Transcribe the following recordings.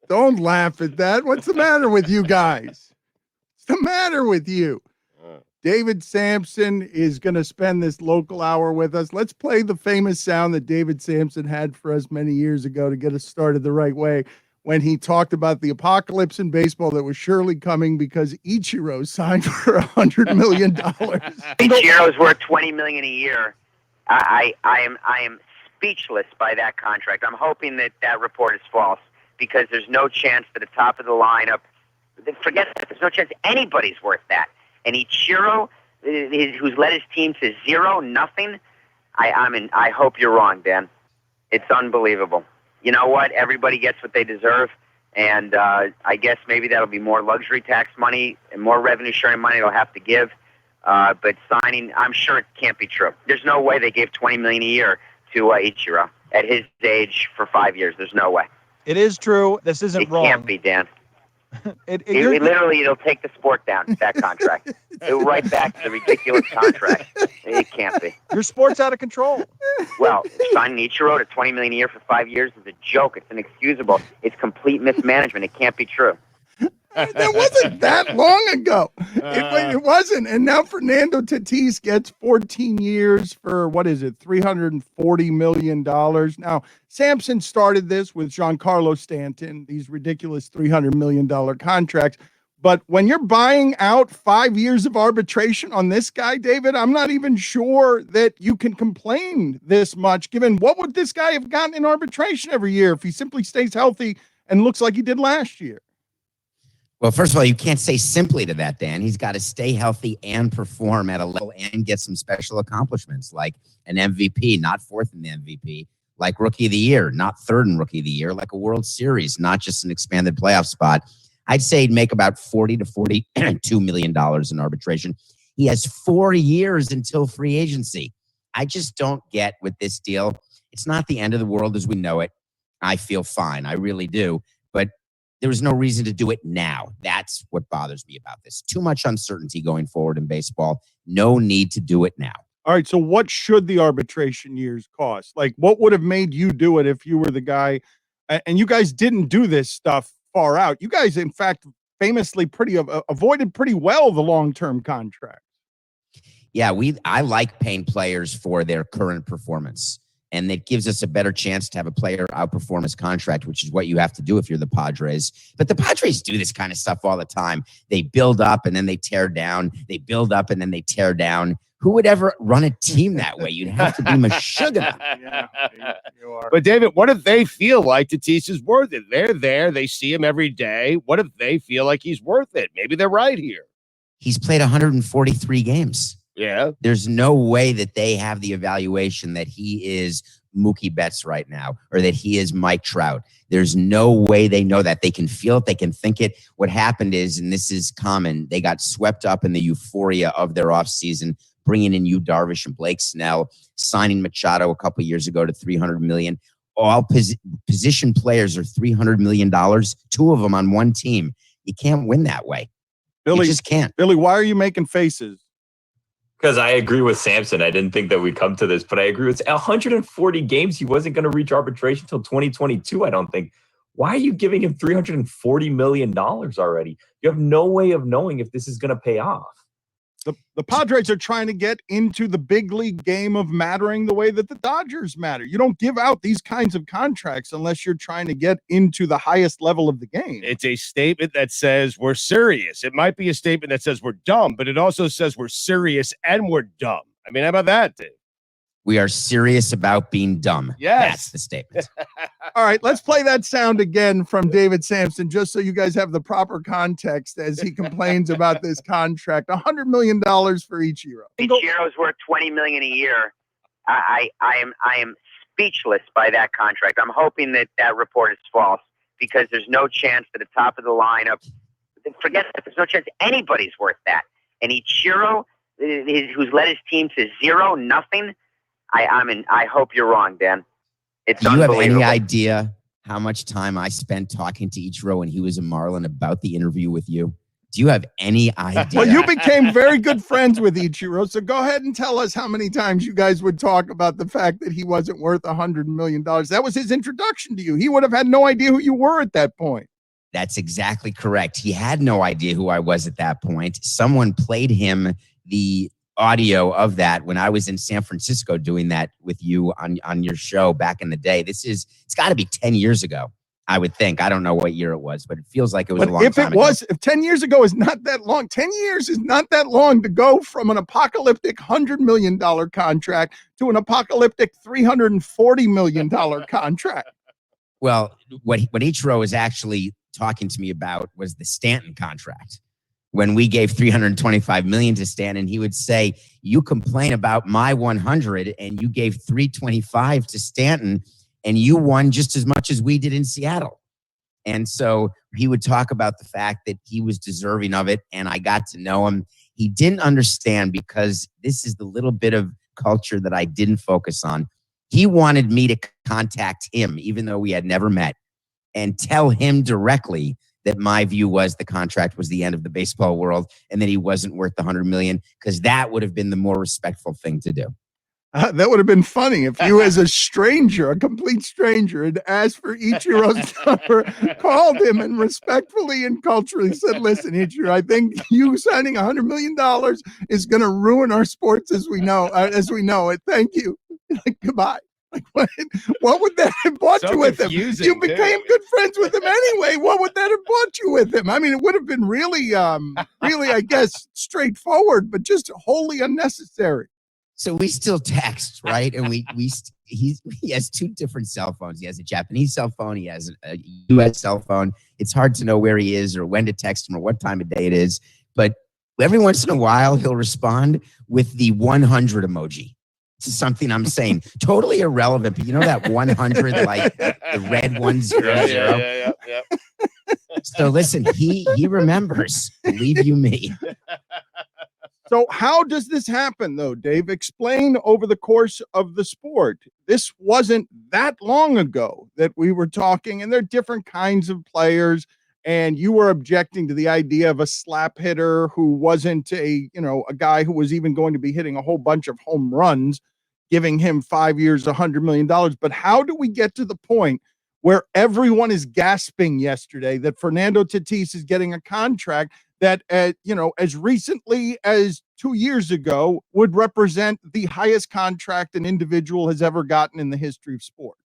Don't laugh at that. What's the matter with you guys? What's the matter with you? David Samson is going to spend this local hour with us. Let's play the famous sound that David Samson had for us many years ago to get us started the right way when he talked about the apocalypse in baseball that was surely coming because Ichiro signed for $100 million. Ichiro's worth $20 million a year. I am speechless by that contract. I'm hoping that report is false because there's no chance that the top of the lineup, forget that, there's no chance anybody's worth that. And Ichiro, who's led his team to 0-0, I hope you're wrong, Dan. It's unbelievable. You know what? Everybody gets what they deserve, and I guess maybe that'll be more luxury tax money and more revenue sharing money they'll have to give. But signing, I'm sure it can't be true. There's no way they gave $20 million a year to Ichiro at his age for 5 years. There's no way. It is true. This isn't wrong. It can't be, Dan. It'll take the sport down, that contract. It'll right back to the ridiculous contract. It can't be. Your sport's out of control. Well, signing Ichiro to $20 million a year for 5 years is a joke. It's inexcusable. It's complete mismanagement. It can't be true. That wasn't that long ago. It wasn't. And now Fernando Tatis gets 14 years for, what is it, $340 million. Now, Samson started this with Giancarlo Stanton, these ridiculous $300 million contracts. But when you're buying out 5 years of arbitration on this guy, David, I'm not even sure that you can complain this much, given what would this guy have gotten in arbitration every year if he simply stays healthy and looks like he did last year? Well, first of all, you can't say simply to that, Dan. He's got to stay healthy and perform at a level and get some special accomplishments like an MVP, not fourth in the MVP, like Rookie of the Year, not third in Rookie of the Year, like a World Series, not just an expanded playoff spot. I'd say he'd make about $40 to $42 million in arbitration. He has 4 years until free agency. I just don't get with this deal. It's not the end of the world as we know it. I feel fine. I really do. But there was no reason to do it now. That's what bothers me about this. Too much uncertainty going forward in baseball. No need to do it now. All right, so what should the arbitration years cost? Like, what would have made you do it if you were the guy? And you guys didn't do this stuff far out. You guys, in fact, famously avoided pretty well the long-term contract. Yeah, I like paying players for their current performance. And it gives us a better chance to have a player outperform his contract, which is what you have to do if you're the Padres. But the Padres do this kind of stuff all the time. They build up and then they tear down. They build up and then they tear down. Who would ever run a team that way? You'd have to be Meshuggah. Yeah, you are. But, David, what if they feel like Tatis is worth it? They're there. They see him every day. What if they feel like he's worth it? Maybe they're right here. He's played 143 games. Yeah. There's no way that they have the evaluation that he is Mookie Betts right now or that he is Mike Trout. There's no way they know that. They can feel it. They can think it. What happened is, and this is common, they got swept up in the euphoria of their offseason, bringing in Yu Darvish and Blake Snell, signing Machado a couple years ago to $300 million. All position players are $300 million, 2 of them on one team. You can't win that way. Billy, you just can't. Billy, why are you making faces? Because I agree with Samson. I didn't think that we'd come to this, but I agree with 140 games. He wasn't going to reach arbitration until 2022, I don't think. Why are you giving him $340 million already? You have no way of knowing if this is going to pay off. The Padres are trying to get into the big league game of mattering the way that the Dodgers matter. You don't give out these kinds of contracts unless you're trying to get into the highest level of the game. It's a statement that says we're serious. It might be a statement that says we're dumb, but it also says we're serious and we're dumb. I mean, how about that, Dave? We are serious about being dumb. Yes. That's the statement. All right, let's play that sound again from David Samson, just so you guys have the proper context as he complains about this contract. $100 million for Ichiro. Ichiro's worth $20 million a year. I am speechless by that contract. I'm hoping that report is false because there's no chance that the top of the lineup, forget that, there's no chance anybody's worth that. And Ichiro, who's led his team to 0-0, I hope you're wrong, Dan. It's Do you have unbelievable. any idea how much time I spent talking to Ichiro when he was a Marlin about the interview with you? Do you have any idea? Well, you became very good friends with Ichiro, so go ahead and tell us how many times you guys would talk about the fact that he wasn't worth $100 million. That was his introduction to you. He would have had no idea who you were at that point. That's exactly correct. He had no idea who I was at that point. Someone played him the audio of that when I was in San Francisco doing that with you on your show back in the day. It's got to be 10 years ago, I would think. I don't know what year it was, but it feels like it was a long time ago. If 10 years ago is not that long, 10 years is not that long to go from an apocalyptic $100 million contract to an apocalyptic $340 million contract. Well, what Ichiro is actually talking to me about was the Stanton contract. When we gave $325 million to Stanton, he would say, "You complain about my 100, and you gave $325 to Stanton, and you won just as much as we did in Seattle." And so he would talk about the fact that he was deserving of it, and I got to know him. He didn't understand, because this is the little bit of culture that I didn't focus on. He wanted me to contact him, even though we had never met, and tell him directly that my view was the contract was the end of the baseball world and that he wasn't worth the $100 million, because that would have been the more respectful thing to do. That would have been funny if you, as a stranger, a complete stranger, had asked for Ichiro's number, called him, and respectfully and culturally said, "Listen, Ichiro, I think you signing $100 million is going to ruin our sports as we know it. Thank you. Like, goodbye." Like, what would that have brought you with him? You became good friends with him anyway. What would that have brought you with him? I mean, it would have been really, I guess, straightforward, but just wholly unnecessary. So we still text, right? And he has two different cell phones. He has a Japanese cell phone. He has a U.S. cell phone. It's hard to know where he is or when to text him or what time of day it is. But every once in a while, he'll respond with the 100 emoji to something I'm saying. Totally irrelevant, but you know that 100, like the red 100? Yeah. So listen, he remembers. Believe you me. So how does this happen, though, Dave? Explain over the course of the sport. This wasn't that long ago that we were talking, and there are different kinds of players, and you were objecting to the idea of a slap hitter who wasn't a guy who was even going to be hitting a whole bunch of home runs, giving him 5 years, $100 million. But how do we get to the point where everyone is gasping yesterday that Fernando Tatis is getting a contract that, as recently as 2 years ago, would represent the highest contract an individual has ever gotten in the history of sports?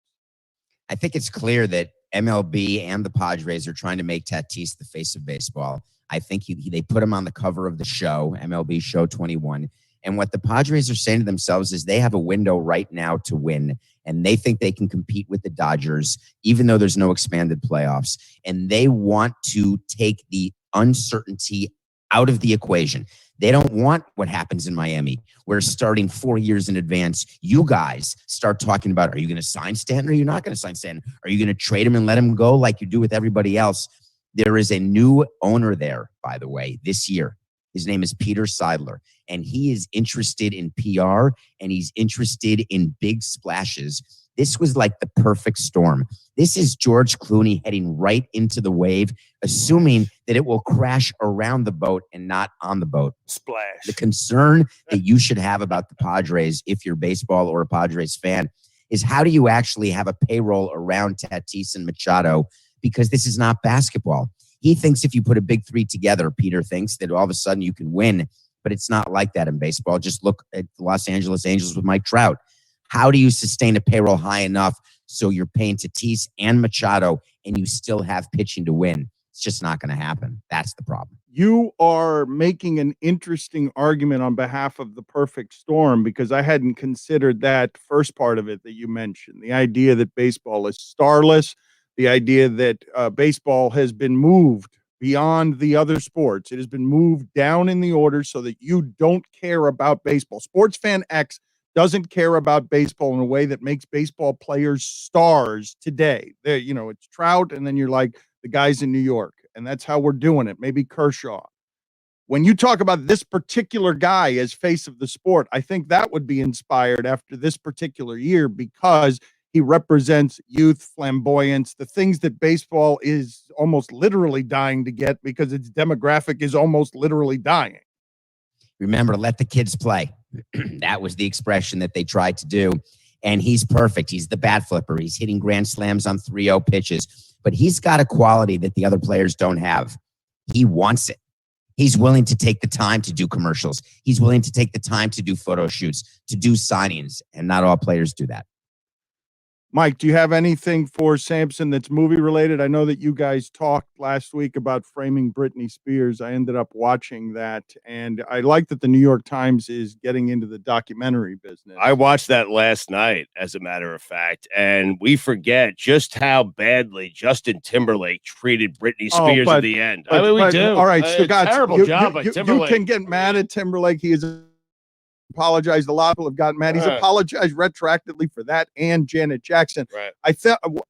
I think it's clear that MLB and the Padres are trying to make Tatis the face of baseball. I think they put him on the cover of the show, MLB Show 21. And what the Padres are saying to themselves is they have a window right now to win, and they think they can compete with the Dodgers, even though there's no expanded playoffs. And they want to take the uncertainty out of the equation. They don't want what happens in Miami, where starting 4 years in advance, you guys start talking about, are you going to sign Stanton or are you not going to sign Stanton? Are you going to trade him and let him go like you do with everybody else? There is a new owner there, by the way, this year. His name is Peter Seidler, and he is interested in PR, and he's interested in big splashes. This was like the perfect storm. This is George Clooney heading right into the wave, assuming that it will crash around the boat and not on the boat. Splash. The concern that you should have about the Padres, if you're baseball or a Padres fan, is how do you actually have a payroll around Tatis and Machado? Because this is not basketball. He thinks if you put a big three together, Peter thinks that all of a sudden you can win, but it's not like that in baseball. Just look at the Los Angeles Angels with Mike Trout. How do you sustain a payroll high enough so you're paying Tatis and Machado and you still have pitching to win? It's just not going to happen. That's the problem. You are making an interesting argument on behalf of the perfect storm, because I hadn't considered that first part of it that you mentioned, the idea that baseball is starless, the idea that baseball has been moved beyond the other sports. It has been moved down in the order so that you don't care about baseball. Sports fan X doesn't care about baseball in a way that makes baseball players stars today. It's Trout, and then you're like the guys in New York, and that's how we're doing it. Maybe Kershaw. When you talk about this particular guy as face of the sport, I think that would be inspired after this particular year, because he represents youth, flamboyance, the things that baseball is almost literally dying to get because its demographic is almost literally dying. Remember, let the kids play. That was the expression that they tried to do. And he's perfect. He's the bat flipper. He's hitting grand slams on 3-0 pitches. but he's got a quality that the other players don't have. He wants it. He's willing to take the time to do commercials. He's willing to take the time to do photo shoots, to do signings, and not all players do that. Mike, do you have anything for Samson that's movie related? I know that you guys talked last week about framing Britney Spears. I ended up watching that, and I like that the New York Times is getting into the documentary business. I watched that last night, as a matter of fact, and we forget just how badly Justin Timberlake treated Britney Spears at the end. I mean, we do. All right, Stugotz, terrible job by Timberlake. You can get mad at Timberlake. He is apologized. A lot of people have gotten mad. He's apologized retroactively for that and Janet Jackson. Right.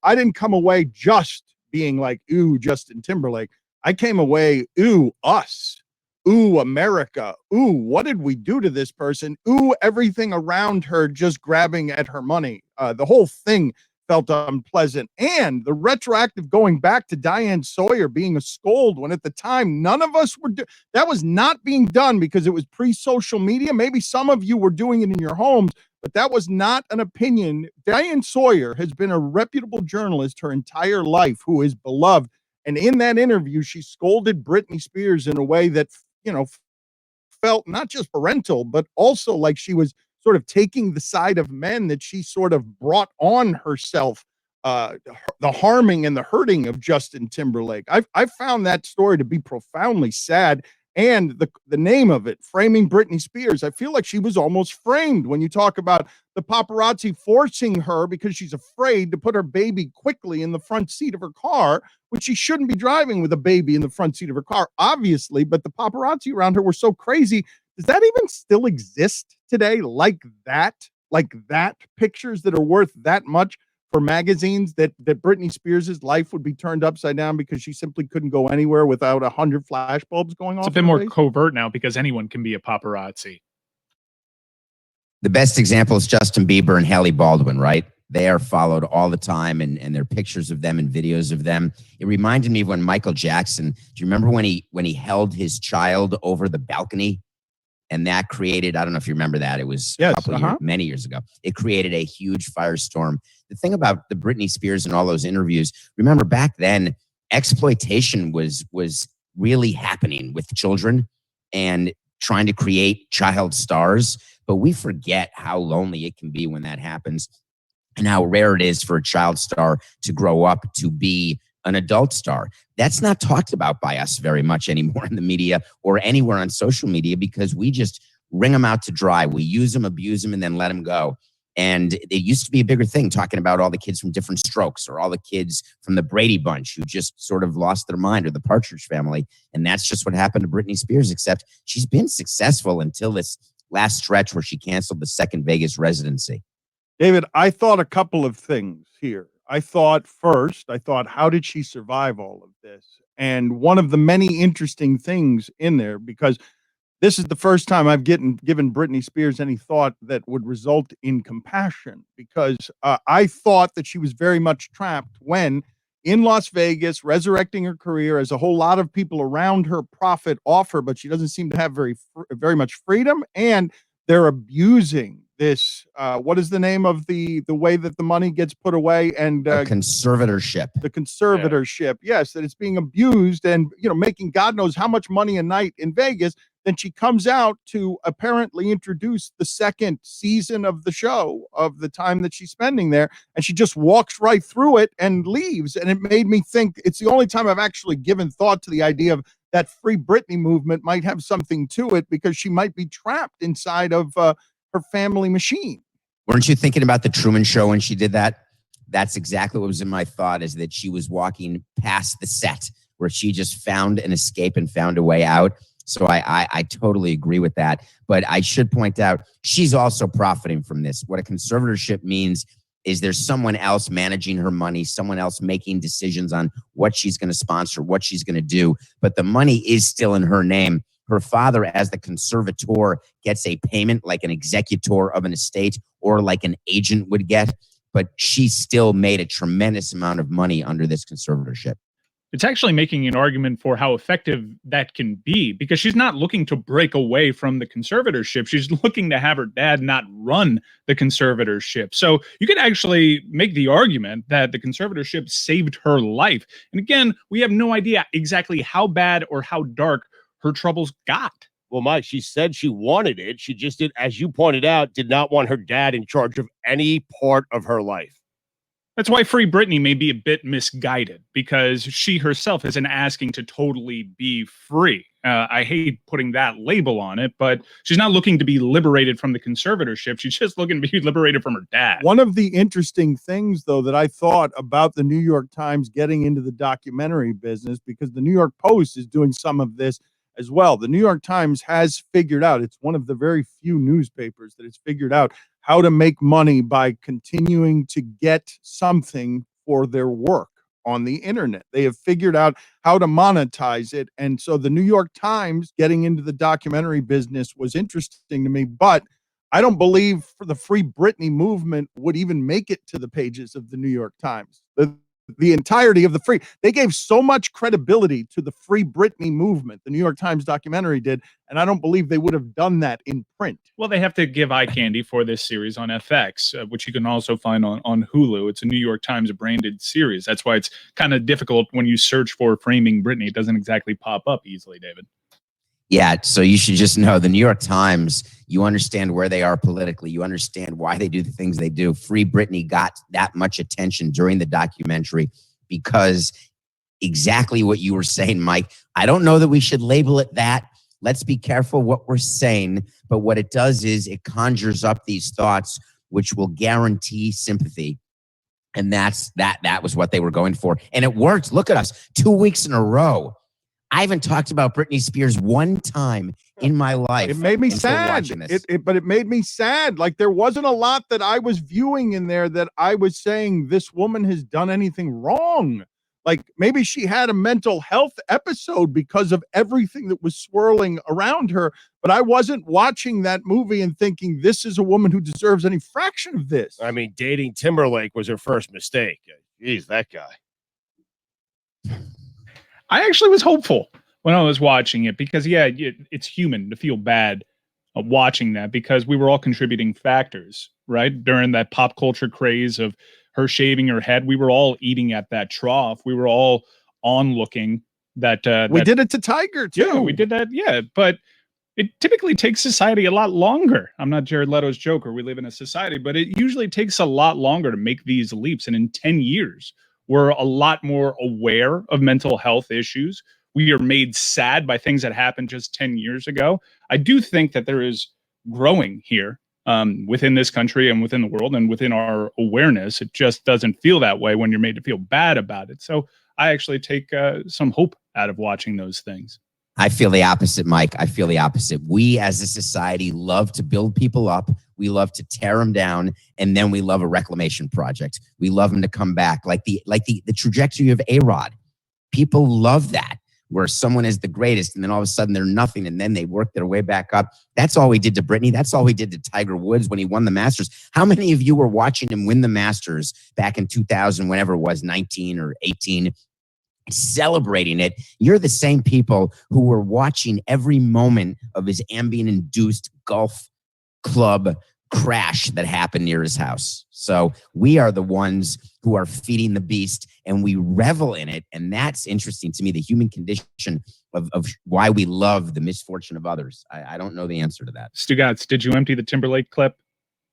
I didn't come away just being like, ooh, Justin Timberlake. I came away, ooh, us. Ooh, America. Ooh, what did we do to this person? Ooh, everything around her just grabbing at her money. The whole thing felt unpleasant. And the retroactive going back to Diane Sawyer being a scold when at the time none of us were that was not being done because it was pre-social media. Maybe some of you were doing it in your homes, but that was not an opinion. Diane Sawyer has been a reputable journalist her entire life who is beloved. And in that interview, she scolded Britney Spears in a way that, felt not just parental, but also like she was sort of taking the side of men that she sort of brought on herself, the harming and the hurting of Justin Timberlake. I found that story to be profoundly sad. And the name of it, Framing Britney Spears, I feel like she was almost framed when you talk about the paparazzi forcing her because she's afraid to put her baby quickly in the front seat of her car, which she shouldn't be driving with a baby in the front seat of her car, obviously, but the paparazzi around her were so crazy. Does that even still exist today? Like that, pictures that are worth that much for magazines, that Britney Spears' life would be turned upside down because she simply couldn't go anywhere without 100 flash bulbs going off? It's a bit more covert now because anyone can be a paparazzi. The best example is Justin Bieber and Haley Baldwin, right? They are followed all the time, and there are pictures of them and videos of them. It reminded me of when Michael Jackson, do you remember when he held his child over the balcony? And that created, I don't know if you remember that. It was a couple of years, many years ago. It created a huge firestorm. The thing about the Britney Spears and all those interviews, remember back then, exploitation was really happening with children and trying to create child stars. But we forget how lonely it can be when that happens and how rare it is for a child star to grow up to be an adult star. That's not talked about by us very much anymore in the media or anywhere on social media because we just wring them out to dry. We use them, abuse them, and then let them go. And it used to be a bigger thing talking about all the kids from Different Strokes or all the kids from the Brady Bunch who just sort of lost their mind, or the Partridge Family. And that's just what happened to Britney Spears, except she's been successful until this last stretch where she canceled the second Vegas residency. David, I thought a couple of things here. I thought, how did she survive all of this? And one of the many interesting things in there, because this is the first time I've given Britney Spears any thought that would result in compassion, because I thought that she was very much trapped when in Las Vegas, resurrecting her career as a whole lot of people around her profit off her, but she doesn't seem to have very much freedom, and they're abusing this. What is the name of the way that the money gets put away? And conservatorship. The conservatorship. Yeah. Yes, that it's being abused and making God knows how much money a night in Vegas. Then she comes out to apparently introduce the second season of the show of the time that she's spending there, and she just walks right through it and leaves. And it made me think it's the only time I've actually given thought to the idea of that Free Britney movement might have something to it, because she might be trapped inside of her family machine. Weren't you thinking about the Truman Show when she did that? That's exactly what was in my thought, is that she was walking past the set where she just found an escape and found a way out. So I totally agree with that. But I should point out, she's also profiting from this. What a conservatorship means is there's someone else managing her money, someone else making decisions on what she's going to sponsor, what she's going to do. But the money is still in her name. Her father, as the conservator, gets a payment like an executor of an estate or like an agent would get. But she still made a tremendous amount of money under this conservatorship. It's actually making an argument for how effective that can be, because she's not looking to break away from the conservatorship. She's looking to have her dad not run the conservatorship. So you could actually make the argument that the conservatorship saved her life. And again, we have no idea exactly how bad or how dark her troubles got. Well, Mike, she said she wanted it. She just did, as you pointed out, did not want her dad in charge of any part of her life. That's why Free Britney may be a bit misguided, because she herself isn't asking to totally be free. I hate putting that label on it, but she's not looking to be liberated from the conservatorship. She's just looking to be liberated from her dad. One of the interesting things, though, that I thought about the New York Times getting into the documentary business, because the New York Post is doing some of this as well. The New York Times has figured out, it's one of the very few newspapers that has figured out how to make money by continuing to get something for their work on the internet. They have figured out how to monetize it. And so the New York Times getting into the documentary business was interesting to me, but I don't believe for the Free Britney movement would even make it to the pages of the New York Times. The entirety of the free, they gave so much credibility to the Free Britney movement, the New York Times documentary did, and I don't believe they would have done that in print. Well, they have to give eye candy for this series on FX, which you can also find on Hulu. It's a New York Times branded series. That's why it's kind of difficult when you search for Framing Britney. It doesn't exactly pop up easily, David. Yeah, so you should just know the New York Times, you understand where they are politically. You understand why they do the things they do. Free Britney got that much attention during the documentary because exactly what you were saying, Mike. I don't know that we should label it that. Let's be careful what we're saying. But what it does is it conjures up these thoughts, which will guarantee sympathy. And that was what they were going for. And it worked. Look at us, 2 weeks in a row. I haven't talked about Britney Spears one time in my life. It made me sad. But it made me sad. Like there wasn't a lot that I was viewing in there that I was saying this woman has done anything wrong. Like maybe she had a mental health episode because of everything that was swirling around her. But I wasn't watching that movie and thinking this is a woman who deserves any fraction of this. I mean, dating Timberlake was her first mistake. Jeez, that guy. I actually was hopeful when I was watching it because, yeah, it's human to feel bad watching that because we were all contributing factors, right? During that pop culture craze of her shaving her head, we were all eating at that trough. We were all onlooking that. We did it to Tiger, too. Yeah, we did that. Yeah, but it typically takes society a lot longer. I'm not Jared Leto's Joker. We live in a society, but it usually takes a lot longer to make these leaps. And in 10 years, we're a lot more aware of mental health issues. We are made sad by things that happened just 10 years ago. I do think that there is growing here within this country and within the world and within our awareness. It just doesn't feel that way when you're made to feel bad about it. So I actually take some hope out of watching those things. I feel the opposite, Mike. I feel the opposite. We as a society love to build people up. We love to tear them down. And then we love a reclamation project. We love them to come back like the trajectory of A-Rod. People love that, where someone is the greatest and then all of a sudden they're nothing and then they work their way back up. That's all we did to Britney. That's all we did to Tiger Woods when he won the Masters. How many of you were watching him win the Masters back in 2000, whenever it was, 19 or 18, celebrating it? You're the same people who were watching every moment of his Ambien-induced golf club crash that happened near his house. So we are the ones who are feeding the beast and we revel in it. And that's interesting to me, the human condition of why we love the misfortune of others. I don't know the answer to that. Stugotz, did you empty the Timberlake clip?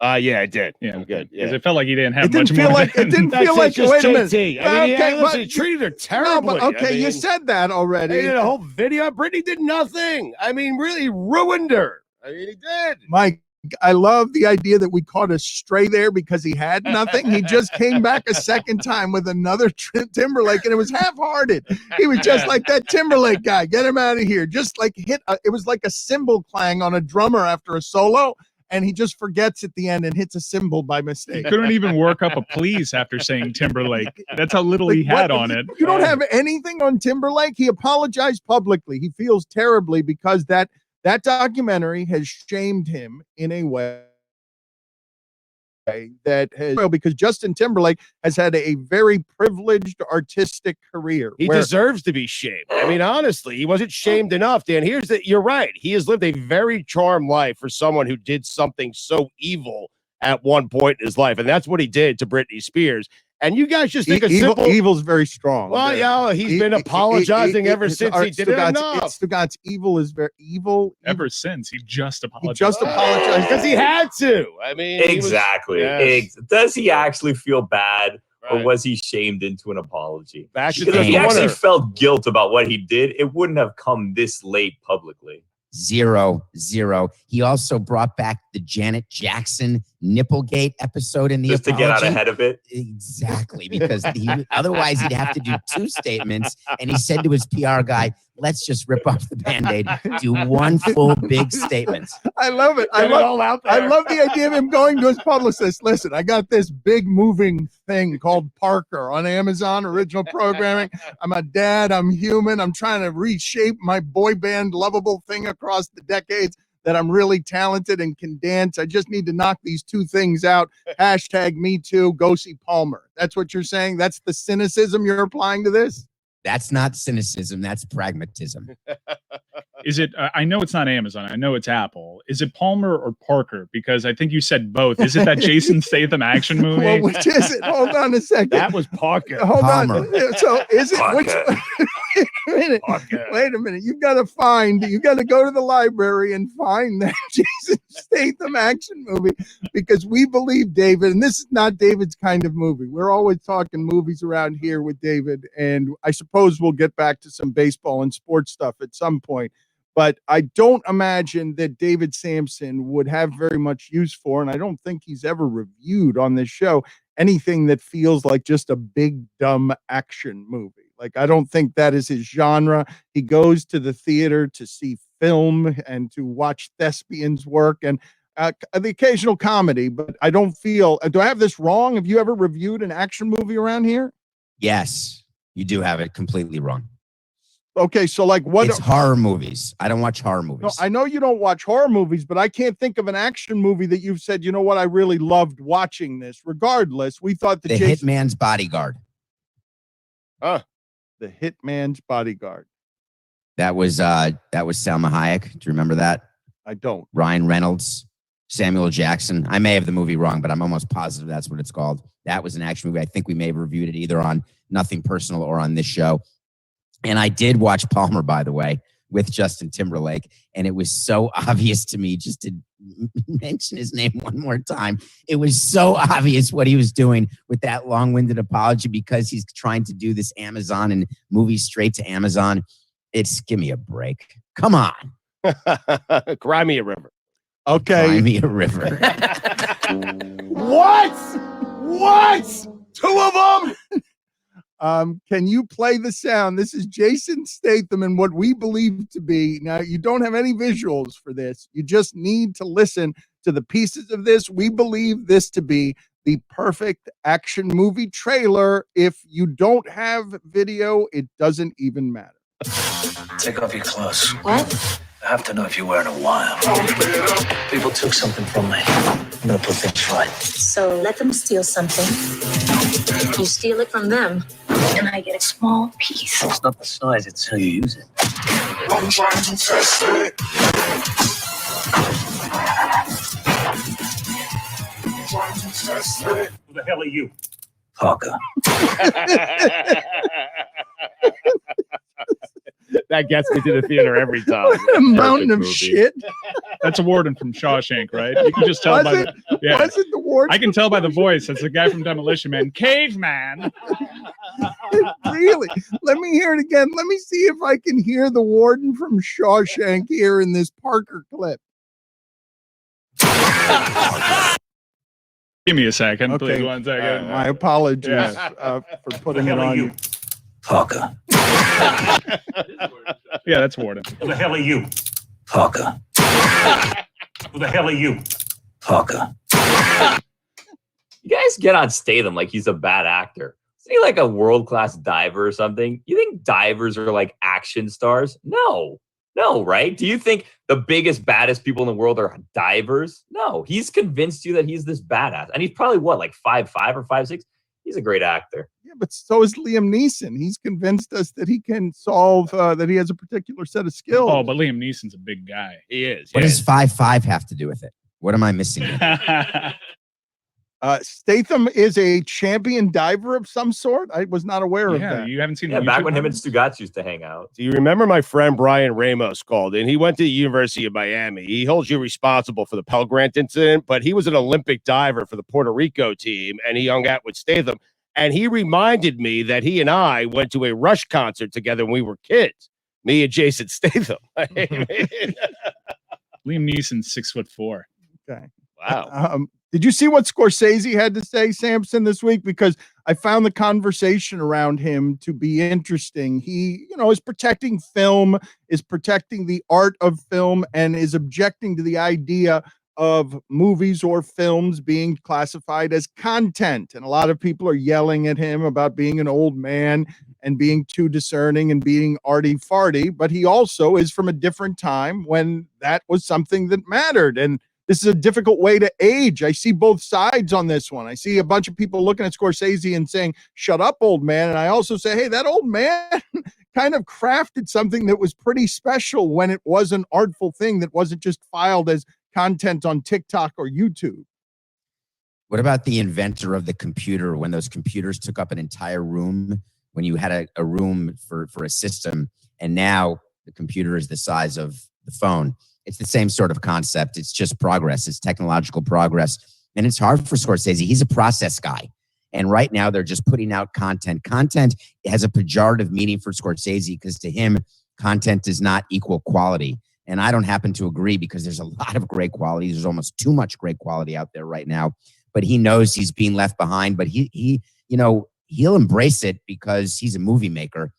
Yeah, I did. Yeah, I'm good. Yeah. Because it felt like you didn't have It didn't much feel more. like it didn't feel like. Just Wait a minute. JT. I mean, Okay, listen, but- treated her No, terribly. but okay, I mean, you said that already. They did a whole video. Britney did nothing. I mean, really ruined her. I mean, he did. Mike, I love the idea that we caught a stray there because he had nothing. He just came back a second time with another Timberlake, and it was half-hearted. He was just like that Timberlake guy. Get him out of here. Just like it was like a cymbal clang on a drummer after a solo, and he just forgets at the end and hits a cymbal by He mistake. couldn't even work up a please after saying Timberlake. That's how little he had on it. You don't have anything on Timberlake? He apologized publicly. He feels terribly because that documentary has shamed him in a way that has, well, because Justin Timberlake has had a very privileged artistic career. He deserves to be shamed. I mean, honestly, he wasn't shamed enough, Dan. You're right. He has lived a very charmed life for someone who did something so evil at one point in his life. And that's what he did to Britney Spears. And you guys just think evil's very strong. Well, yeah, he's been apologizing ever since he did it enough. Stugotz, evil is very evil. Ever since he just apologized. He just apologized because he had to. I mean, exactly. Does he actually feel bad, right, or was he shamed into an apology? Because if he actually felt guilt about what he did, it wouldn't have come this late publicly. 0-0. He also brought back the Janet Jackson Nipplegate episode in the just apology. To get out ahead of it. Exactly, because otherwise he'd have to do 2 statements. And he said to his PR guy, "Let's just rip off the Band-Aid, do one full big statement." I love it. I love the idea of him going to his publicist. Listen, I got this big moving thing called Parker on Amazon original programming. I'm a dad. I'm human. I'm trying to reshape my boy band lovable thing across the decades, that I'm really talented and can dance. I just need to knock these 2 things out. Hashtag me too. Go see Palmer. That's what you're saying? That's the cynicism you're applying to this? That's not cynicism. That's pragmatism. Is it? I know it's not Amazon. I know it's Apple. Is it Palmer or Parker? Because I think you said both. Is it that Jason Statham action movie? Well, which is it? Hold on a second. That was Parker. Hold Palmer. on. So is it Parker. Wait a minute. You've got to go to the library and find that Jason Statham action movie, because we believe David, and this is not David's kind of movie. We're always talking movies around here with David, and I suppose we'll get back to some baseball and sports stuff at some point. But I don't imagine that David Samson would have very much use for, and I don't think he's ever reviewed on this show, anything that feels like just a big, dumb action movie. Like, I don't think that is his genre. He goes to the theater to see film and to watch thespians work and the occasional comedy, but I don't feel, do I have this wrong? Have you ever reviewed an action movie around here? Yes, you do have it completely wrong. Okay, so like what? It's horror movies. I don't watch horror movies. No, I know you don't watch horror movies, but I can't think of an action movie that you've said, you know what, I really loved watching this. Regardless, we thought the Hitman's Bodyguard. The Hitman's Bodyguard. That was Salma Hayek. Do you remember that? I don't. Ryan Reynolds, Samuel Jackson. I may have the movie wrong, but I'm almost positive that's what it's called. That was an action movie. I think we may have reviewed it either on Nothing Personal or on this show. And I did watch Palmer, by the way, with Justin Timberlake. And it was so obvious to me, just to mention his name one more time. It was so obvious what he was doing with that long-winded apology, because he's trying to do this Amazon and movies straight to Amazon. Give me a break. Come on. Cry me a river. Okay. Cry me a river. What? 2 of them? Can you play the sound? This is Jason Statham and what we believe to be. Now, you don't have any visuals for this. You just need to listen to the pieces of this. We believe this to be the perfect action movie trailer. If you don't have video, it doesn't even matter. Take off your clothes. What? I have to know if you're wearing a while. People took something from me. I'm gonna put things right. So let them steal something. You steal it from them, and I get a small piece. It's not the size, it's how you use it. I'm trying to test it. Who the hell are you? Parker. That gets me to the theater every time. A mountain of shit. That's a warden from Shawshank, right? You can just tell Was by it? Was it the warden? I can tell by the voice. That's the guy from Demolition Man. Caveman. Really? Let me hear it again. Let me see if I can hear the warden from Shawshank here in this Parker clip. Give me a second, Okay. please. 1 second. My apologies Yeah. for putting it on you. Parker. Yeah, that's warden. Who the hell are you? Parker. Who the hell are you? Parker. You guys get on Statham like he's a bad actor. Isn't he like a world-class diver or something? You think divers are like action stars? No. No, right? Do you think the biggest, baddest people in the world are divers? No, he's convinced you that he's this badass. And he's probably what, like 5'5" or 5'6"? He's a great actor. Yeah, but so is Liam Neeson. He's convinced us that he can solve, that he has a particular set of skills. Oh, but Liam Neeson's a big guy. He is. What does 5'5" have to do with it? What am I missing here? Statham is a champion diver of some sort. I was not aware of that. You haven't seen Yeah, the back YouTube when him and videos? Stugotz used to hang out. Do you remember my friend Brian Ramos called in? He went to the University of Miami. He holds you responsible for the Pell Grant incident, but he was an Olympic diver for the Puerto Rico team, and he hung out with Statham. And he reminded me that he and I went to a Rush concert together when we were kids. Me and Jason Statham. Liam Neeson's 6'4". Okay. Wow. Did you see what Scorsese had to say, Samson, this week? Because I found the conversation around him to be interesting. He, is protecting film, is protecting the art of film, and is objecting to the idea of movies or films being classified as content. And a lot of people are yelling at him about being an old man and being too discerning and being arty-farty. But he also is from a different time when that was something that mattered. And this is a difficult way to age. I see both sides on this one. I see a bunch of people looking at Scorsese and saying, shut up, old man. And I also say, hey, that old man kind of crafted something that was pretty special when it was an artful thing that wasn't just filed as content on TikTok or YouTube. What about the inventor of the computer when those computers took up an entire room, when you had a room for a system, and now the computer is the size of the phone? It's the same sort of concept. It's just progress. It's technological progress. And it's hard for Scorsese. He's a process guy. And right now they're just putting out content. Content has a pejorative meaning for Scorsese because to him, content does not equal quality. And I don't happen to agree because there's a lot of great quality. There's almost too much great quality out there right now. But he knows he's being left behind. But he'll embrace it because he's a movie maker.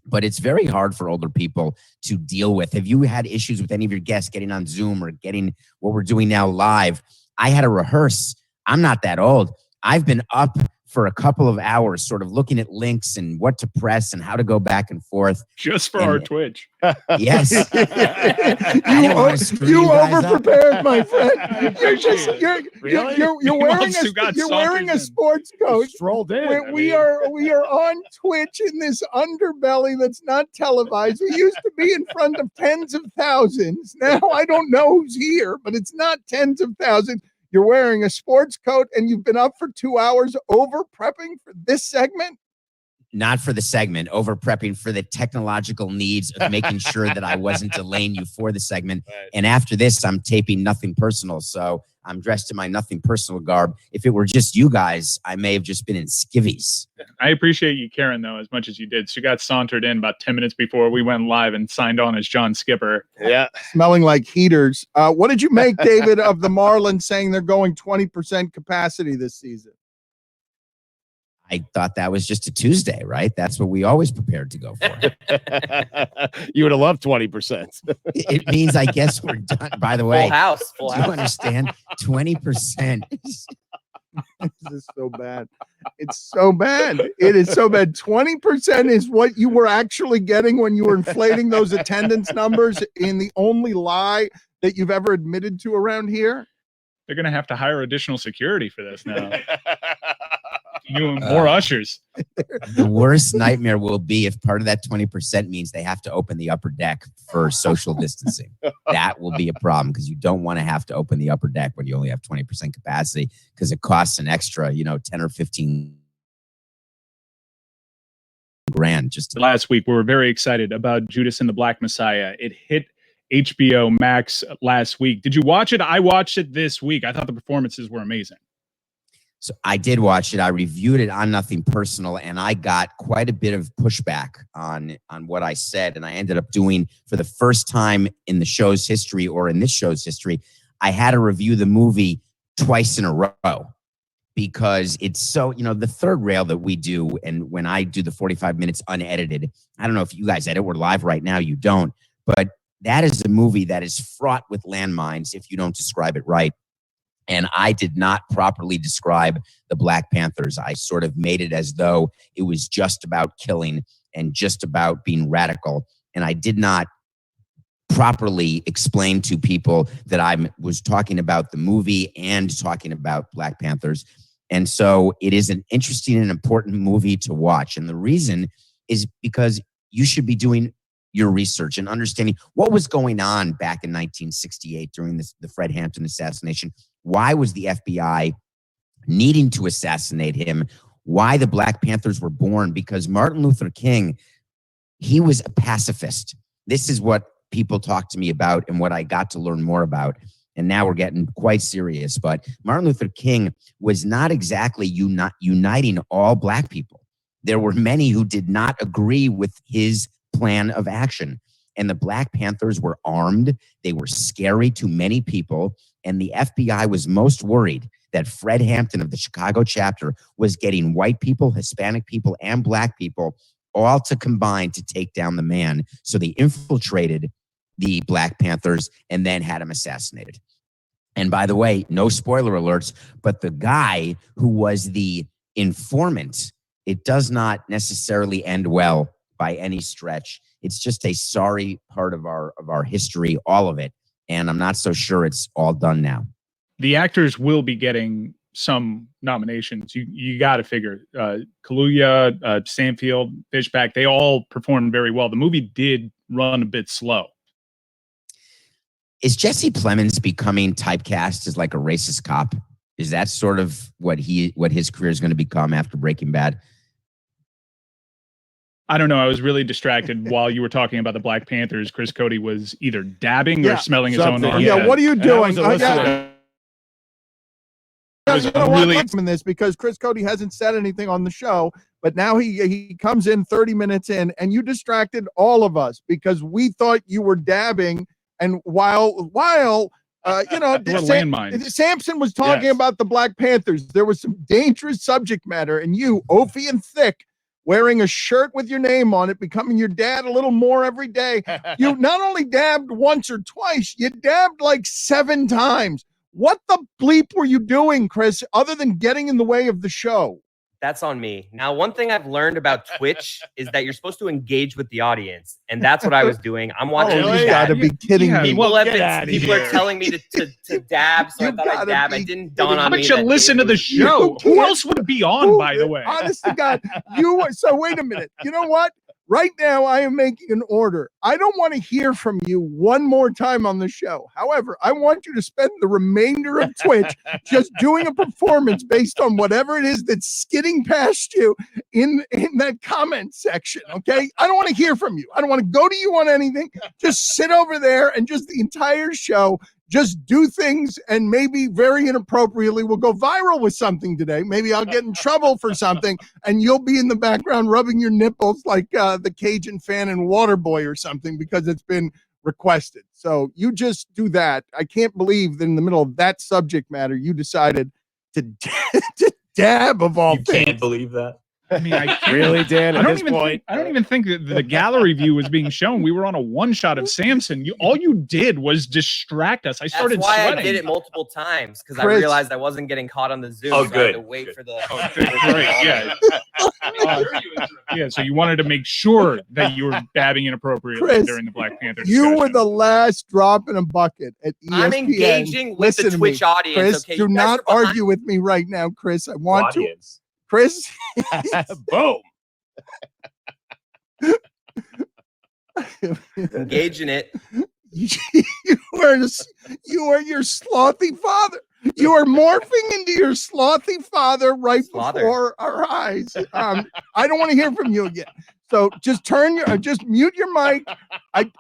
But it's very hard for older people to deal with. Have you had issues with any of your guests getting on Zoom or getting what we're doing now live? I had to rehearse. I'm not that old. I've been up for a couple of hours sort of looking at links and what to press and how to go back and forth. Just for our Twitch. Yes. You over-prepared, my friend. You're wearing a sports coat. Strolled in. We are on Twitch in this underbelly that's not televised. We used to be in front of tens of thousands. Now I don't know who's here, but it's not tens of thousands. You're wearing a sports coat and you've been up for 2 hours over prepping for this segment? Not for the segment, over prepping for the technological needs of making sure that I wasn't delaying you for the segment. Right. And after this, I'm taping Nothing Personal. So I'm dressed in my Nothing Personal garb. If it were just you guys, I may have just been in skivvies. I appreciate you caring, though, as much as you did. She got sauntered in about 10 minutes before we went live and signed on as John Skipper. Yeah. Smelling like heaters. What did you make, David, of the Marlins saying they're going 20% capacity this season? I thought that was just a Tuesday, right? That's what we always prepared to go for. You would have loved 20%. It means, I guess, we're done. By the way, Full house. Do you understand? 20%. This is so bad. It's so bad. It is so bad. 20% is what you were actually getting when you were inflating those attendance numbers in the only lie that you've ever admitted to around here. They're going to have to hire additional security for this now. More ushers. The worst nightmare will be if part of that 20% means they have to open the upper deck for social distancing. That will be a problem because you don't want to have to open the upper deck when you only have 20% capacity because it costs an extra, 10 or 15 grand. Just last week, we were very excited about Judas and the Black Messiah. It hit HBO Max last week. Did you watch it? I watched it this week. I thought the performances were amazing. So I did watch it. I reviewed it on Nothing Personal, and I got quite a bit of pushback on what I said. And I ended up doing, for the first time in the show's history or in this show's history, I had to review the movie twice in a row because it's so, the third rail that we do, and when I do the 45 minutes unedited, I don't know if you guys edit. We're live right now. You don't. But that is a movie that is fraught with landmines if you don't describe it right. And I did not properly describe the Black Panthers. I sort of made it as though it was just about killing and just about being radical. And I did not properly explain to people that I was talking about the movie and talking about Black Panthers. And so it is an interesting and important movie to watch. And the reason is because you should be doing your research and understanding what was going on back in 1968 during the Fred Hampton assassination. Why was the FBI needing to assassinate him? Why the Black Panthers were born? Because Martin Luther King, he was a pacifist. This is what people talk to me about and what I got to learn more about. And now we're getting quite serious. But Martin Luther King was not exactly uniting all Black people. There were many who did not agree with his plan of action. And the Black Panthers were armed. They were scary to many people. And the FBI was most worried that Fred Hampton of the Chicago chapter was getting white people, Hispanic people, and Black people all to combine to take down the man. So they infiltrated the Black Panthers and then had him assassinated. And by the way, no spoiler alerts, but the guy who was the informant, it does not necessarily end well by any stretch. It's just a sorry part of our history, all of it. And I'm not so sure it's all done now. The actors will be getting some nominations. You got to figure Kaluuya, Stanfield, Fishback, they all performed very well. The movie did run a bit slow. Is Jesse Plemons becoming typecast as like a racist cop? Is that sort of what his career is going to become after Breaking Bad? I don't know. I was really distracted while you were talking about the Black Panthers. Chris Cody was either dabbing or smelling his own armpit. Yeah, what are you doing? I was really in this because Chris Cody hasn't said anything on the show, but now he comes in 30 minutes in, and you distracted all of us because we thought you were dabbing. And while Samson was talking about the Black Panthers, there was some dangerous subject matter, and you, Opie and Thick, wearing a shirt with your name on it, becoming your dad a little more every day. You not only dabbed once or twice, you dabbed like 7 times. What the bleep were you doing, Chris, other than getting in the way of the show? That's on me. Now, one thing I've learned about Twitch is that you're supposed to engage with the audience, and that's what I was doing. I'm watching. You gotta be kidding me! People are telling me to dab, so I thought I'd dab. I didn't dawn on me. How about you listen to the show? Who else would be on, by the way? Honest to God, so wait a minute. You know what? Right now, I am making an order. I don't want to hear from you one more time on the show. However, I want you to spend the remainder of Twitch just doing a performance based on whatever it is that's skidding past you in that comment section, okay? I don't want to hear from you. I don't want to go to you on anything. Just sit over there and just the entire show, just do things, and maybe very inappropriately we'll go viral with something today. Maybe I'll get in trouble for something, and you'll be in the background rubbing your nipples like the Cajun fan in Waterboy or something because it's been requested. So you just do that. I can't believe that in the middle of that subject matter, you decided to dab of all things. You can't believe that. I mean, I can't. Really, Dan? I don't even think that the gallery view was being shown. We were on a one shot of Samson. All you did was distract us. I started That's why sweating. I did it multiple times because I Chris. realized I wasn't getting caught on the Zoom. Oh, so I had good. to wait for the. Great, yeah. So you wanted to make sure that you were dabbing inappropriately Chris, during the Black Panther You discussion. were the last drop in a bucket at ESPN. I'm engaging with Listen the to Twitch me. audience. Chris, Okay, do you guys not are behind- argue with me right now, Chris. I want to. Audience. Chris. Boom. engage in it. You are your slothy father. You are morphing into your slothy father right before our eyes. I don't want to hear from you again. So just just mute your mic. I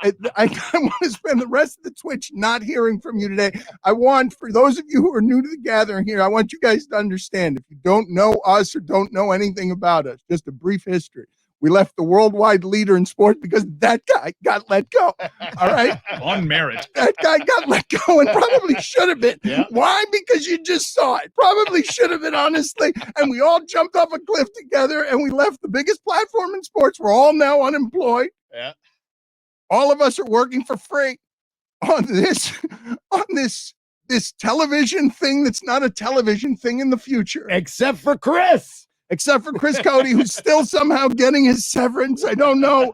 want to spend the rest of the Twitch not hearing from you today. I want, for those of you who are new to the gathering here, I want you guys to understand, if you don't know us or don't know anything about us, just a brief history. We left the worldwide leader in sports because that guy got let go. All right? On merit. That guy got let go and probably should have been. Yeah. Why? Because you just saw it. Probably should have been, honestly. And we all jumped off a cliff together and we left the biggest platform in sports. We're all now unemployed. Yeah. All of us are working for free on this television thing that's not a television thing in the future. Except for Chris. except for Chris Cody, who's still somehow getting his severance. I don't know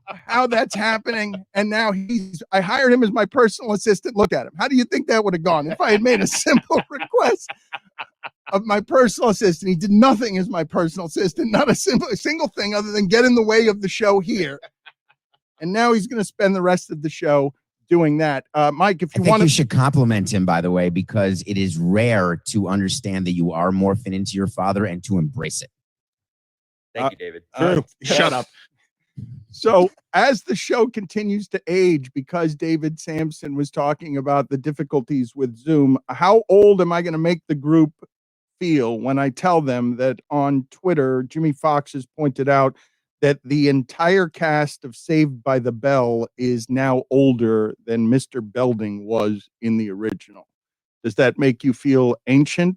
how that's happening. And now I hired him as my personal assistant. Look at him. How do you think that would have gone if I had made a simple request of my personal assistant? He did nothing as my personal assistant, not a single thing other than get in the way of the show here. And now he's going to spend the rest of the show doing that. Mike, if you want to, you should compliment him, by the way, because it is rare to understand that you are morphing into your father and to embrace it. Thank you, David. Shut up. So as the show continues to age, because David Samson was talking about the difficulties with Zoom, how old am I going to make the group feel when I tell them that on Twitter, Jimmy Fox has pointed out that the entire cast of Saved by the Bell is now older than Mr. Belding was in the original? Does that make you feel ancient?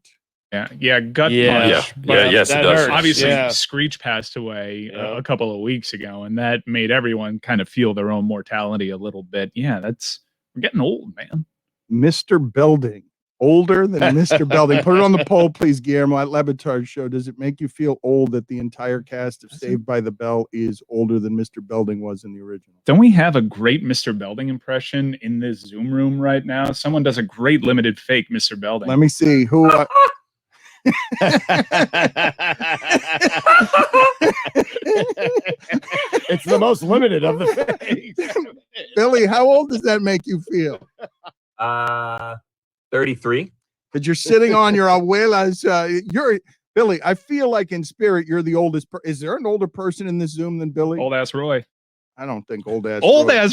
Yeah, gut punch. Yes, it does. Obviously, Screech passed away a couple of weeks ago, and that made everyone kind of feel their own mortality a little bit. Yeah, we're getting old, man. Mr. Belding, older than Mr. Belding. Put it on the poll, please, Guillermo, at Lebatard Show. Does it make you feel old that the entire cast of Saved by the Bell is older than Mr. Belding was in the original? Don't we have a great Mr. Belding impression in this Zoom room right now? Someone does a great limited fake Mr. Belding. Let me see who. It's the most limited of the fakes. Billy, how old does that make you feel? 33. Because you're sitting on your abuela's. Billy. I feel like in spirit you're the oldest. Is there an older person in this Zoom than Billy? Old ass Roy. I don't think old ass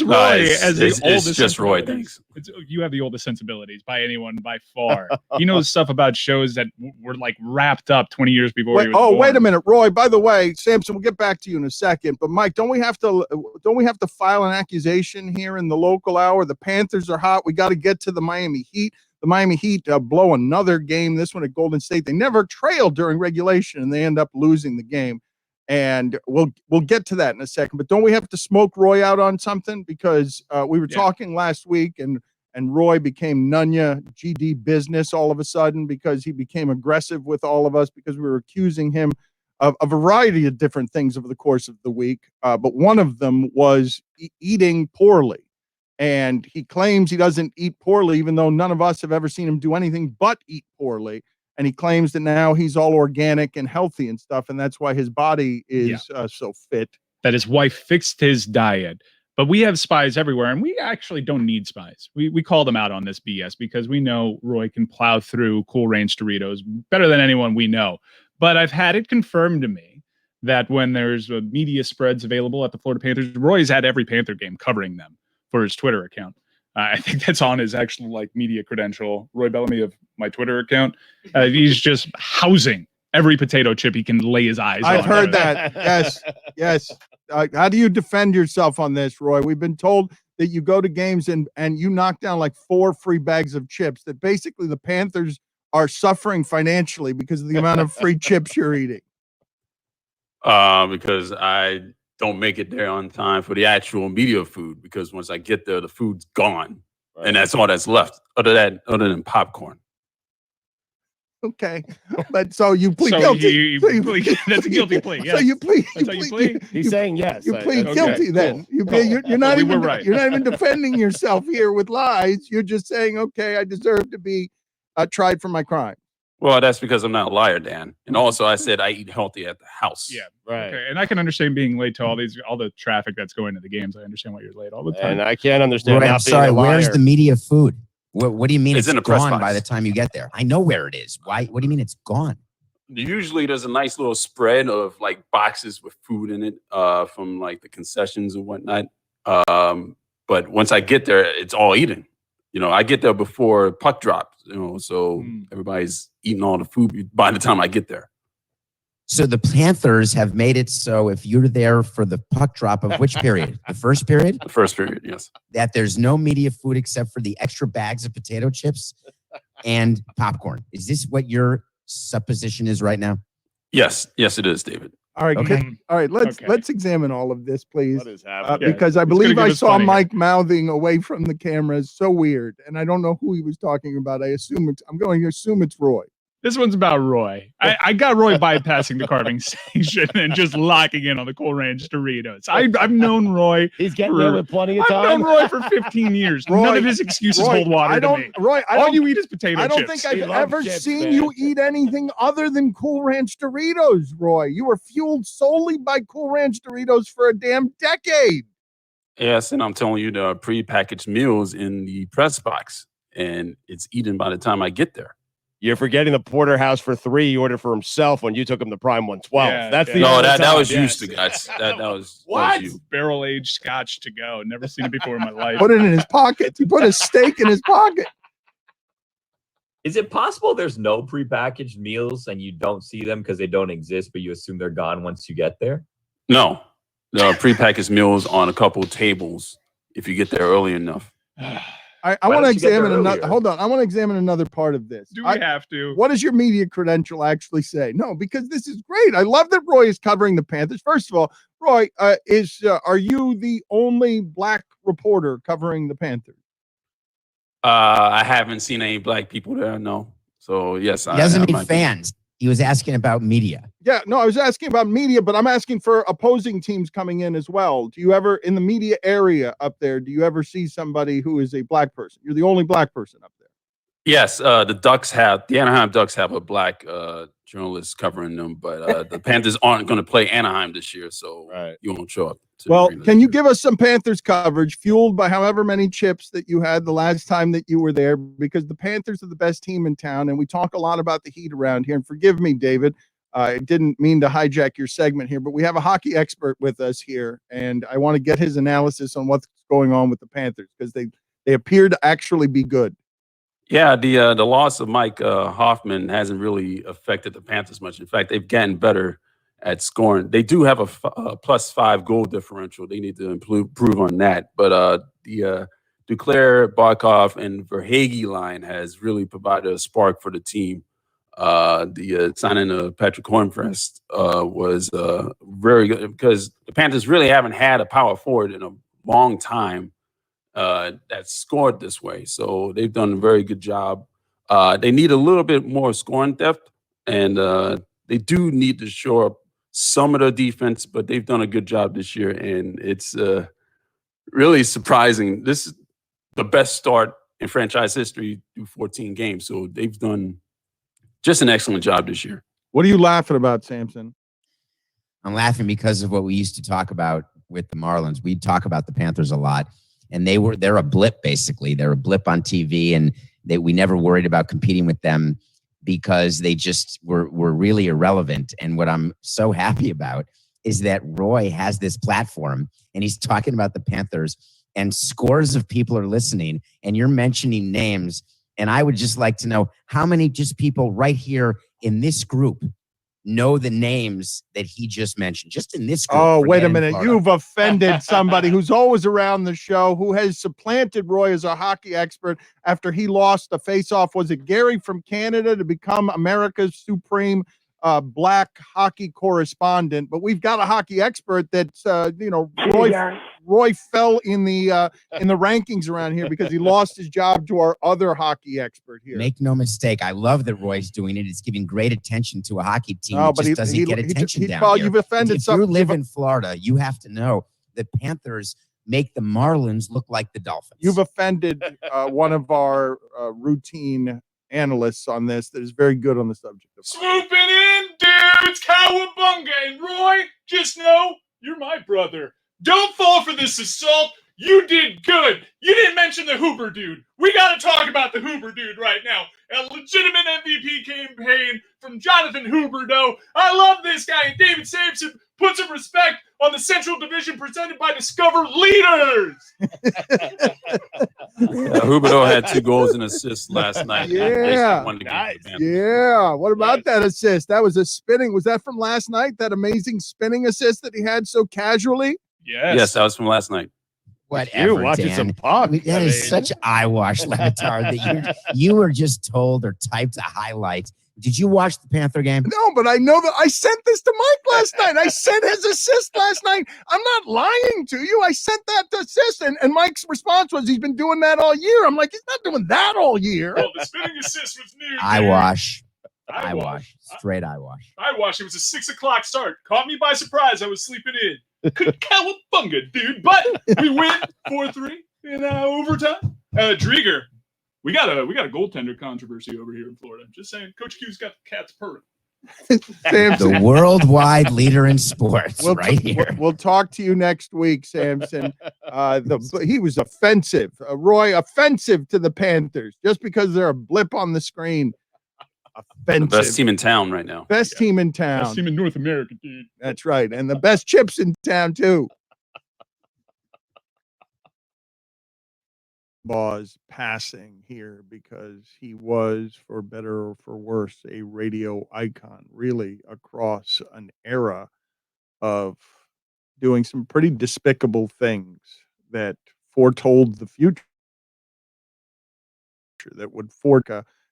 Roy. It's just Roy. Thanks. You have the oldest sensibilities by anyone by far. He knows stuff about shows that were like wrapped up 20 years before he was born. Wait a minute, Roy. By the way, Samson, we'll get back to you in a second. But Mike, don't we have to file an accusation here in the local hour? The Panthers are hot. We got to get to the Miami Heat. The Miami Heat blow another game. This one at Golden State. They never trailed during regulation, and they end up losing the game. And we'll get to that in a second. But don't we have to smoke Roy out on something? Because we were talking last week, and Roy became Nunya GD business all of a sudden because he became aggressive with all of us because we were accusing him of a variety of different things over the course of the week. But one of them was eating poorly. And he claims he doesn't eat poorly, even though none of us have ever seen him do anything but eat poorly. And he claims that now he's all organic and healthy and stuff. And that's why his body is so fit. That his wife fixed his diet. But we have spies everywhere, and we actually don't need spies. We call them out on this BS because we know Roy can plow through Cool Ranch Doritos better than anyone we know. But I've had it confirmed to me that when there's media spreads available at the Florida Panthers, Roy's had every Panther game covering them for his Twitter account. I think that's on his actual media credential, Roy Bellamy of my Twitter account. He's just housing every potato chip he can lay his eyes on. I've heard that. Yes. How do you defend yourself on this, Roy? We've been told that you go to games and you knock down like 4 free bags of chips, that basically the Panthers are suffering financially because of the amount of free chips you're eating. Because I don't make it there on time for the actual media food, because once I get there, the food's gone. Right. And that's all that's left other than popcorn. Okay. But so you plead guilty. That's a guilty plea. Yes. So you plead. He's saying yes. You plead guilty then. Cool. You're not even defending yourself here with lies. You're just saying, okay, I deserve to be tried for my crime. Well, that's because I'm not a liar, Dan. And also, I said I eat healthy at the house. Yeah, right. Okay. And I can understand being late to all the traffic that's going to the games. I understand why you're late all the time. And I can't understand. Right, I'm sorry. Where's the media food? What do you mean it's in the gone by the time you get there? I know where it is. Why? What do you mean it's gone? Usually, there's a nice little spread of boxes with food in it from the concessions and whatnot. But once I get there, it's all eaten. I get there before puck drops, so everybody's eating all the food by the time I get there. So the Panthers have made it so if you're there for the puck drop of which period? The first period? The first period, yes. That there's no media food except for the extra bags of potato chips and popcorn. Is this what your supposition is right now? Yes, it is, David. All right, okay. All right. Let's examine all of this, please. What is happening? Because I believe I saw Mike mouthing away from the camera. It's so weird, and I don't know who he was talking about. I'm going to assume it's Roy. This one's about Roy. I got Roy bypassing the carving station and just locking in on the Cool Ranch Doritos. I've known Roy. He's getting there with plenty of time. I've known Roy for 15 years. None of his excuses hold water to me. Roy, all you eat is potato chips. I don't think I've ever seen you eat anything other than Cool Ranch Doritos, Roy. You were fueled solely by Cool Ranch Doritos for a damn decade. Yes, and I'm telling you, the prepackaged meals in the press box, and it's eaten by the time I get there. You're forgetting the porterhouse for 3 he ordered for himself when you took him to Prime 112. Yeah, That's the no, only that time. was used to guys. That was What? That was you. Barrel aged scotch to go. Never seen it before in my life. Put it in his pocket. He put a steak in his pocket. Is it possible there's no prepackaged meals and you don't see them because they don't exist, but you assume they're gone once you get there? No, the prepackaged meals on a couple of tables if you get there early enough. I want to examine another. Hold on. I want to examine another part of this. Do we have to? What does your media credential actually say? No, because this is great. I love that Roy is covering the Panthers. First of all, Roy, are you the only black reporter covering the Panthers? I haven't seen any black people there. No. So yes, He doesn't need fans. He was asking about media. Yeah, no, I was asking about media, but I'm asking for opposing teams coming in as well. Do you ever, in the media area up there, do you ever see somebody who is a black person? You're the only black person up there. Yes, the Anaheim Ducks have a black journalist covering them, but the Panthers aren't going to play Anaheim this year, so you won't show up. Well, can you give us some Panthers coverage fueled by however many chips that you had the last time that you were there? Because the Panthers are the best team in town, and we talk a lot about the Heat around here. And forgive me, David, I didn't mean to hijack your segment here, but we have a hockey expert with us here, and I want to get his analysis on what's going on with the Panthers because they appear to actually be good. Yeah, the loss of Mike Hoffman hasn't really affected the Panthers much. In fact, they've gotten better at scoring. They do have a +5 goal differential. They need to improve on that. But the Duclair, Barkov, and Verhaeghe line has really provided a spark for the team. The signing of Patrick Hornfest was very good because the Panthers really haven't had a power forward in a long time that scored this way. So they've done a very good job. They need a little bit more scoring depth, and they do need to shore up some of their defense, but they've done a good job this year, and it's really surprising. This is the best start in franchise history through 14 games, so they've done just an excellent job this year. What are you laughing about, Samson? I'm laughing because of what we used to talk about with the Marlins. We'd talk about the Panthers a lot, and they're a blip, basically. They're a blip on TV, and we never worried about competing with them because they just were really irrelevant. And what I'm so happy about is that Roy has this platform and he's talking about the Panthers and scores of people are listening and you're mentioning names. And I would just like to know how many just people right here in this group know the names that he just mentioned, just in this group. Oh, wait a minute. You've offended somebody who's always around the show, who has supplanted Roy as a hockey expert after he lost the face-off. Was it Gary from Canada to become America's supreme black hockey correspondent? But we've got a hockey expert that's, Roy fell in the rankings around here because he lost his job to our other hockey expert here. Make no mistake. I love that Roy's doing it. It's giving great attention to a hockey team. It just doesn't get attention down here. You've offended if you live in Florida, you have to know that Panthers make the Marlins look like the Dolphins. You've offended one of our routine analysts on this that is very good on the subject. Swooping in, dudes, cowabunga, and Roy, just know you're my brother. Don't fall for this assault. You did good. You didn't mention the Hooper dude. We got to talk about the Hooper dude right now. A legitimate MVP campaign from Jonathan Huberdeau. I love this guy. And David Samson put some respect on the Central Division presented by Discover Leaders. Huberdeau had 2 goals and assists last night. Yeah. Nice. Yeah. What about that assist? That was a spinning. Was that from last night? That amazing spinning assist that he had so casually? Yes, that was from last night. Whatever, You're watching Dan. some puck. That is such eyewash, Batard, that you were just told or typed a highlight. Did you watch the Panther game? No, but I know that I sent this to Mike last night. I sent his assist last night. I'm not lying to you. I sent that assist, and Mike's response was he's been doing that all year. I'm like, he's not doing that all year. Oh, the spinning assist was new. Eyewash. Eyewash. Straight eyewash. It was a 6 o'clock start. Caught me by surprise. I was sleeping in. Cowabunga, dude. But we win 4-3 in overtime. Drieger, we got a goaltender controversy over here in Florida. I'm just saying, Coach Q's got the cats purring. Samson. The worldwide leader in sports, right here. We'll talk to you next week, Samson. He was offensive, Roy, offensive to the Panthers just because they're a blip on the screen. Offensive. The best team in town right now. Best team in town. Best team in North America, dude. That's right, and the best chips in town too. Baugh's passing here because he was, for better or for worse, a radio icon, really across an era of doing some pretty despicable things that foretold the future that would fork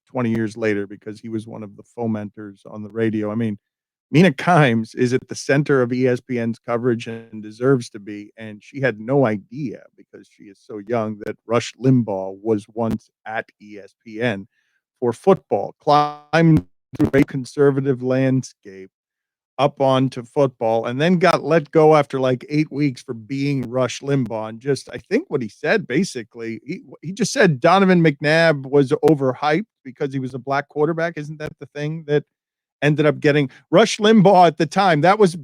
20 years later because he was one of the fomenters on the radio. I mean, Mina Kimes is at the center of ESPN's coverage and deserves to be, and she had no idea because she is so young that Rush Limbaugh was once at ESPN for football, climbed through a conservative landscape up onto football, and then got let go after like 8 weeks for being Rush Limbaugh. And just, I think what he said, basically, he just said Donovan McNabb was overhyped because he was a black quarterback. Isn't that the thing that ended up getting Rush Limbaugh at the time? That was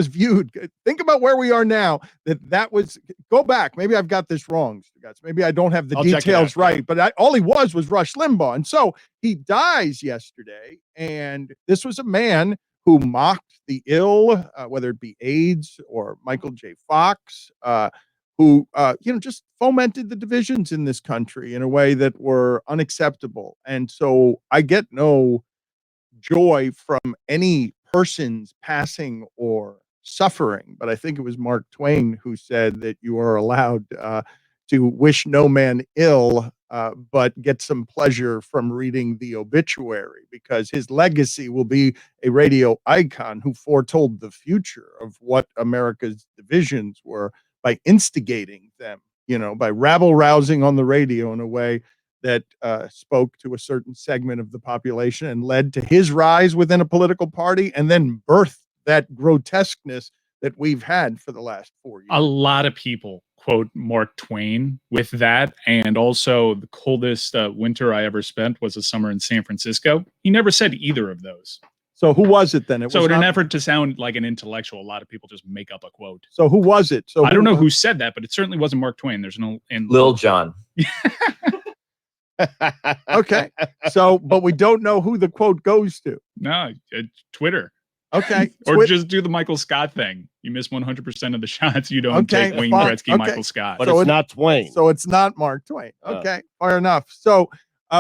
viewed. Think about where we are now. That was, go back. Maybe I've got this wrong, Stugotz. Maybe I don't have the details right, but all he was Rush Limbaugh. And so he dies yesterday. And this was a man who mocked the ill, whether it be AIDS or Michael J. Fox, who just fomented the divisions in this country in a way that were unacceptable. And so I get no joy from any person's passing or suffering, but I think it was Mark Twain who said that you are allowed to wish no man ill, but get some pleasure from reading the obituary, because his legacy will be a radio icon who foretold the future of what America's divisions were by instigating them, by rabble-rousing on the radio in a way that spoke to a certain segment of the population and led to his rise within a political party and then birthed that grotesqueness that we've had for the last 4 years. A lot of people quote Mark Twain with that, and also the coldest winter I ever spent was a summer in San Francisco. He never said either of those. So who was it then? So in an effort to sound like an intellectual, a lot of people just make up a quote. So who was it? So I don't know who said that, but it certainly wasn't Mark Twain. There's no Lil Jon. Okay. So, but we don't know who the quote goes to. No, Twitter. Okay. Or just do the Michael Scott thing. You miss 100% of the shots. You don't take Wayne Gretzky, Michael Scott. But it's not Twain. So it's not Mark Twain. Okay. Fair enough. So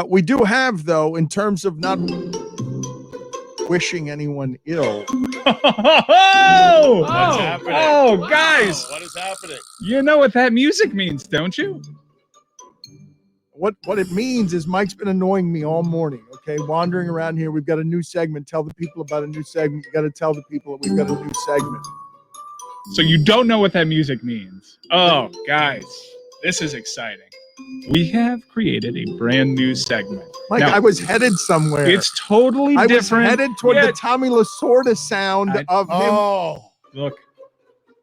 we do have, though, in terms of not wishing anyone ill. What's happening? Oh, guys. What is happening? You know what that music means, don't you? What it means is Mike's been annoying me all morning, okay? Wandering around here. We've got a new segment. Tell the people about a new segment. You got to tell the people that we've got a new segment. So you don't know what that music means. Oh, guys, this is exciting. We have created a brand new segment. Mike, now, I was headed somewhere. It's totally different. I was headed toward the Tommy Lasorda sound of him. Look.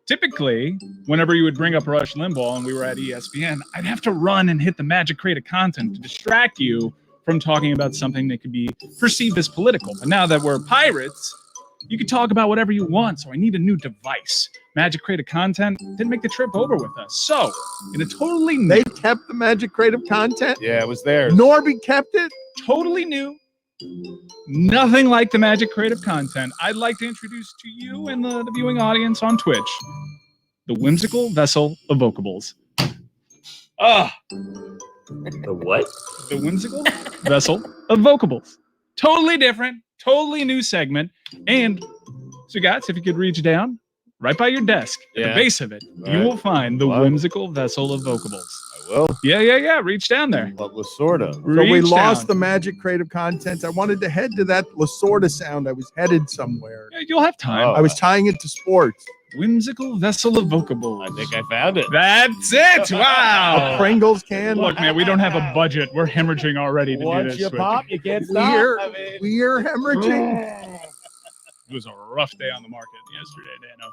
Typically, whenever you would bring up Rush Limbaugh and we were at ESPN, I'd have to run and hit the magic creative content to distract you from talking about something that could be perceived as political. But now that we're pirates, you can talk about whatever you want. So I need a new device. Magic creative content didn't make the trip over with us. So in a totally new... They kept the magic creative content? Yeah, it was theirs. Norby kept it? Totally new. Nothing like the magic creative content. I'd like to introduce to you and the viewing audience on Twitch the whimsical vessel of vocables. The what? The whimsical vessel of vocables. Totally different, totally new segment. And Stugotz, if you could reach down right by your desk at the base of it, you will find the whimsical vessel of vocables. Well, yeah. Reach down there. But Lasorda. So we lost the magic creative content. I wanted to head to that Lasorda sound. I was headed somewhere. Yeah, you'll have time. I was tying it to sports. Whimsical vessel evocable. I think I found it. That's it. Wow. A Pringles can. Look, man, we don't have a budget. We're hemorrhaging already to do Once this. you switch. pop, you can't stop. We're hemorrhaging. It was a rough day on the market yesterday, Dano.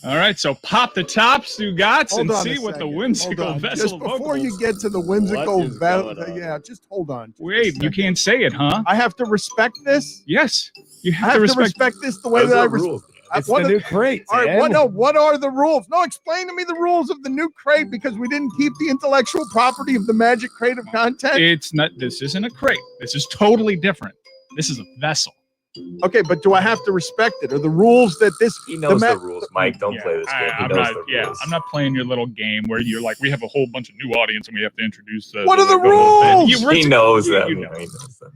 All right, so pop the top, Stugotz, Hold and on see a what the second. whimsical Hold on. vessel Just before evocables. you get to the whimsical What is going on? yeah, just hold on. Just a Wait, you second. can't say it, huh? I have to respect this. Yes, you I have have to respect. this the way Those that I are respect. rules. It's the new crate. All right, Dan. what are the rules? No, explain to me the rules of the new crate because we didn't keep the intellectual property of the magic crate of content. It's not. This isn't a crate. This is totally different. This is a vessel. Okay, but do I have to respect it? Are the rules that this? He knows the rules. Mike, don't play this game. He I'm knows not. the Yeah, rules. I'm not playing your little game where you're like, we have a whole bunch of new audience and we have to introduce. What are the rules? He knows them. You know. He knows them.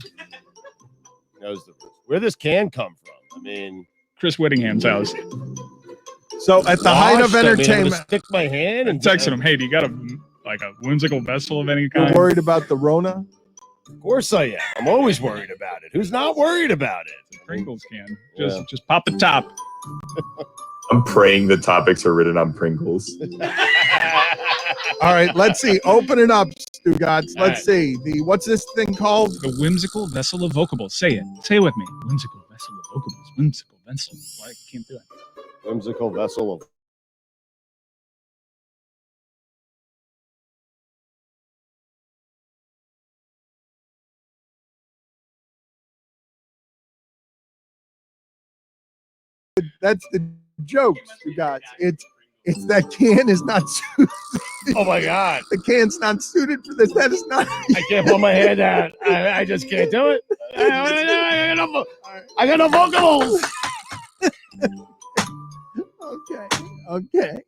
Knows the rules. Where this can come from? I mean, Chris Whittingham's house. So at the height of washed, I mean, I'm gonna entertainment, stick my hand and Texting him, hey, do you got a whimsical vessel of any you're kind? worried about the Rona. Of course I am. I'm always worried about it. Who's not worried about it? Pringles can. Just pop the top. I'm praying the topics are written on Pringles. All right, let's see. Open it up, Stugotz. All Let's see. What's this thing called? The whimsical vessel evocable. Say it. Say it with me. Whimsical vessel evocables. Whimsical vessel. Why I can't do it. Whimsical vessel of. That's the joke, Stugotz. It's that can is not suited. Oh my God! The can's not suited for this. That is not. I can't put my hand out. I just can't do it. I got no vocals. Okay.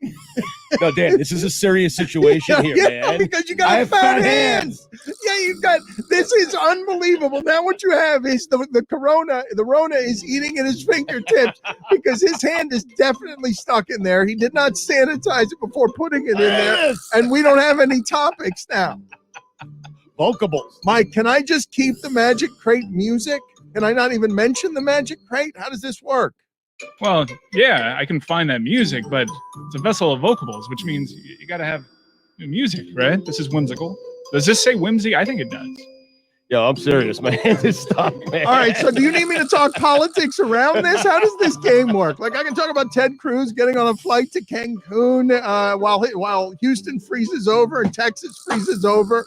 No, Dan, this is a serious situation here, man. Because you got I have fat hands. Yeah, you got. This is unbelievable. Now what you have is the corona. The Rona is eating at his fingertips because his hand is definitely stuck in there. He did not sanitize it before putting it in there, and we don't have any topics now. Vocables. Mike, can I just keep the Magic Crate music? Can I not even mention the Magic Crate? How does this work? Well, yeah, I can find that music, but it's a vessel of vocables, which means you got to have music, right? This is whimsical. Does this say whimsy? I think it does. Yo, I'm serious. My hand is stuck, man. All right, so do you need me to talk politics around this? How does this game work? Like, I can talk about Ted Cruz getting on a flight to Cancun while Houston freezes over and Texas freezes over.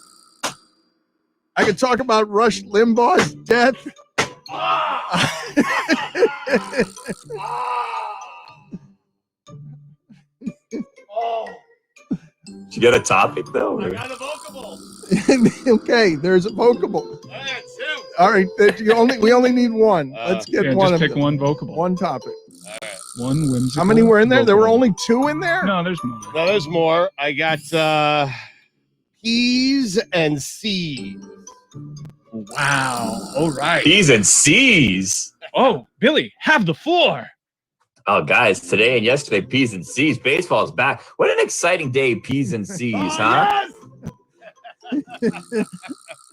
I can talk about Rush Limbaugh's death. Did you get a topic though? I got a vocable. Okay, there's a vocable. All right, we only need one. Let's get one. Just pick one vocable. One topic. One whimsical. How many were in there? There were vocable. only two in there? No, there's more. No, there's more. I got P's and C's. Wow. All right. P's and C's. Oh, Billy, have the floor. Oh, guys, today and yesterday, P's and C's. Baseball's back. What an exciting day, P's and C's, huh?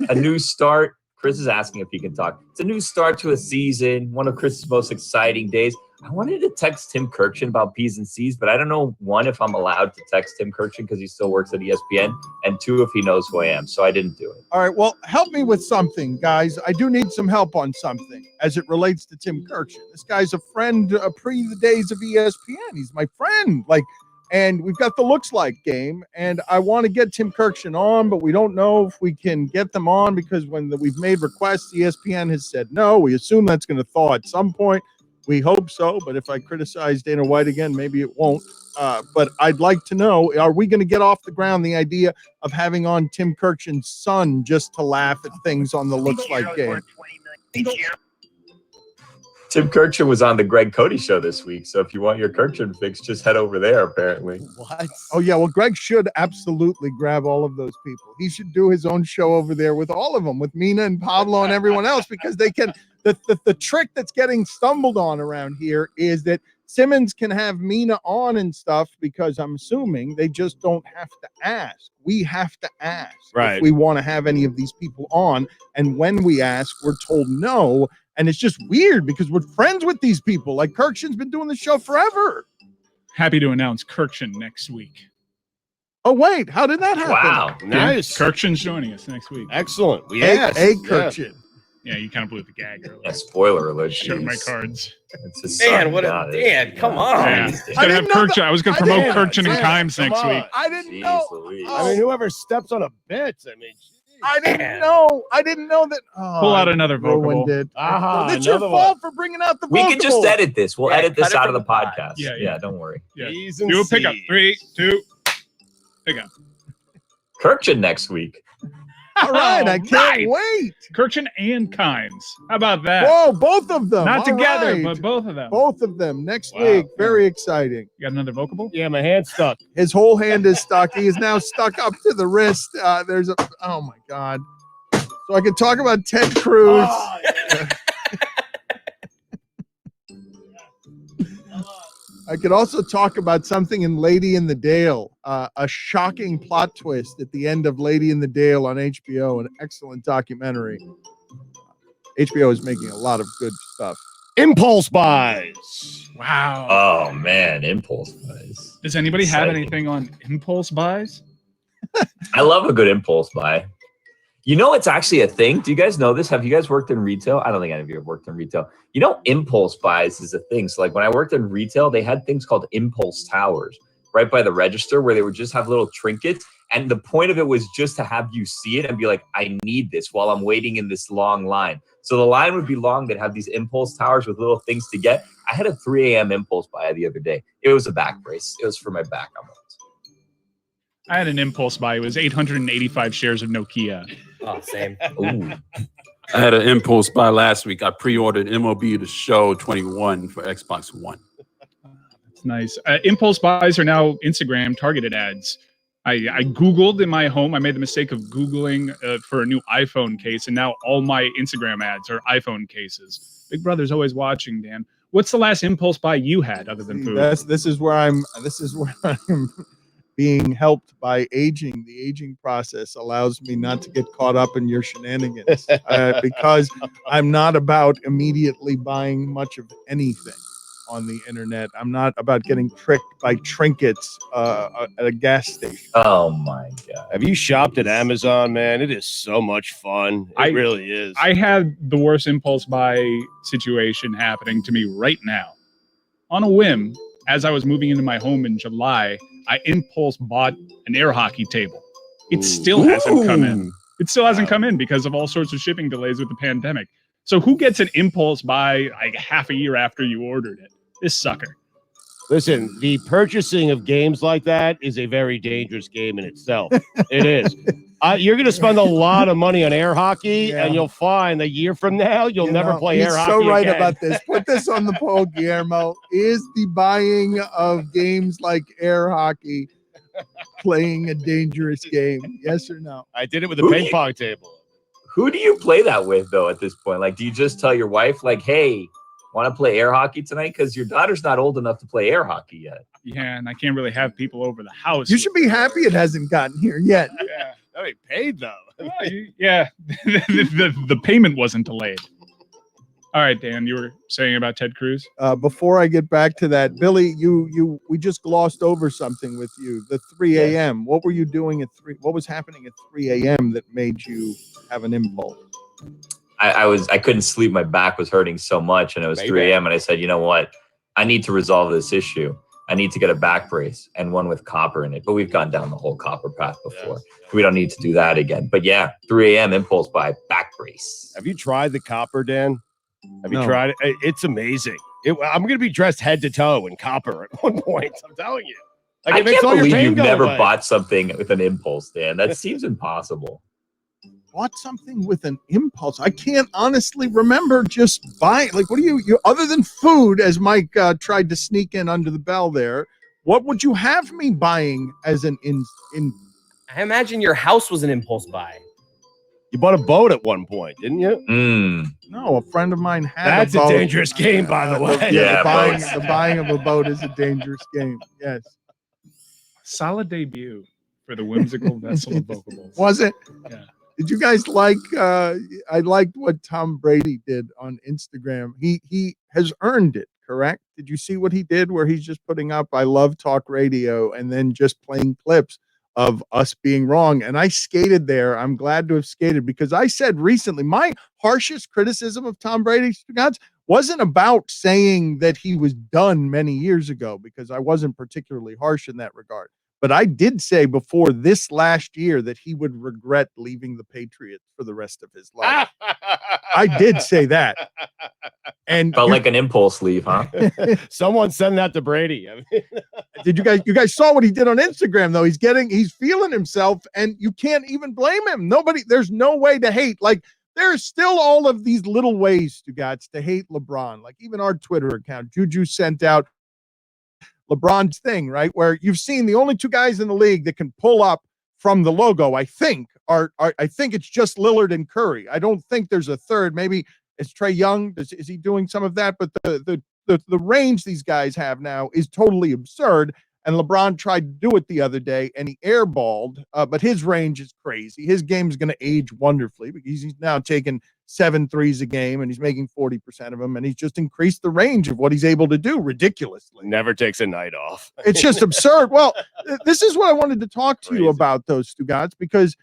A new start. Chris is asking if he can talk. It's a new start to a season, one of Chris's most exciting days. I wanted to text Tim Kirchin about P's and C's, but I don't know, one, if I'm allowed to text Tim Kirchin because he still works at ESPN, and two, if he knows who I am. So I didn't do it. All right, well, help me with something, guys. I do need some help on something as it relates to Tim Kirchin. This guy's a friend pre the days of ESPN. He's my friend. And we've got the looks like game, and I want to get Tim Kirchin on, but we don't know if we can get them on because when we've made requests, ESPN has said no. We assume that's going to thaw at some point. We hope so, but if I criticize Dana White again, maybe it won't. But I'd like to know, are we going to get off the ground the idea of having on Tim Kirchin's son just to laugh at things on the looks like game? Tim Kirchin was on the Greg Cody show this week, so if you want your Kirchin fix, just head over there, apparently. What? Oh, yeah, well, Greg should absolutely grab all of those people. He should do his own show over there with all of them, with Mina and Pablo and everyone else, because they can – the trick that's getting stumbled on around here is that Simmons can have Mina on and stuff because I'm assuming they just don't have to ask. We have to ask if we want to have any of these people on, and when we ask, we're told no. And it's just weird because we're friends with these people. Like Kirkshin's been doing the show forever. Happy to announce Kirkshin next week. Oh, wait. How did that happen? Wow. Nice. Kirkshin's joining us next week. Excellent. Yes. A Kirkshin. Yeah, you kind of blew the gag earlier. Yeah, spoiler alert. Showed my jeez. cards. It's his Dan, son. what a Got it. Dan, come on. Yeah. I was going to promote Kirkshin and Kimes next week. I didn't Jeez know. Louise. I mean, whoever steps on a bit. I mean, I didn't know. I didn't know that. Oh, Pull out another vocable. Ruined it. Aha, It's your another fault for bringing out the We vocable. can just edit this. We'll Yeah, edit this cut it out from of the the pod. podcast. Yeah, Yeah, yeah. don't worry. Yeah. E's and Do a pickup. C's. 3, 2, pickup. Kirkshin next week. All right. I All can't right. wait. Kirkshin and Kimes. How about that? Whoa, both of them. Not All together, right. but both of them. Both of them next Wow. week. Very exciting. You got another vocable? Yeah, my hand's stuck. His whole hand is stuck. He is now stuck up to the wrist. There's a. Oh my God. So I could talk about Ted Cruz. Oh, I could also talk about something in Lady in the Dale, a shocking plot twist at the end of Lady in the Dale on HBO, an excellent documentary. HBO is making a lot of good stuff. Impulse buys. Wow. Oh man, impulse buys. Does anybody have Exciting. anything on impulse buys? I love a good impulse buy. You know, it's actually a thing. Do you guys know this? Have you guys worked in retail? I don't think any of you have worked in retail. You know, impulse buys is a thing. So like when I worked in retail, they had things called impulse towers right by the register where they would just have little trinkets. And the point of it was just to have you see it and be like, I need this while I'm waiting in this long line. So the line would be long. They'd have these impulse towers with little things to get. I had a 3 a.m. impulse buy the other day. It was a back brace. It was for my back almost. I had an impulse buy. It was 885 shares of Nokia. Oh, same. Ooh. I had an impulse buy last week. I pre-ordered MLB The Show 21 for Xbox One. It's nice. Impulse buys are now Instagram targeted ads. I Googled in my home. I made the mistake of Googling for a new iPhone case, and now all my Instagram ads are iPhone cases. Big Brother's always watching, Dan. What's the last impulse buy you had other than food? This is where I'm being helped by aging. The aging process allows me not to get caught up in your shenanigans because I'm not about immediately buying much of anything on the internet. I'm not about getting tricked by trinkets at a gas station. Oh my God. Have you shopped at Amazon, man? It is so much fun. It really is. I had the worst impulse buy situation happening to me right now. On a whim, as I was moving into my home in July, I impulse bought an air hockey table. It still hasn't come in. It still hasn't come in because of all sorts of shipping delays with the pandemic. So who gets an impulse buy like half a year after you ordered it? This sucker. Listen, the purchasing of games like that is a very dangerous game in itself. It is. You're going to spend a lot of money on air hockey, and you'll find a year from now you'll never play air hockey. He's so right again. about this. Put this on the poll, Guillermo. Is the buying of games like air hockey playing a dangerous game? Yes or no? I did it with a ping pong table. Who do you play that with, though, at this point? Like, do you just tell your wife, like, hey, want to play air hockey tonight? Because your daughter's not old enough to play air hockey yet. Yeah, and I can't really have people over the house. You should be happy it hasn't gotten here yet. Yeah. I mean, paid though. Yeah, the payment wasn't delayed. All right, Dan, you were saying about Ted Cruz? Before I get back to that, Billy, we just glossed over something with you. The 3 a.m. What were you doing at 3? What was happening at 3 a.m. that made you have an impulse? I couldn't sleep. My back was hurting so much, and it was 3 a.m. And I said, you know what? I need to resolve this issue. I need to get a back brace and one with copper in it. But we've gone down the whole copper path before. Yes. We don't need to do that again. But yeah, 3 a.m. impulse buy, back brace. Have you tried the copper, Dan? Have you tried it? It's amazing. I'm going to be dressed head to toe in copper at one point. I'm telling you. Like, I can't believe you've never bought something with an impulse, Dan. That seems impossible. Bought something with an impulse. I can't honestly remember just buying. Like, what do you other than food, as Mike tried to sneak in under the bell there, what would you have me buying as an in? I imagine your house was an impulse buy. You bought a boat at one point, didn't you? No, a friend of mine had That's a boat. a dangerous game, by the way. Yeah, the buying of a boat is a dangerous game. Yes. Solid debut for the whimsical vessel of vocables. Was it? Yeah. Did you guys like? I liked what Tom Brady did on Instagram. He has earned it. Correct? Did you see what he did? Where he's just putting up "I love talk radio" and then just playing clips of us being wrong. And I skated there. I'm glad to have skated because I said recently my harshest criticism of Tom Brady, Stugotz, wasn't about saying that he was done many years ago because I wasn't particularly harsh in that regard. But I did say before this last year that he would regret leaving the Patriots for the rest of his life. I did say that. And Felt like an impulse leave, huh? Someone send that to Brady. I mean, did you guys saw what he did on Instagram though? He's feeling himself and you can't even blame him. There's no way to hate. Like there's still all of these little ways to hate LeBron. Like even our Twitter account, Juju sent out LeBron's thing, right? Where you've seen the only two guys in the league that can pull up from the logo, I think it's just Lillard and Curry. I don't think there's a third. Maybe it's Trae Young. Is he doing some of that? But the range these guys have now is totally absurd. And LeBron tried to do it the other day and he airballed, but his range is crazy. His game is going to age wonderfully because he's now taking 7 threes a game and he's making 40% of them. And he's just increased the range of what he's able to do ridiculously. Never takes a night off. It's just absurd. Well, this is what I wanted to talk to you about those Stugotz, because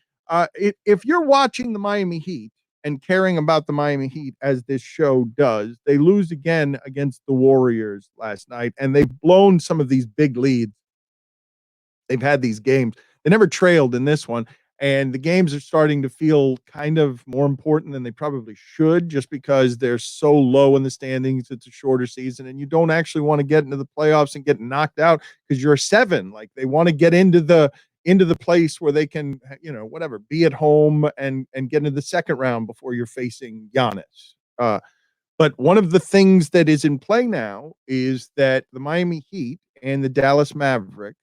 if you're watching the Miami Heat and caring about the Miami Heat as this show does, they lose again against the Warriors last night, and they've blown some of these big leads. They've had these games. They never trailed in this one, and the games are starting to feel kind of more important than they probably should just because they're so low in the standings. It's a shorter season, and you don't actually want to get into the playoffs and get knocked out because you're a 7. Like they want to get into the place where they can, be at home and get into the second round before you're facing Giannis. But one of the things that is in play now is that the Miami Heat and the Dallas Mavericks,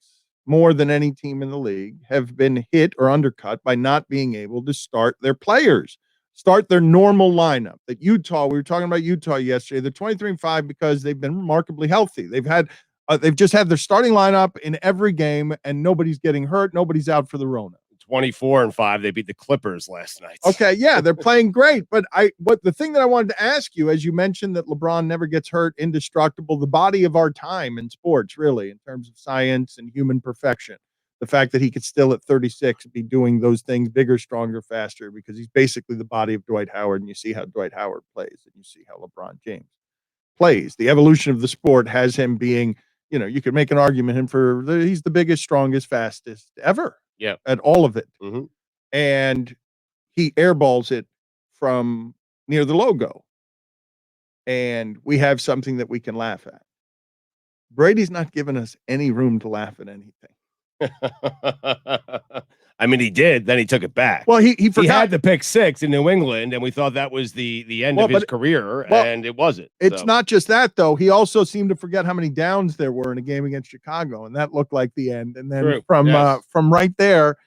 more than any team in the league, have been hit or undercut by not being able to start their players, start their normal lineup. That Utah, we were talking about Utah yesterday, they're 23-5 because they've been remarkably healthy. They've just had their starting lineup in every game and nobody's getting hurt. Nobody's out for the Rona. 24-5. They beat the Clippers last night. Okay. Yeah. They're playing great. But the thing that I wanted to ask you, as you mentioned that LeBron never gets hurt, indestructible, the body of our time in sports, really, in terms of science and human perfection, the fact that he could still at 36 be doing those things bigger, stronger, faster, because he's basically the body of Dwight Howard. And you see how Dwight Howard plays and you see how LeBron James plays. The evolution of the sport has him being, you could make an argument he's the biggest, strongest, fastest ever. Yeah. At all of it. Mm-hmm. And he airballs it from near the logo. And we have something that we can laugh at. Brady's not giving us any room to laugh at anything. I mean, he did. Then he took it back. Well, he forgot. He had the pick 6 in New England, and we thought that was the end of his career, and it wasn't. It's not just that, though. He also seemed to forget how many downs there were in a game against Chicago, and that looked like the end. And then from right there,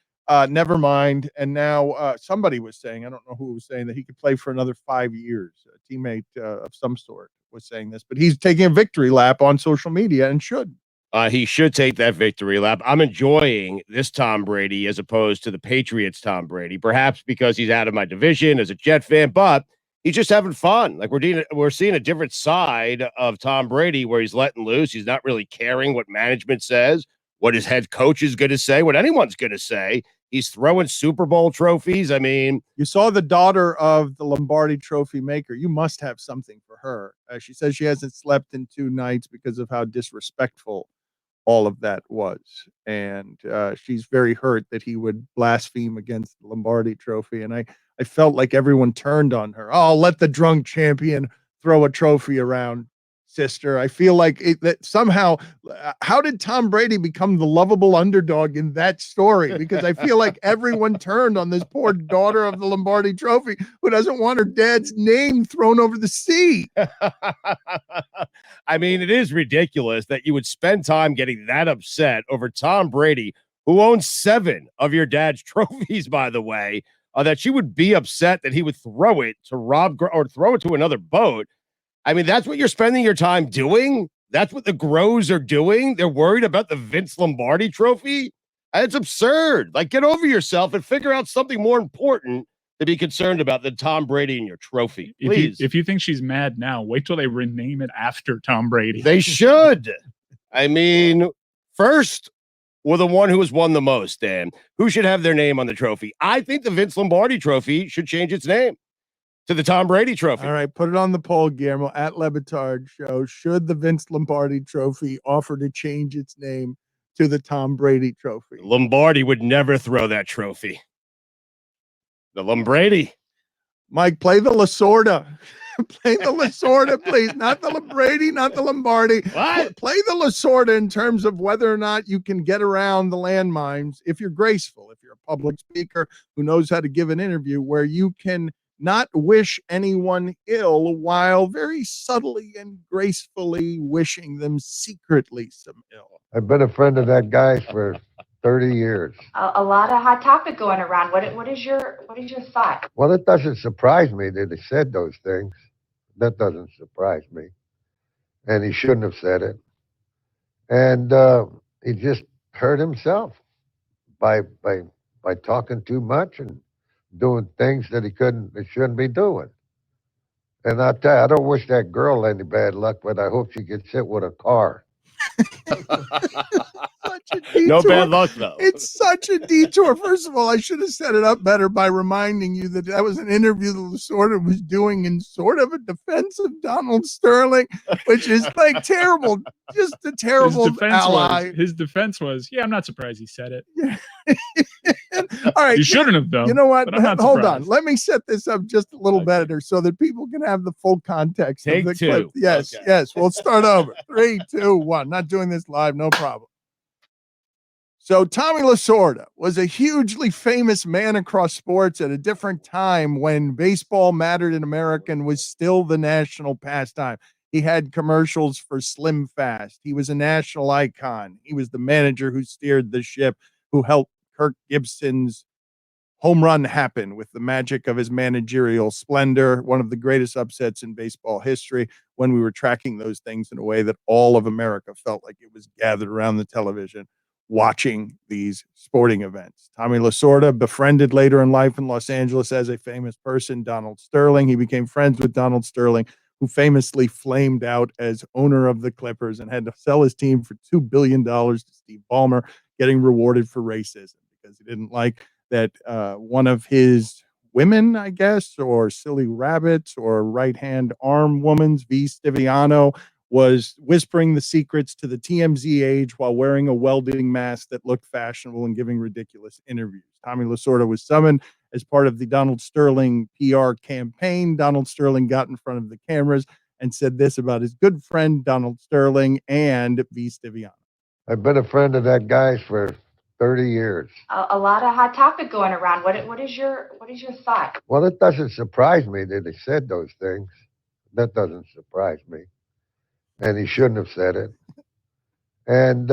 never mind. And now somebody was saying, I don't know who was saying, that he could play for another 5 years. A teammate of some sort was saying this, but he's taking a victory lap on social media and should. He should take that victory lap. I'm enjoying this Tom Brady as opposed to the Patriots Tom Brady, perhaps because he's out of my division as a Jet fan, but he's just having fun. Like we're seeing a different side of Tom Brady where he's letting loose. He's not really caring what management says, what his head coach is going to say, what anyone's going to say. He's throwing Super Bowl trophies. I mean, you saw the daughter of the Lombardi trophy maker. You must have something for her. She says she hasn't slept in 2 nights because of how disrespectful all of that was. And she's very hurt that he would blaspheme against the Lombardi trophy. And I felt like everyone turned on her. Oh, let the drunk champion throw a trophy around, sister. I feel like that somehow, how did Tom Brady become the lovable underdog in that story? Because I feel like everyone turned on this poor daughter of the Lombardi trophy who doesn't want her dad's name thrown over the sea. I mean, it is ridiculous that you would spend time getting that upset over Tom Brady, who owns 7 of your dad's trophies, by the way, that she would be upset that he would throw it to or throw it to another boat. I mean, that's what you're spending your time doing? That's what the Grows are doing? They're worried about the Vince Lombardi trophy? It's absurd. Like, get over yourself and figure out something more important to be concerned about than Tom Brady and your trophy. Please. If you think she's mad now, wait till they rename it after Tom Brady. They should. I mean, first, we're the one who has won the most, Dan. Who should have their name on the trophy? I think the Vince Lombardi trophy should change its name to the Tom Brady trophy. All right, put it on the poll, Guillermo, at Lebatard Show. Should the Vince Lombardi trophy offer to change its name to the Tom Brady trophy? Lombardi would never throw that trophy. The Lombardi. Mike, play the Lasorda. Play the Lasorda, please. Not the Brady, not the Lombardi. What? Play the Lasorda in terms of whether or not you can get around the landmines if you're graceful, if you're a public speaker who knows how to give an interview, where you can not wish anyone ill while very subtly and gracefully wishing them secretly some ill. I've been a friend of that guy for 30 years. A lot of hot topic going around. What is your thought? Well, it doesn't surprise me that he said those things. That doesn't surprise me. And he shouldn't have said it. And he just hurt himself by talking too much and doing things that he shouldn't be doing. And I'll tell you, I don't wish that girl any bad luck, but I hope she gets hit with a car. No bad luck, though. It's such a detour. First of all, I should have set it up better by reminding you that was an interview that Lasorda was doing in sort of a defense of Donald Sterling, which is like terrible, just a terrible ally. His defense was, yeah, I'm not surprised he said it. All right. You shouldn't have, though. You know what? But I'm not Hold surprised. on. Let me set this up just a little better so that people can have the full context Take of the two. clip. Yes, Okay. yes. We'll start over. 3, 2, 1. Not doing this live, no problem. So Tommy Lasorda was a hugely famous man across sports at a different time when baseball mattered in America and was still the national pastime. He had commercials for Slim Fast. He was a national icon. He was the manager who steered the ship, who helped Kirk Gibson's home run happen with the magic of his managerial splendor. One of the greatest upsets in baseball history, when we were tracking those things in a way that all of America felt like it was gathered around the television watching these sporting events. Tommy Lasorda befriended later in life in Los Angeles as a famous person, Donald Sterling. He became friends with Donald Sterling, who famously flamed out as owner of the Clippers and had to sell his team for $2 billion to Steve Ballmer, getting rewarded for racism because he didn't like that one of his women, I guess, or silly rabbits or right-hand arm woman's, V. Stiviano, was whispering the secrets to the TMZ age while wearing a welding mask that looked fashionable and giving ridiculous interviews. Tommy Lasorda was summoned as part of the Donald Sterling PR campaign. Donald Sterling got in front of the cameras and said this about his good friend Donald Sterling and V. Stiviano. I've been a friend of that guy for 30 years. A lot of hot topic going around. What is your thought? Well, it doesn't surprise me that he said those things. That doesn't surprise me. And he shouldn't have said it. And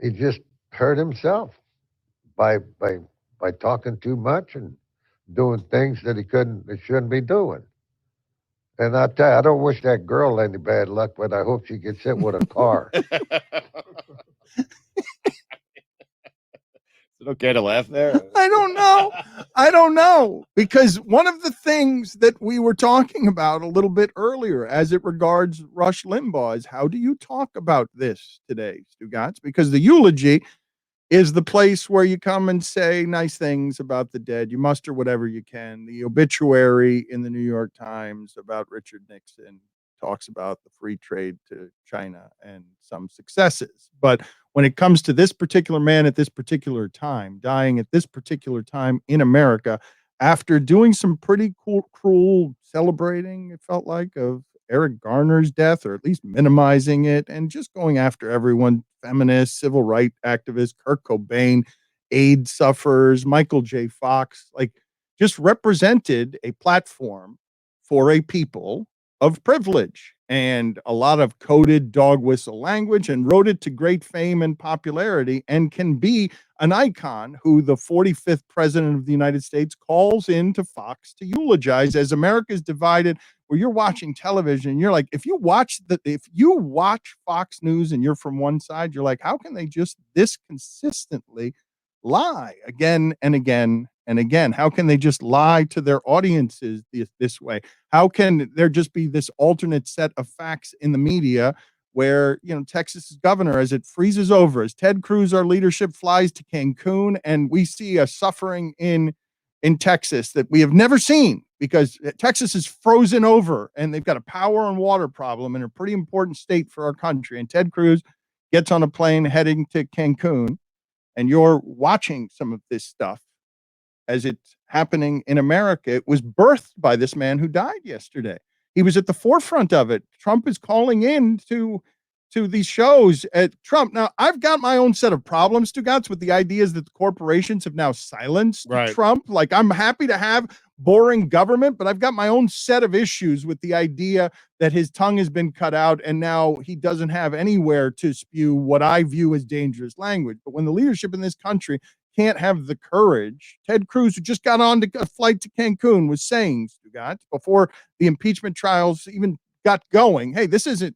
he just hurt himself by talking too much and doing things that he shouldn't be doing. And I'll tell you, I don't wish that girl any bad luck, but I hope she gets hit with a car. Is it okay to laugh there? I don't know. Because one of the things that we were talking about a little bit earlier as it regards Rush Limbaugh is how do you talk about this today, Stugotz? Because the eulogy is the place where you come and say nice things about the dead. You muster whatever you can. The obituary in the New York Times about Richard Nixon talks about the free trade to China and some successes. But when it comes to this particular man at this particular time, dying at this particular time in America, after doing some pretty cruel celebrating, it felt like, of Eric Garner's death, or at least minimizing it, and just going after everyone, feminists, civil rights activists, Kurt Cobain, AIDS sufferers, Michael J. Fox, like just represented a platform for a people of privilege and a lot of coded dog whistle language, and rode it to great fame and popularity, and can be an icon who the 45th president of the United States calls into Fox to eulogize as America's divided, where you're watching television and you're like, if you watch Fox News and you're from one side, you're like, how can they just this consistently lie again and again And again, how can they just lie to their audiences this way? How can there just be this alternate set of facts in the media where, Texas's governor, as it freezes over, as Ted Cruz, our leadership, flies to Cancun, and we see a suffering in Texas that we have never seen, because Texas is frozen over and they've got a power and water problem in a pretty important state for our country. And Ted Cruz gets on a plane heading to Cancun, and you're watching some of this stuff as it's happening in America. It was birthed by this man who died yesterday. He was at the forefront of it. Trump is calling in to these shows at Trump. Now, I've got my own set of problems, Stugotz, with the ideas that the corporations have now silenced Trump. Like, I'm happy to have boring government, but I've got my own set of issues with the idea that his tongue has been cut out and now he doesn't have anywhere to spew what I view as dangerous language. But when the leadership in this country can't have the courage, Ted Cruz, who just got on a flight to Cancun, was saying, Stugotz, before the impeachment trials even got going, hey, doesn't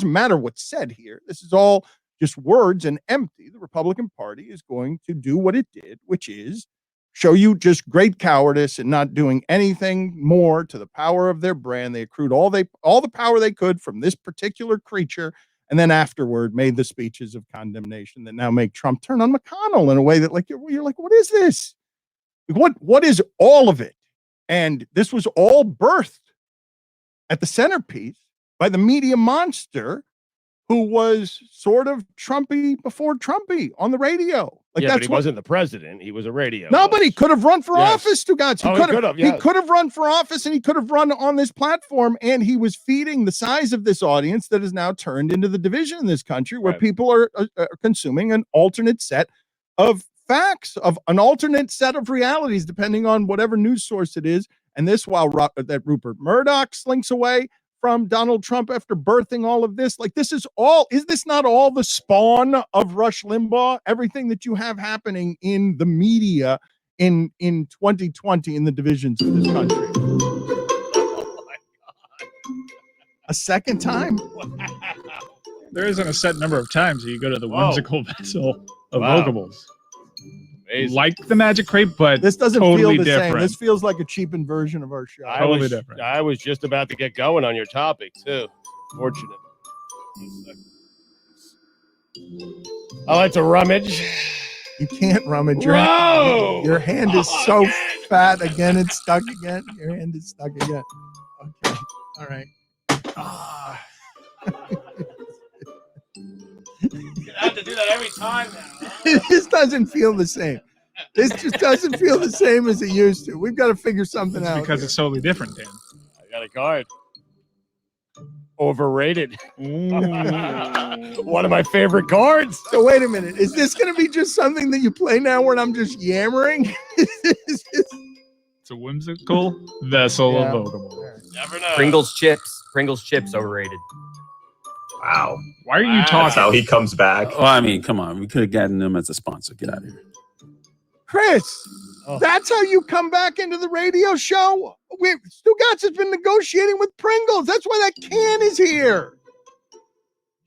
matter what's said here. This is all just words and empty. The Republican Party is going to do what it did, which is show you just great cowardice and not doing anything more to the power of their brand. They accrued all the power they could from this particular creature, and then afterward made the speeches of condemnation that now make Trump turn on McConnell in a way that, like, you're like, what is this? What is all of it? And this was all birthed at the centerpiece by the media monster who was sort of Trumpy before Trumpy on the radio. But he wasn't the president. He was a radio. No, but he could have run for office, Stugotz. He could have run for office, and he could have run on this platform, and he was feeding the size of this audience that is now turned into the division in this country where people are consuming an alternate set of facts, of an alternate set of realities, depending on whatever news source it is. And this, while that Rupert Murdoch slinks away from Donald Trump after birthing all of this, like, is this not all the spawn of Rush Limbaugh? Everything that you have happening in the media in 2020 in the divisions of this country. Oh my God. A second time? There isn't a set number of times you go to the whimsical vessel of Vogables. Amazing. Like the Magic Crate, but this doesn't totally feel the different. same. This feels like a cheapened version of our show. Different. I was just about to get going on your topic too. Fortunate. I like to rummage. You can't rummage. Your hand is so fat again. It's stuck again. Your hand is stuck again. Okay. All right. You have to do that every time now. This doesn't feel the same. This just doesn't feel the same as it used to. We've got to figure something out. Because it's totally different, Dan. I got a card. Overrated. One of my favorite cards. So wait a minute. Is this going to be just something that you play now where I'm just yammering? It's a whimsical vessel of Vogables. Never know. Pringles chips overrated. Wow. Why are you talking? That's how he comes back. Oh, I mean, come on. We could have gotten them as a sponsor. Get out of here. Chris, that's how you come back into the radio show? Stugotz has been negotiating with Pringles. That's why that can is here.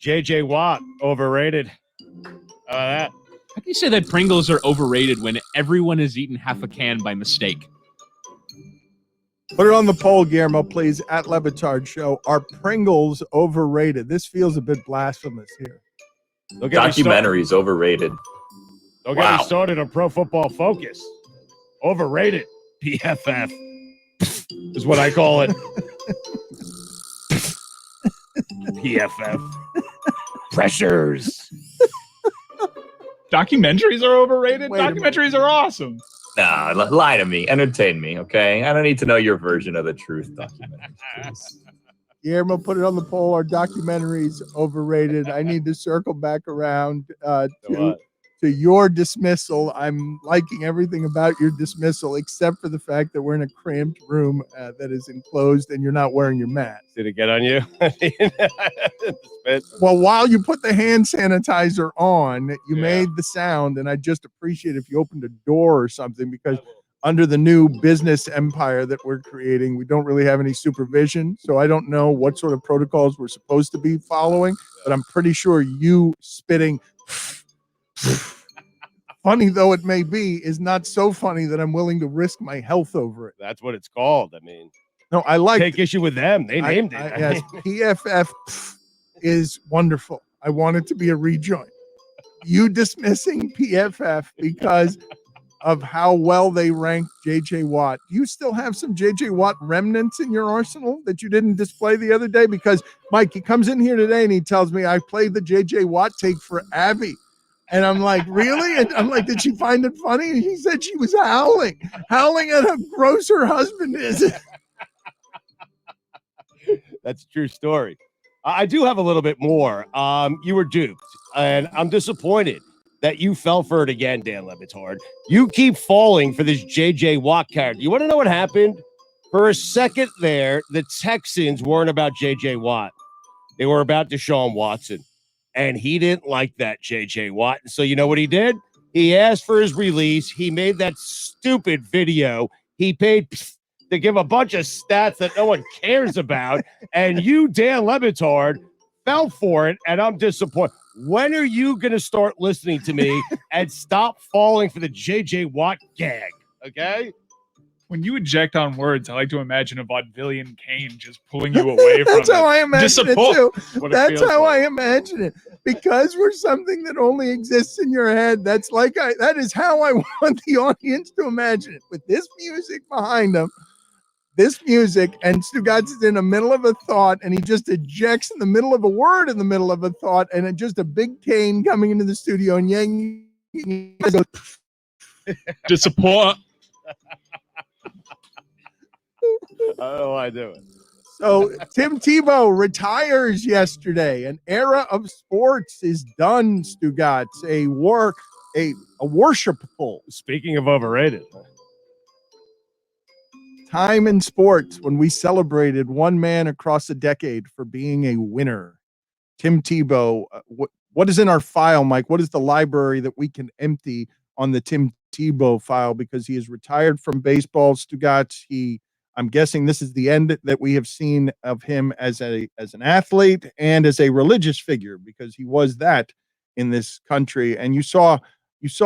JJ Watt, overrated. How about that? How can you say that Pringles are overrated when everyone has eaten half a can by mistake? Put it on the poll, Guillermo, please, at Batard Show. Are Pringles overrated? This feels a bit blasphemous here. Documentaries overrated. Don't get me started on Pro Football Focus. Overrated. PFF is what I call it. PFF. Pressures. Documentaries are overrated? Documentaries are awesome. Nah, lie to me. Entertain me, okay? I don't need to know your version of the truth. Documentaries. Guillermo, put it on the poll. Are documentaries overrated? I need to circle back around to your dismissal. I'm liking everything about your dismissal, except for the fact that we're in a cramped room that is enclosed and you're not wearing your mask. Did it get on you? Well, while you put the hand sanitizer on, you made the sound, and I just appreciate if you opened a door or something, because under the new business empire that we're creating, we don't really have any supervision. So I don't know what sort of protocols we're supposed to be following, but I'm pretty sure you spitting funny though it may be, is not so funny that I'm willing to risk my health over it. That's what it's called. I mean, no, I like take issue with them. They named it. Yes, PFF is wonderful. I want it to be a rejoin. You dismissing PFF because of how well they ranked JJ Watt. Do you still have some JJ Watt remnants in your arsenal that you didn't display the other day? Because Mike, he comes in here today and he tells me I played the JJ Watt take for Abby. And I'm like, really? And I'm like, did she find it funny? And he said she was howling at how gross her husband is. That's a true story. I do have a little bit more. You were duped, and I'm disappointed that you fell for it again, Dan Le Batard. You keep falling for this J.J. Watt character. You want to know what happened? For a second there, the Texans weren't about J.J. Watt. They were about Deshaun Watson, and he didn't like that J.J. Watt. So you know what he did? He asked for his release. He made that stupid video. He paid to give a bunch of stats that no one cares about, and you, Dan Le Batard, fell for it, and I'm disappointed. When are you going to start listening to me and stop falling for the J.J. Watt gag, okay? When you eject on words, I like to imagine a vaudevillian cane just pulling you away from it. That's how I imagine it, too. That's how like. I imagine it. Because we're something that only exists in your head, that is how I want the audience to imagine it. With this music behind them, this music, and Stugotz is in the middle of a thought, and he just ejects in the middle of a word in the middle of a thought, and it's just a big cane coming into the studio and yang. Disappoint. Oh, I do it. So Tim Tebow retires yesterday. An era of sports is done, Stugotz. A worshipful. Speaking of overrated. Time in sports when we celebrated one man across a decade for being a winner. Tim Tebow, what is in our file, Mike? What is the library that we can empty on the Tim Tebow file? Because he is retired from baseball, Stugotz. I'm guessing this is the end that we have seen of him as an athlete and as a religious figure, because he was that in this country. And you saw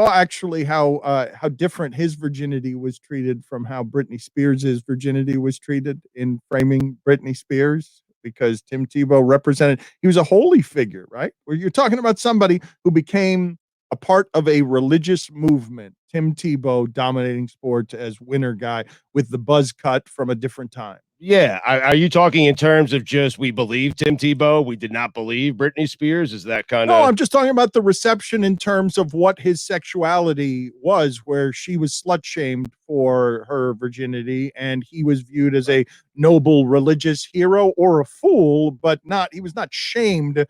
actually how different his virginity was treated from how Britney Spears' virginity was treated in framing Britney Spears, because Tim Tebow he was a holy figure, right? Where you're talking about somebody who became a part of a religious movement. Tim Tebow dominating sports as winner guy with the buzz cut from a different time. Yeah. Are you talking in terms of just we believe Tim Tebow, we did not believe Britney Spears? Is that kind of... No, I'm just talking about the reception in terms of what his sexuality was, where she was slut-shamed for her virginity, and he was viewed as a noble religious hero or a fool, but he was not shamed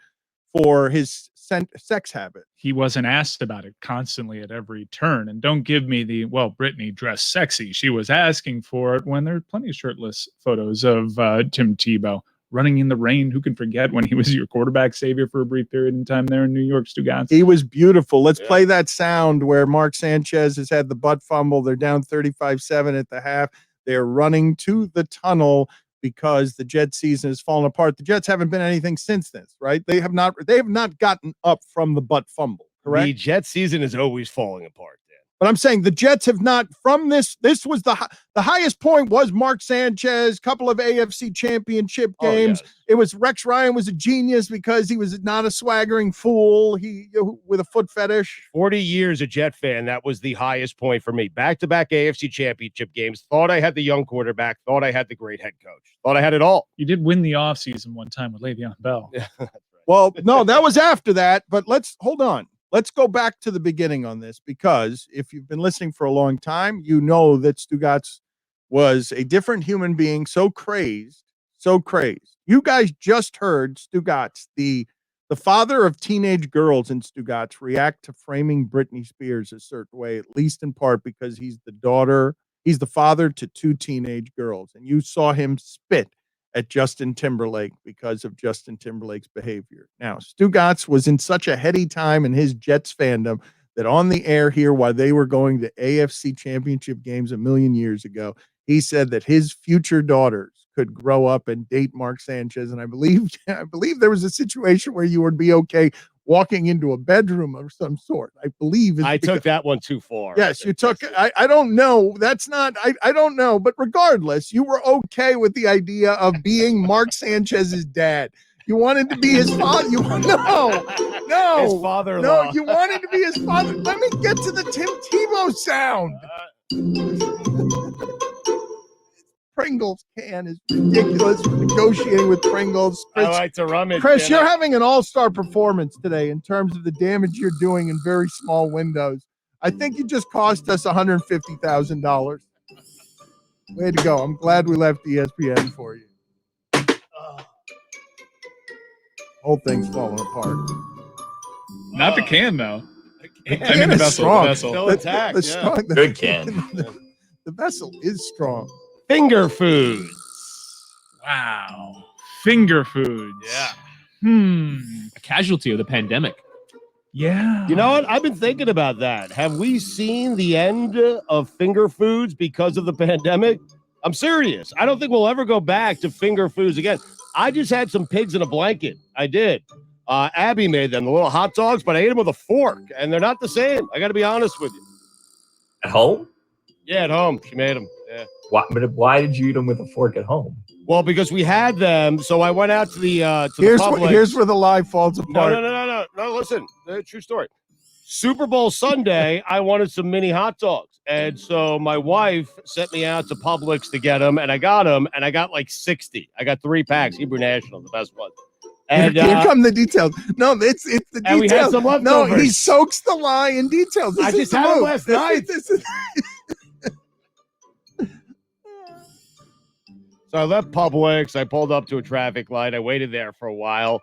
for his sex habit. He wasn't asked about it constantly at every turn. And don't give me Britney dressed sexy. She was asking for it when there are plenty of shirtless photos of Tim Tebow running in the rain. Who can forget when he was your quarterback savior for a brief period in time there in New York, Stugotz? He was beautiful. Let's play that sound where Mark Sanchez has had the butt fumble. They're down 35-7 at the half. They're running to the tunnel because the Jets season has fallen apart. The Jets haven't been anything since this, right? They have not gotten up from the butt fumble, correct? The Jets season is always falling apart. But I'm saying the Jets have not, from this was the highest point was Mark Sanchez, couple of AFC championship games. Oh, yes. It was Rex Ryan was a genius because he was not a swaggering fool. With a foot fetish. 40 years a Jet fan, that was the highest point for me. Back-to-back AFC championship games. Thought I had the young quarterback. Thought I had the great head coach. Thought I had it all. You did win the offseason one time with Le'Veon Bell. Well, no, that was after that. But hold on. Let's go back to the beginning on this, because if you've been listening for a long time, you know that Stugotz was a different human being, so crazed. You guys just heard Stugotz, the father of teenage girls in Stugotz, react to framing Britney Spears a certain way, at least in part because he's the father to two teenage girls. And you saw him spit at Justin Timberlake because of Justin Timberlake's behavior. Now, Stugotz was in such a heady time in his Jets fandom that on the air here, while they were going to AFC championship games a million years ago, he said that his future daughters could grow up and date Mark Sanchez. And I believe there was a situation where you would be okay walking into a bedroom of some sort. I believe I took that one too far. Yes, you took. I don't know. That's not. I don't know. But regardless, you were okay with the idea of being Mark Sanchez's dad. You wanted to be his father. No, His father-in-law. No, you wanted to be his father. Let me get to the Tim Tebow sound. Pringles can is ridiculous. We're negotiating with Pringles. I like to rummage. Chris, you're having an all-star performance today in terms of the damage you're doing in very small windows. I think you just cost us $150,000. Way to go. I'm glad we left ESPN for you. Whole thing's falling apart. Not the can, though. I can mean, the is vessel. strong. The vessel. Still intact, yeah. Good can. The vessel is strong. Finger foods. Wow. Finger foods. Yeah. A casualty of the pandemic. Yeah. You know what? I've been thinking about that. Have we seen the end of finger foods because of the pandemic? I'm serious. I don't think we'll ever go back to finger foods again. I just had some pigs in a blanket. I did. Abby made them, the little hot dogs, but I ate them with a fork, and they're not the same. I got to be honest with you. At home? Yeah, at home. She made them. Yeah. Why did you eat them with a fork at home? Well, because we had them, so I went out to the public. Here's where the lie falls apart. No, listen. True story. Super Bowl Sunday, I wanted some mini hot dogs. And so my wife sent me out to Publix to get them, and I got them, and I got like 60. I got 3 packs, Hebrew National, the best one. And here come the details. No, it's the details. And we had some leftovers. No, he soaks the lie in details. I just had them last night. So I left Publix. I pulled up to a traffic light. I waited there for a while.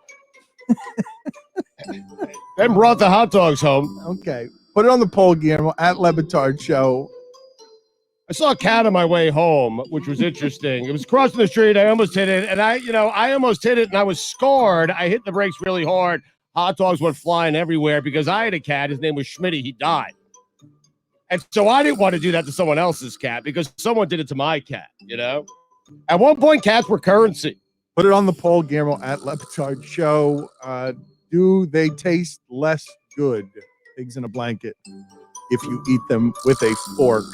Then brought the hot dogs home. Okay. Put it on the poll, Guillermo, at Batard Show. I saw a cat on my way home, which was interesting. It was crossing the street. I almost hit it. And I almost hit it, and I was scarred. I hit the brakes really hard. Hot dogs went flying everywhere because I had a cat. His name was Schmitty. He died. And so I didn't want to do that to someone else's cat because someone did it to my cat, you know? At one point, cats were currency. Put it on the poll, Guillermo, at Batard Show. Do they taste less good, pigs in a blanket, if you eat them with a fork?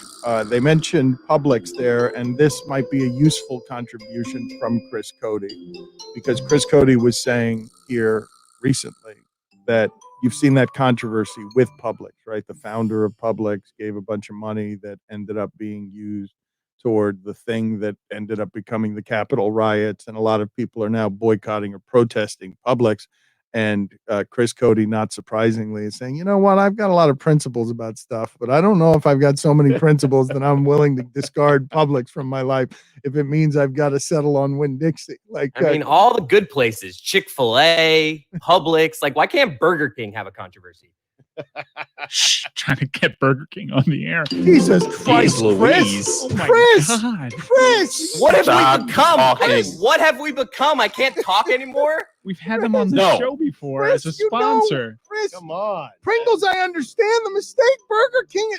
They mentioned Publix there, and this might be a useful contribution from Chris Cody, because Chris Cody was saying here recently that you've seen that controversy with Publix, right? The founder of Publix gave a bunch of money that ended up being used toward the thing that ended up becoming the Capitol riots, and a lot of people are now boycotting or protesting Publix. And Chris Cody, not surprisingly, is saying, you know what, I've got a lot of principles about stuff, but I don't know if I've got so many principles that I'm willing to discard Publix from my life if it means I've got to settle on Winn-Dixie. Like, I mean, all the good places, Chick-fil-A, Publix, like, why can't Burger King have a controversy? Trying to get Burger King on the air. Jesus Christ, Louise. Chris! Oh my Chris! God. Chris! What have Stop we become? talking. What have we become? I can't talk anymore. We've had them on the No. show before Chris, as a you know, sponsor. Chris, Come on. Pringles, I understand the mistake. Burger King.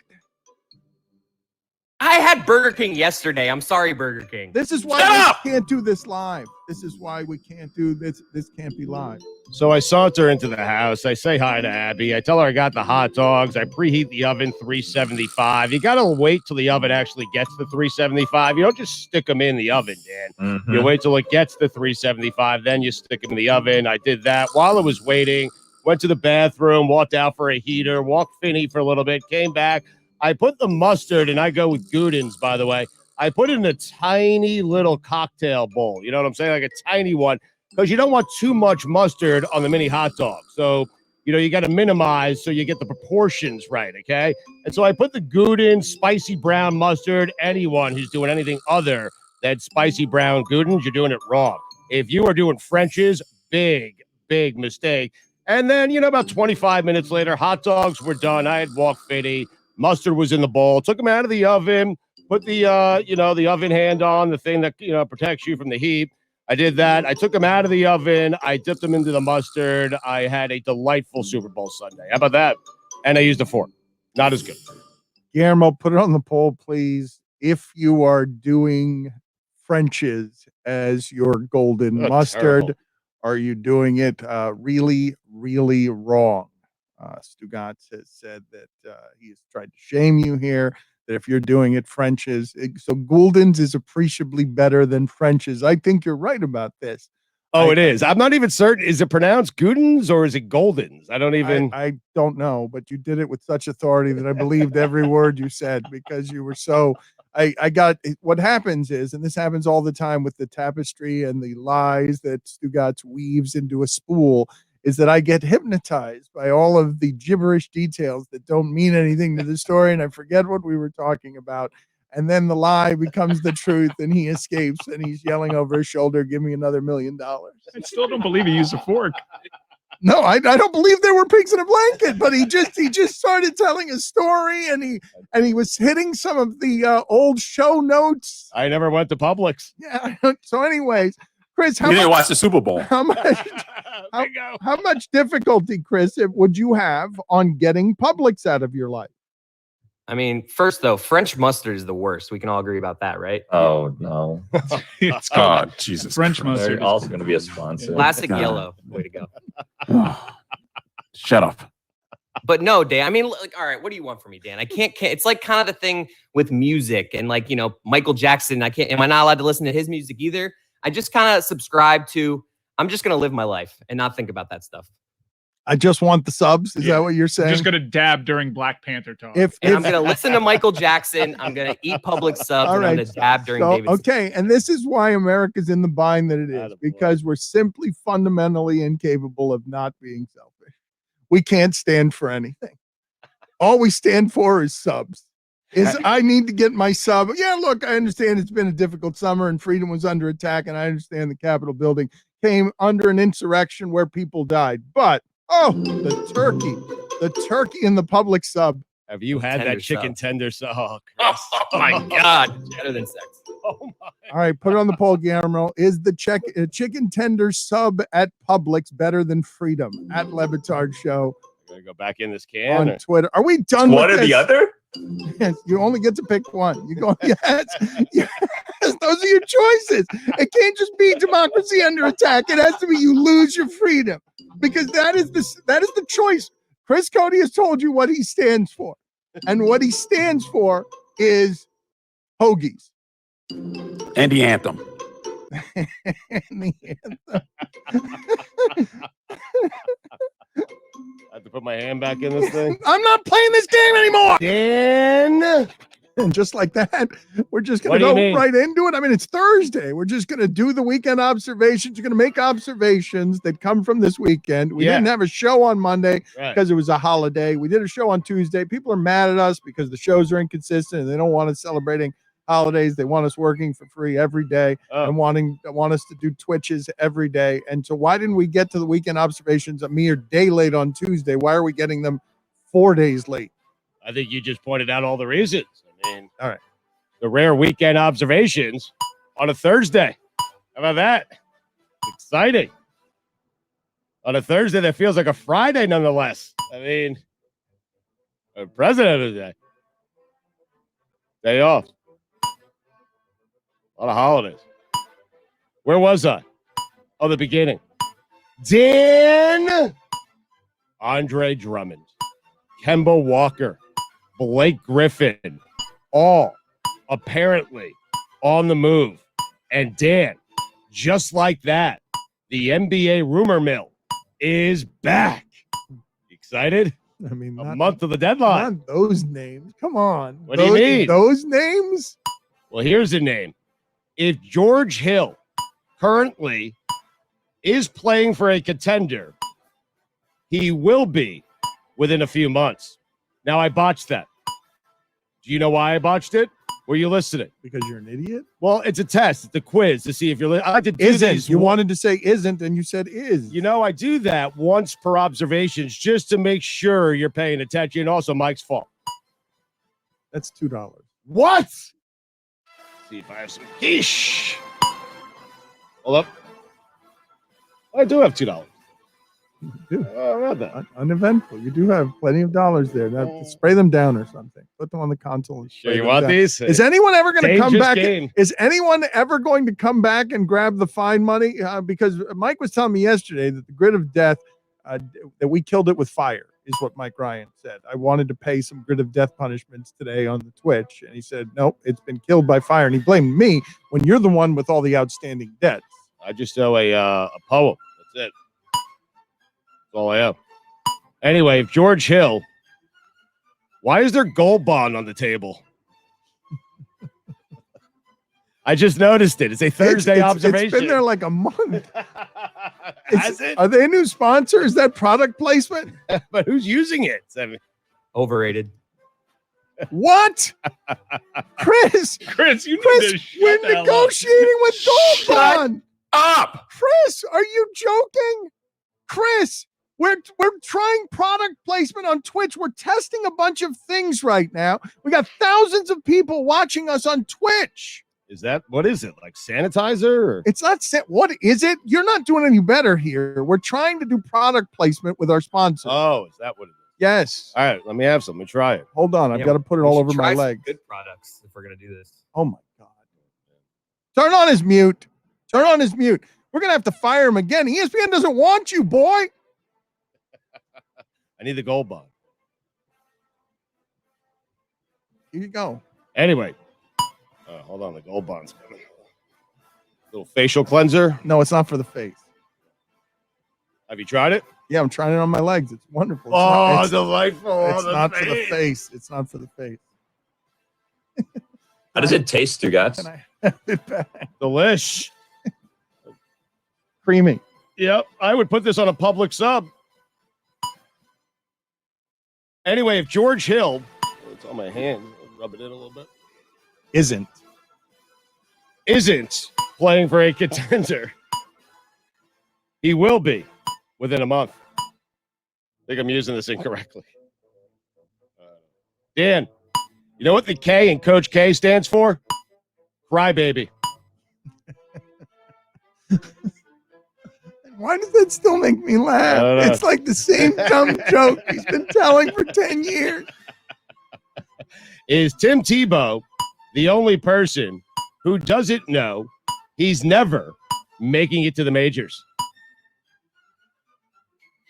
I had Burger King yesterday. I'm sorry, Burger King. This is why Shut we up! can't do this live. This is why we can't do this. This can't be live. So I saunter into the house. I say hi to Abby. I tell her I got the hot dogs. I preheat the oven 375. You got to wait till the oven actually gets to 375. You don't just stick them in the oven, Dan. You wait till it gets to 375, then you stick them in the oven. I did that while I was waiting. Went to the bathroom, walked out for a heater, walked Finney for a little bit, came back. I put the mustard, and I go with Gudin's, by the way. I put it in a tiny little cocktail bowl. You know what I'm saying? Like a tiny one, because you don't want too much mustard on the mini hot dog. So, you got to minimize so you get the proportions right, okay? And so I put the Gudin spicy brown mustard. Anyone who's doing anything other than spicy brown Gudin's, you're doing it wrong. If you are doing French's, big mistake. And then, about 25 minutes later, hot dogs were done. I had walked Finney. Mustard was in the bowl. Took them out of the oven. Put the, the oven hand on, the thing that, protects you from the heat. I did that. I took them out of the oven. I dipped them into the mustard. I had a delightful Super Bowl Sunday. How about that? And I used a fork. Not as good. Guillermo, put it on the poll, please. If you are doing French's as your golden mustard, terrible. are you doing it really, really wrong? Stugotz has said that he's tried to shame you here, that if you're doing it, French's. So Gouldens is appreciably better than French's. I think you're right about this. Oh, it is. I'm not even certain. Is it pronounced Gudens or is it Goldens? I don't even. I don't know, but you did it with such authority that I believed every word you said because you were so. I got what happens is, and this happens all the time with the tapestry and the lies that Stugotz weaves into a spool, is that I get hypnotized by all of the gibberish details that don't mean anything to the story, and I forget what we were talking about. And then the lie becomes the truth, and he escapes, and he's yelling over his shoulder, "Give me another $1 million." I still don't believe he used a fork. No, I don't believe there were pigs in a blanket, but he just started telling a story, and he was hitting some of the old show notes. I never went to Publix. Yeah. So, anyways, Chris, You didn't watch the Super Bowl. How much difficulty, Chris, would you have on getting Publix out of your life? I mean, first though, French mustard is the worst. We can all agree about that, right? Oh no. It's Oh, Jesus. French Christ. mustard. They're also going to be a sponsor. Classic God. yellow. Way to go. Shut up. But no, Dan. I mean, like, all right, what do you want from me, Dan? I can't. It's like kind of the thing with music and like, Michael Jackson. I can't. Am I not allowed to listen to his music either? I just kind of subscribe to. I'm just gonna live my life and not think about that stuff. I just want the subs. Is that what you're saying? Just gonna dab during Black Panther talk. And I'm gonna listen to Michael Jackson. I'm gonna eat Publix subs. All and I'm right. gonna dab during So, David. okay, and this is why America's in the bind that it is, because we're simply fundamentally incapable of not being selfish. We can't stand for anything. All we stand for is subs. I need to get my sub. Yeah, look, I understand it's been a difficult summer and freedom was under attack, and I understand the Capitol building came under an insurrection where people died. But the turkey in the Public sub. Have you had that chicken tender sub? Oh my God, better than sex. Oh my. All right, put it on the poll, Guillermo. Is the chicken tender sub at Publix better than freedom? At Batard Show. Gonna go back in this can on or? Twitter. Are we done One with or the this? other? Yes, you only get to pick one. You go, yes, yes, those are your choices. It can't just be democracy under attack. It has to be you lose your freedom, because that is the choice. Chris Cody has told you what he stands for, and what he stands for is hoagies. And the anthem. And the anthem. I have to put my hand back in this thing. I'm not playing this game anymore. Dan. And just like that, we're just going What to do you go mean? right into it. I mean, it's Thursday. We're just going to do the weekend observations. You're going to make observations that come from this weekend. We didn't have a show on Monday because it was a holiday. We did a show on Tuesday. People are mad at us because the shows are inconsistent and they don't want us celebrating holidays. They want us working for free every day and want us to do Twitches every day. And so why didn't we get to the weekend observations a mere day late on Tuesday? Why are we getting them 4 days late? I think you just pointed out all the reasons. I mean, all right. The rare weekend observations on a Thursday. How about that? Exciting. On a Thursday that feels like a Friday nonetheless. I mean, President's Day. Day off. A lot of holidays. Where was I? Oh, the beginning. Dan. Andre Drummond. Kemba Walker. Blake Griffin. All apparently on the move. And Dan, just like that, the NBA rumor mill is back. Excited? I mean, a month of the deadline. Not those names. Come on. What do you mean? Those names? Well, here's a name. If George Hill currently is playing for a contender, he will be within a few months. Now, I botched that. Do you know why I botched it? Were you listening? Because you're an idiot? Well, it's a test. It's a quiz to see if you're I like to do Isn't. these. You wanted to say isn't, and you said is. You know, I do that once per observations just to make sure you're paying attention. Also, Mike's fault. That's $2. What? See if I have some quiche. Hold up. I do have $2. You do. Oh, I read that. Uneventful. You do have plenty of dollars there. Now, spray them down or something. Put them on the console. And Sure, spray you them want down. these? Is anyone ever going to come Dangerous back? game. Is anyone ever going to come back and grab the fine money? Because Mike was telling me yesterday that the grid of death, that we killed it with fire, is what Mike Ryan said. I wanted to pay some grid of death punishments today on the Twitch, and he said, nope, it's been killed by fire. And he blamed me when you're the one with all the outstanding debts. I just owe a poem. That's it. That's all I owe. Anyway, George Hill, why is there gold bond on the table? I just noticed it. It's a Thursday observation. It's been there like a month. Has it? Are they a new sponsor? Is that product placement? But who's using it? Overrated. What? Chris, you need to shut we're the hell up. negotiating with Gold Shut Bond. Up! Chris, are you joking? Chris, we're trying product placement on Twitch. We're testing a bunch of things right now. We got thousands of people watching us on Twitch. What is it? Like sanitizer? Or? It's not what is it? You're not doing any better here. We're trying to do product placement with our sponsor. Oh, is that what it is? Yes. All right, let me have some. Let me try it. Hold on. I've got to put it We all should over try my some legs. Good products if we're gonna do this. Oh my God. Turn on his mute. Turn on his mute. We're going to have to fire him again. ESPN doesn't want you, boy. I need the gold bond. Here you go. Anyway, hold on. The gold bond's coming. Little facial cleanser. No, it's not for the face. Have you tried it? Yeah, I'm trying it on my legs. It's wonderful. It's delightful. It's not for the face. It's not for the face. How does it taste, Stugotz? Can I have it back? Delish. Creamy. Yep, I would put this on a public sub. Anyway, if George Hill, it's on my hand, I'll rub it in a little bit. Isn't playing for a contender, he will be within a month. I think I'm using this incorrectly. Dan, you know what the K in Coach K stands for? Crybaby. Why does that still make me laugh? I don't know. It's like the same dumb joke he's been telling for 10 years. Is Tim Tebow the only person who doesn't know he's never making it to the majors?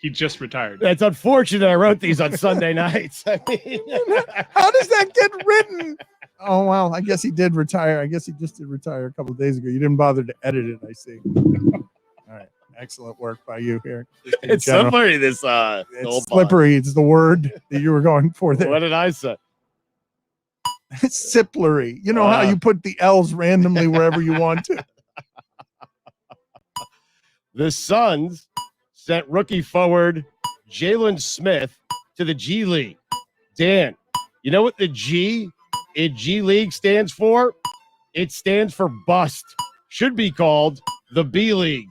He just retired. That's unfortunate. I wrote these on Sunday nights. I mean, How does that get written? Oh, well, I guess he did retire. I guess he just did retire a couple of days ago. You didn't bother to edit it, I see. All right. Excellent work by you here. it's so funny. This gold It's slippery. It's the word that you were going for bond. there. What did I say? It's siplery. You know how you put the L's randomly wherever you want to. The Suns sent rookie forward Jalen Smith to the G League. Dan, you know what the G in G League stands for? It stands for bust. Should be called the B League.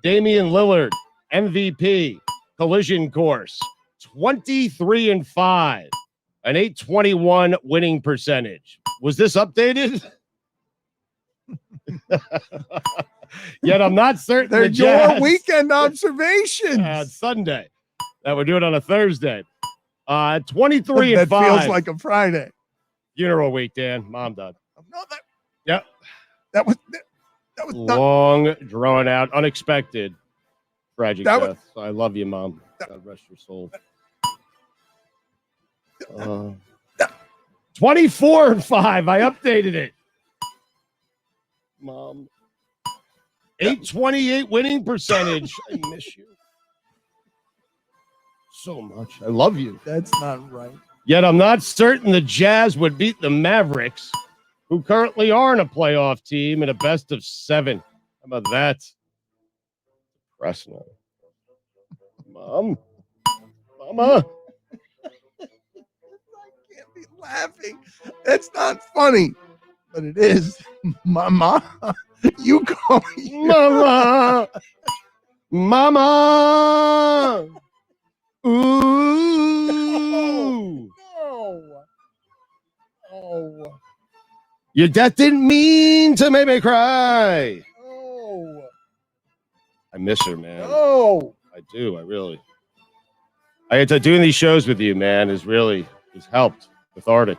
Damian Lillard, MVP, collision course, 23-5, an 821 winning percentage. Was this updated? Yet I'm not certain. They're the Jazz, your weekend observations. Sunday. That we're doing on a Thursday. 23 that and 5. feels like a Friday. Funeral week, Dan. Mom died. No, That was not, long, drawn out, unexpected, tragic That death. I love you, Mom. God rest your soul. 24-5. I updated it. Mom. 828 winning percentage. I miss you so much. I love you. that's not right. Yet I'm not certain the Jazz would beat the Mavericks, who currently aren't a playoff team, in a best of 7. How about that? Depressing. Mama. I can't be laughing. That's not funny, but it is. Mama, you call me Mama. Mama. Ooh. Oh. Your death didn't mean to make me cry. Oh. I miss her, man. Oh. I do. I really. Doing these shows with you, man, has helped. Cathartic.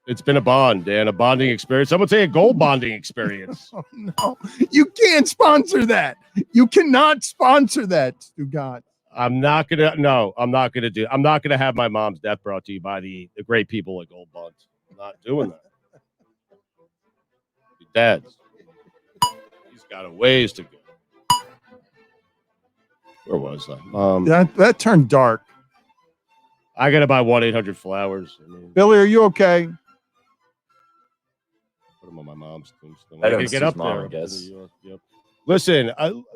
It's been a bond, Dan, a bonding experience. Some would say a goal bonding experience. Oh, no, you can't sponsor that. You cannot sponsor that, Stugotz. I'm not gonna have my mom's death brought to you by the great people at Gold Bond. I'm not doing that. Your dad's. He's got a ways to go. Where was I? That turned dark. I gotta buy 1-800-Flowers. Billy, are you okay? Put them on my mom's tombstone. I don't get see up mom, there. I guess. Yep. Listen,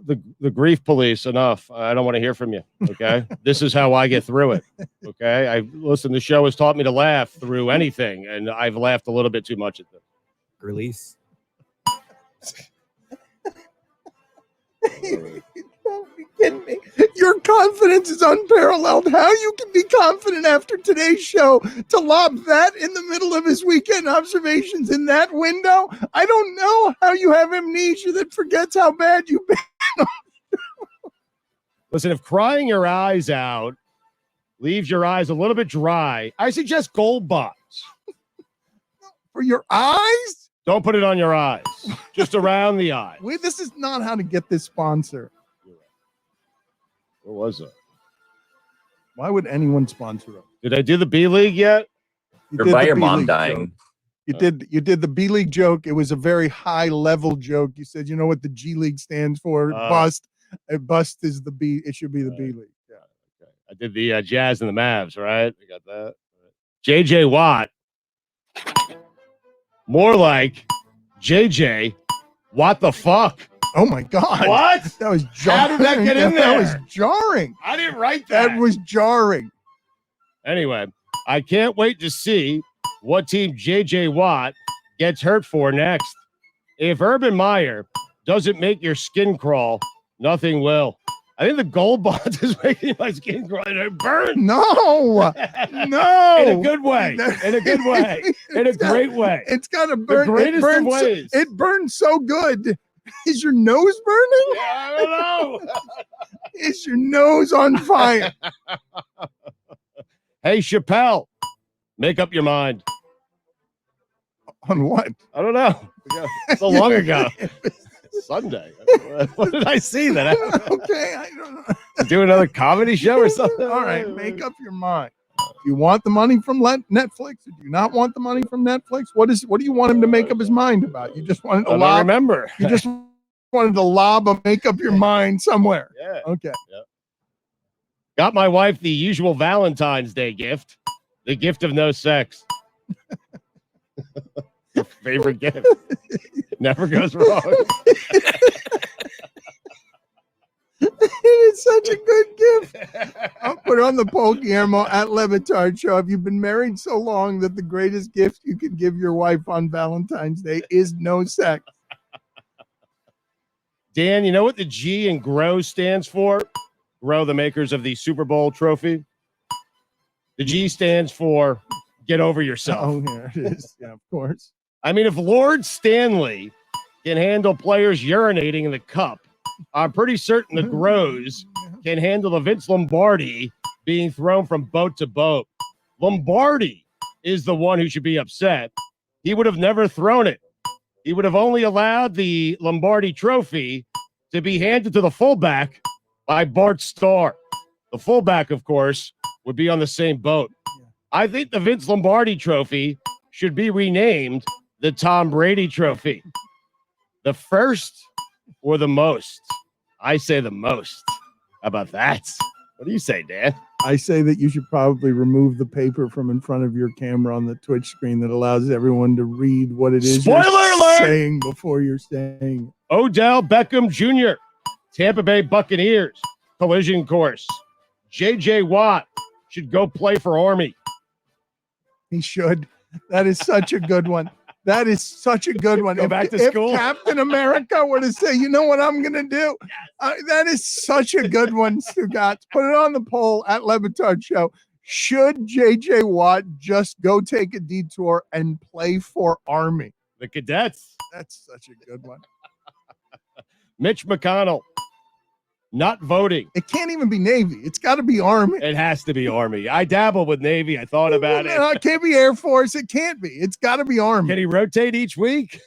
the grief police. Enough. I don't want to hear from you. Okay, this is how I get through it. Okay, the show has taught me to laugh through anything, and I've laughed a little bit too much at this. Release. Don't be kidding me. Your confidence is unparalleled. How you can be confident after today's show to lob that in the middle of his weekend observations in that window? I don't know how you have amnesia that forgets how bad you've been. Listen, if crying your eyes out leaves your eyes a little bit dry, I suggest Gold Bonds. For your eyes? Don't put it on your eyes, just around the eye. Wait, this is not how to get this sponsor. Where was it? Why would anyone sponsor it? Did I do the B League yet? Or by your mom dying. You did the B League joke. It was a very high level joke. You said, you know what the G League stands for? Bust. Bust is the B. It should be the B League. Yeah. Okay. I did the Jazz and the Mavs, right? We got that. JJ Watt. More like JJ. What the fuck? Oh my God. What? That was jarring. How did that get in there? That was jarring. I didn't write that. That was jarring. Anyway, I can't wait to see what team JJ Watt gets hurt for next. If Urban Meyer doesn't make your skin crawl, nothing will. I think the Gold Bond is making my skin crawl and it burns. No. No. In a good way. In a good way. In a great way. It's got to burn. The greatest of ways. It burns so good. Is your nose burning? Yeah, I don't know. Is your nose on fire? Hey, Chappelle, make up your mind. On what? I don't know. So long ago. Sunday. What did I see that? Okay, I don't know. Do another comedy show or something? All right, make up your mind. Do you want the money from Netflix or do you not want the money from Netflix? What do you want him to make up his mind about? You just wanted to I remember. You just wanted to lob a make up your mind somewhere. Yeah. Okay. Yeah. Got my wife the usual Valentine's Day gift, the gift of no sex. Her favorite gift. Never goes wrong. It is such a good gift. I'll put it on the poll, Guillermo, at Batard Show. Have you been married so long that the greatest gift you could give your wife on Valentine's Day is no sex? Dan, you know what the G in GROW stands for? GROW, the makers of the Super Bowl trophy. The G stands for get over yourself. Oh, here it is. Yeah, of course. I mean, if Lord Stanley can handle players urinating in the cup, I'm pretty certain the Grows can handle the Vince Lombardi being thrown from boat to boat. Lombardi is the one who should be upset. He would have never thrown it. He would have only allowed the Lombardi trophy to be handed to the fullback by Bart Starr. The fullback, of course, would be on the same boat. I think the Vince Lombardi trophy should be renamed the Tom Brady trophy. The first or the most? I say the most. How about that? What do you say, Dan? I say that you should probably remove the paper from in front of your camera on the Twitch screen that allows everyone to read what it is Spoiler you're alert! saying before you're saying. Odell Beckham Jr., Tampa Bay Buccaneers, collision course. JJ Watt should go play for Army. He should. That is such a good one. That is such a good one. Go back to school. If Captain America were to say, you know what I'm going to do? That is such a good one, Stugotz. Put it on the poll at Batard Show. Should JJ Watt just go take a detour and play for Army? The Cadets. That's such a good one. Mitch McConnell. not voting. It can't even be Navy. It's got to be Army. It has to be Army. I dabbled with Navy. I thought about it. No, it can't be Air Force. It can't be. It's got to be Army. Can he rotate each week?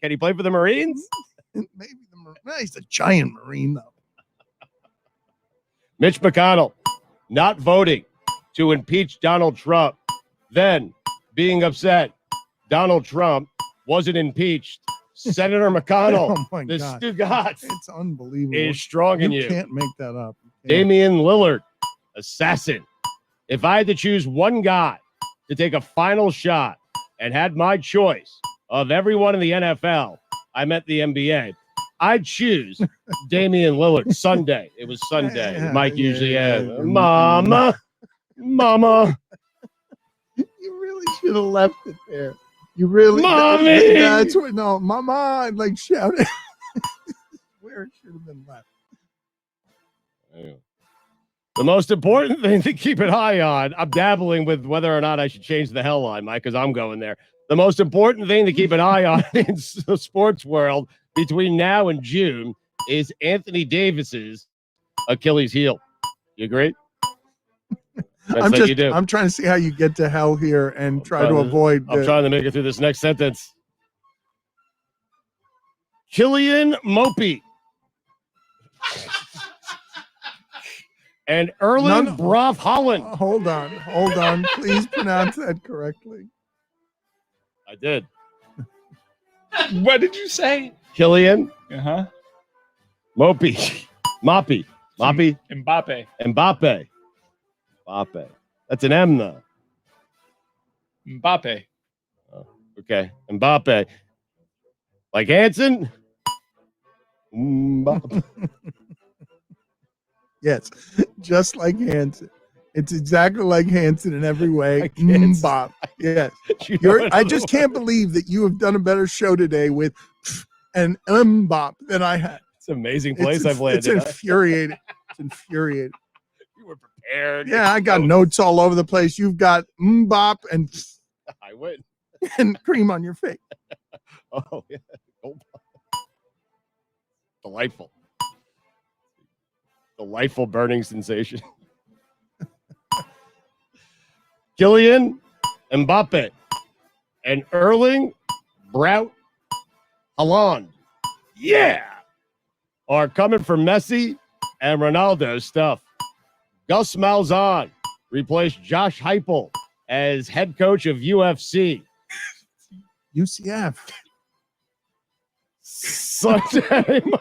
Can he play for the Marines? Maybe he's a giant Marine, though. Mitch McConnell not voting to impeach Donald Trump, then being upset Donald Trump wasn't impeached. Senator McConnell, Oh my the God. Stugotz It's unbelievable. is strong in You you. can't make that up. Damian Lillard, assassin. If I had to choose one guy to take a final shot and had my choice of everyone in the NFL, I meant the NBA, I'd choose Damian Lillard. Sunday. It was Sunday. Yeah, Mike usually yeah. Mama. You really should have left it there. You really, Mommy! That's what. No, Mama, I'd like shouting. Where it should have been left. The most important thing to keep an eye on, I'm dabbling with whether or not I should change the hell line, Mike, because I'm going there. The most important thing to keep an eye on in the sports world between now and June is Anthony Davis's Achilles heel. You agree? I'm trying to see how you get to hell here and try to avoid. I'm trying to make it through this next sentence. Killian Mopey and Erlen Broff Holland. Hold on. Please pronounce that correctly. I did. What did you say? Killian Uh-huh. Mopey. Mbappe. That's an M, though. Mbappe. Oh, okay. Mbappe. Like Hanson? Mbappe. Yes, just like Hanson. It's exactly like Hanson in every way. Mbop. Yes. I just can't believe that you have done a better show today with an Mbop than I had. It's an amazing place I've landed. It's infuriating. It's infuriating. You were prepared. Yeah, I got notes all over the place. You've got Mbop and I win. And cream on your face. Oh, yeah. Delightful. Delightful burning sensation. Kylian Mbappe and Erling Braut Haaland. Yeah. Are coming for Messi and Ronaldo's stuff. Gus Malzahn replaced Josh Heupel as head coach of UFC. UCF. Sunday. Wait,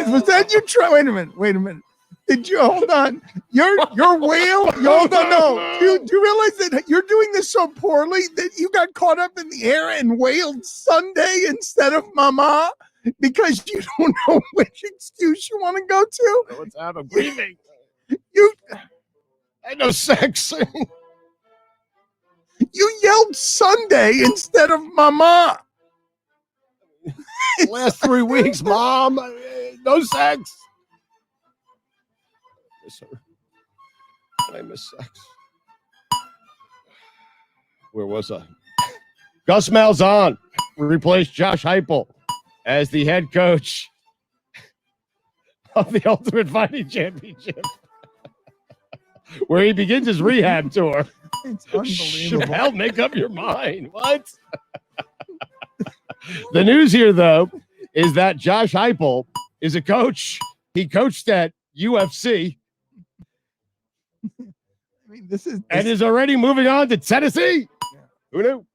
was that you try? Wait a minute. Did you hold on? Your whale? Hold on, no. Do you realize that you're doing this so poorly that you got caught up in the air and wailed Sunday instead of Mama because you don't know which excuse you want to go to? What's happening? Breathing. You had no sex. You yelled Sunday instead of Mama. Last 3 weeks, Mom. No sex. I miss sex. Where was I? Gus Malzahn replaced Josh Heupel as the head coach of the Ultimate Fighting Championship, where he begins his rehab tour. It's unbelievable. Chappelle, make up your mind. What? The news here, though, is that Josh Heupel is a coach. He coached at UFC. I mean, this and is already moving on to Tennessee. Yeah. Who knew?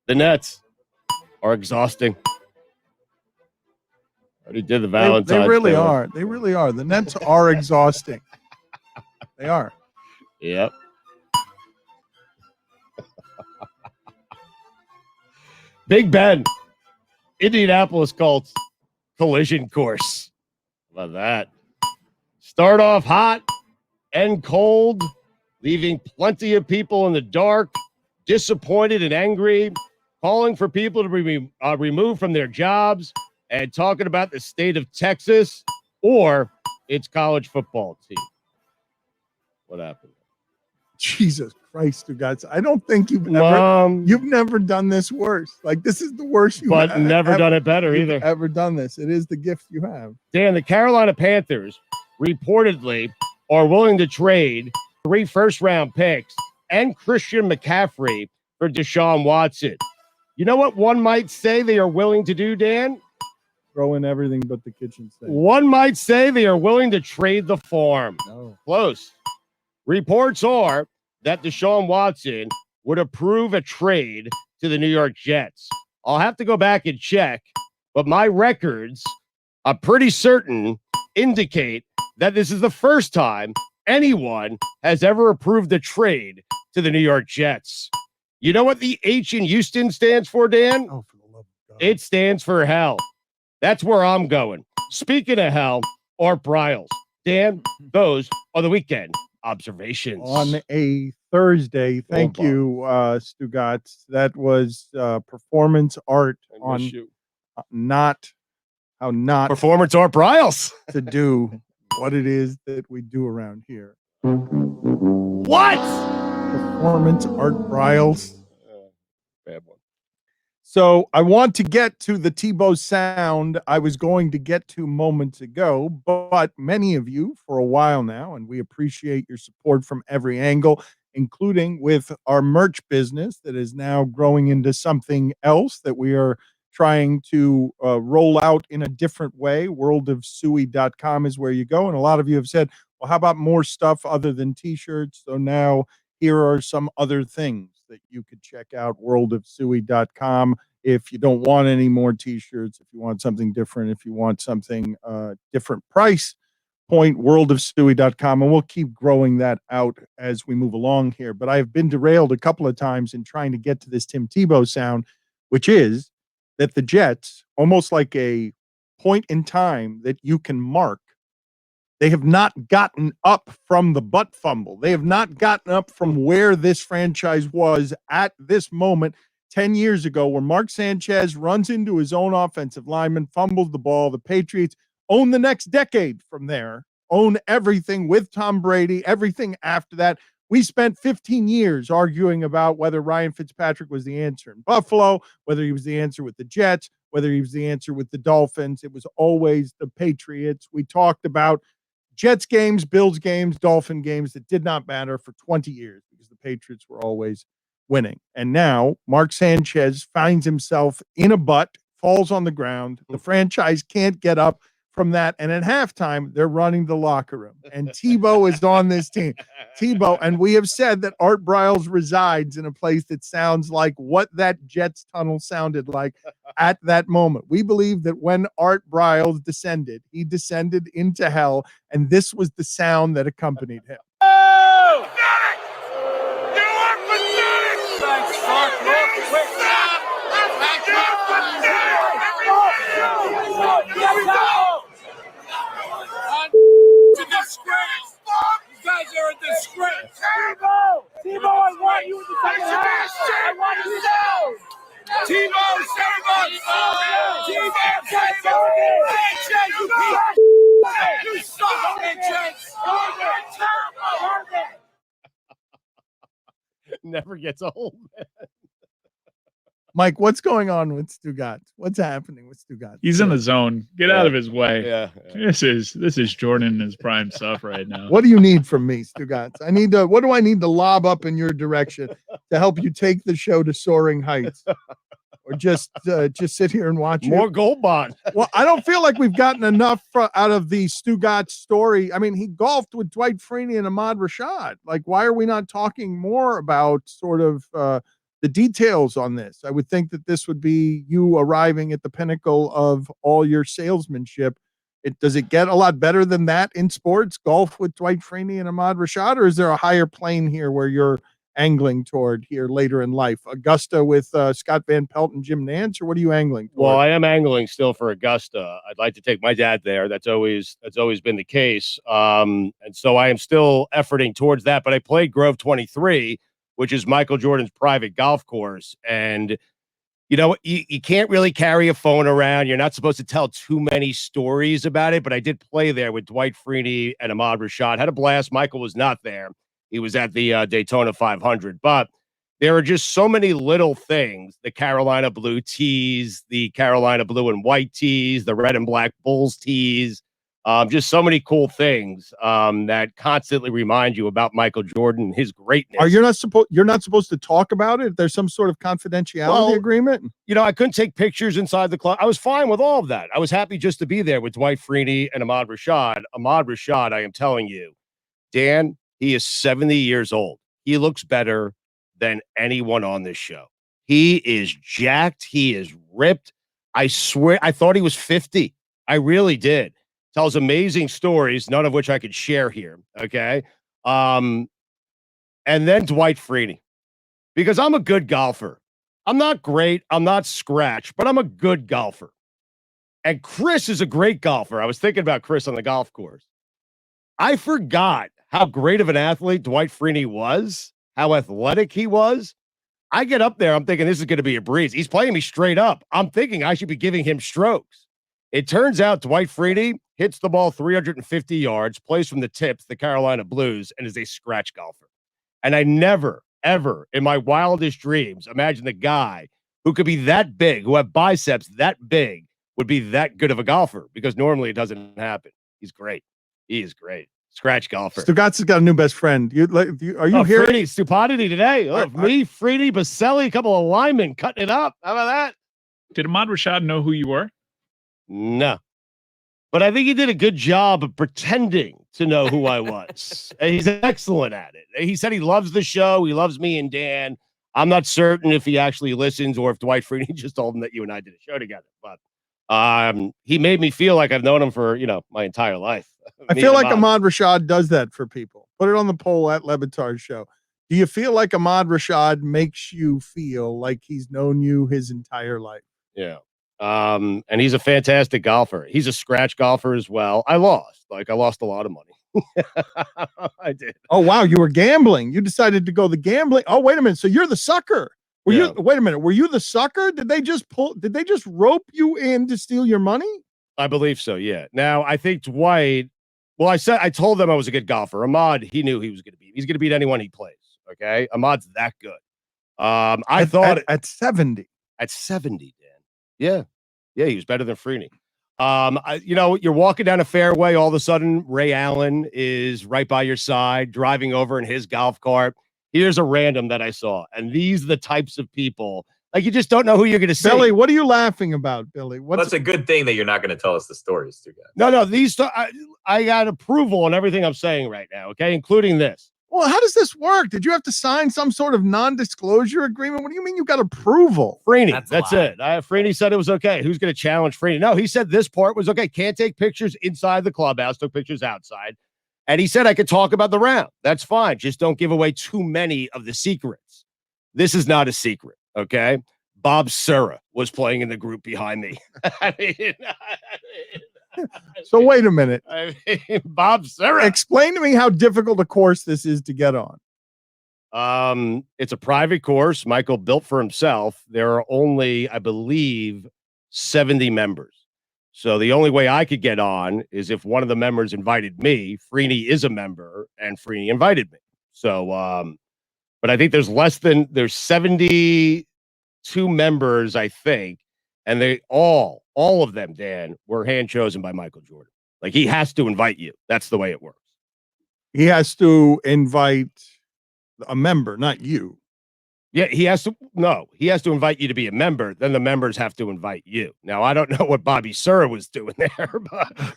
The Nets are exhausting. Already did the Valentine's. They really are. They really are. The Nets are exhausting. They are. Yep. Big Ben, Indianapolis Colts collision course. How about that? Start off hot and cold, leaving plenty of people in the dark, disappointed and angry, calling for people to be removed from their jobs, and talking about the state of Texas or its college football team. What happened? Jesus Christ, Stugotz. I don't think you've never done this worse. Like, this is the worst you've but never done it better either. Ever done this. It is the gift you have. Dan, the Carolina Panthers reportedly are willing to trade 3 first-round picks and Christian McCaffrey for Deshaun Watson. You know what one might say they are willing to do, Dan? Throw in everything but the kitchen sink. One might say they are willing to trade the farm. No. Close. Reports are that Deshaun Watson would approve a trade to the New York Jets. I'll have to go back and check, but my records, I'm pretty certain, indicate that this is the first time anyone has ever approved a trade to the New York Jets. You know what the H in Houston stands for, Dan? Oh, for the love of God. It stands for hell. That's where I'm going. Speaking of hell, Art Briles. Dan, those are the weekend observations. On a Thursday, thank you, Stugotz. That was performance art on not performance Art Briles to do what it is that we do around here. What? Performance Art Briles. Bad one. So I want to get to the Tebow sound I was going to get to moments ago, but many of you for a while now, and we appreciate your support from every angle, including with our merch business that is now growing into something else that we are trying to roll out in a different way. Worldofsuey.com is where you go. And a lot of you have said, well, how about more stuff other than t-shirts? So now here are some other things that you could check out. Worldofsuey.com. If you don't want any more t-shirts, if you want something different, if you want something different price point, worldofsuey.com. And we'll keep growing that out as we move along here. But I've been derailed a couple of times in trying to get to this Tim Tebow sound, which is that the Jets, almost like a point in time that you can mark, they have not gotten up from the butt fumble. They have not gotten up from where this franchise was at this moment 10 years ago, where Mark Sanchez runs into his own offensive lineman, fumbles the ball. The Patriots own the next decade from there, own everything with Tom Brady, everything after that. We spent 15 years arguing about whether Ryan Fitzpatrick was the answer in Buffalo, whether he was the answer with the Jets, whether he was the answer with the Dolphins. It was always the Patriots. We talked about Jets games, Bills games, Dolphin games that did not matter for 20 years because the Patriots were always winning. And now Mark Sanchez finds himself in a butt, falls on the ground. The franchise can't get up from that. And at halftime, they're running the locker room. And Tebow is on this team. Tebow, and we have said that Art Briles resides in a place that sounds like what that Jets tunnel sounded like at that moment. We believe that when Art Briles descended, he descended into hell, and this was the sound that accompanied him. Oh! You are pathetic! Thanks, Mark. It's a disgrace! You guys are a disgrace! Tebow, I want you in the second half! I want you down! Tebow, save us! Tebow, save us! Sanchez, you piece! You suck, Sanchez! Never gets old. Mike, what's going on with Stugotz? What's happening with Stugotz? He's in the zone. Get out of his way. Yeah. This is Jordan in his prime stuff right now. What do you need from me, Stugotz? What do I need to lob up in your direction to help you take the show to soaring heights? Or just sit here and watch More Gold Bond. Well, I don't feel like we've gotten enough out of the Stugotz story. I mean, he golfed with Dwight Freeney and Ahmad Rashad. Like, why are we not talking more about sort of the details on this? I would think that this would be you arriving at the pinnacle of all your salesmanship. Does it get a lot better than that in sports? Golf with Dwight Freeney and Ahmad Rashad, or is there a higher plane here where you're angling toward here later in life? Augusta with Scott Van Pelt and Jim Nance, or what are you angling toward? Well, I am angling still for Augusta. I'd like to take my dad there. That's always been the case. And so I am still efforting towards that. But I played Grove 23, which is Michael Jordan's private golf course. And, you know, you can't really carry a phone around. You're not supposed to tell too many stories about it. But I did play there with Dwight Freeney and Ahmad Rashad. Had a blast. Michael was not there. He was at the Daytona 500. But there are just so many little things, the Carolina blue tees, the Carolina blue and white tees, the red and black Bulls tees, just so many cool things that constantly remind you about Michael Jordan and his greatness. You're not supposed to talk about it? There's some sort of confidentiality agreement? You know, I couldn't take pictures inside the club. I was fine with all of that. I was happy just to be there with Dwight Freeney and Ahmad Rashad. Ahmad Rashad, I am telling you, Dan, he is 70 years old. He looks better than anyone on this show. He is jacked. He is ripped. I swear, I thought he was 50. I really did. Tells amazing stories, none of which I could share here. Okay. And then Dwight Freeney, because I'm a good golfer. I'm not great. I'm not scratch, but I'm a good golfer. And Chris is a great golfer. I was thinking about Chris on the golf course. I forgot how great of an athlete Dwight Freeney was, how athletic he was. I get up there, I'm thinking this is going to be a breeze. He's playing me straight up. I'm thinking I should be giving him strokes. It turns out Dwight Freeney hits the ball 350 yards, plays from the tips, the Carolina Blues, and is a scratch golfer. And I never, ever in my wildest dreams imagined the guy who could be that big, who have biceps that big, would be that good of a golfer, because normally it doesn't happen. He's great. He is great. Scratch golfer. Stugotz has got a new best friend. Are you here? Freeney, stupidity today. Look, me, Freeney, Baselli, a couple of linemen cutting it up. How about that? Did Ahmad Rashad know who you were? No. But I think he did a good job of pretending to know who I was. And he's excellent at it. He said he loves the show. He loves me and Dan. I'm not certain if he actually listens or if Dwight Freeney just told him that you and I did a show together. But he made me feel like I've known him for, my entire life. I feel like Ahmad Rashad does that for people. Put it on the poll at Batard Show. Do you feel like Ahmad Rashad makes you feel like he's known you his entire life? Yeah. And he's a fantastic golfer. He's a scratch golfer as well. I lost a lot of money. I did. Oh, wow. You were gambling. You decided to go the gambling. Oh, wait a minute. So you're the sucker. Wait a minute. Were you the sucker? Did they just rope you in to steal your money? I believe so. Yeah. Now I think Dwight, I told them I was a good golfer. Ahmad, he knew he was going to beat. He's going to beat anyone he plays. Okay. Ahmad's that good. I thought at 70. At 70, Dan. Yeah. Yeah. He was better than Freeney. You're walking down a fairway. All of a sudden, Ray Allen is right by your side, driving over in his golf cart. Here's a random that I saw. And these are the types of people, like, you just don't know who you're going to see. Billy, what are you laughing about, Billy? That's a good thing that you're not going to tell us the stories, too, guys. No, I got approval on everything I'm saying right now, okay, including this. Well, how does this work? Did you have to sign some sort of non-disclosure agreement? What do you mean you got approval? Freeney, that's it. Freeney said it was okay. Who's going to challenge Freeney? No, he said this part was okay. Can't take pictures inside the clubhouse, took pictures outside. And he said I could talk about the round. That's fine. Just don't give away too many of the secrets. This is not a secret, okay? Bob Sura was playing in the group behind me. So wait a minute. Bob Sura. Explain to me how difficult a course this is to get on. It's a private course Michael built for himself. There are only, I believe, 70 members. So the only way I could get on is if one of the members invited me. Freeney is a member, and Freeney invited me. So, but I think there's 72 members, I think, and they all of them, Dan, were hand chosen by Michael Jordan. Like, he has to invite you. That's the way it works. He has to invite a member, not you. Yeah, he has to invite you to be a member. Then the members have to invite you. Now, I don't know what Bobby Sura was doing there,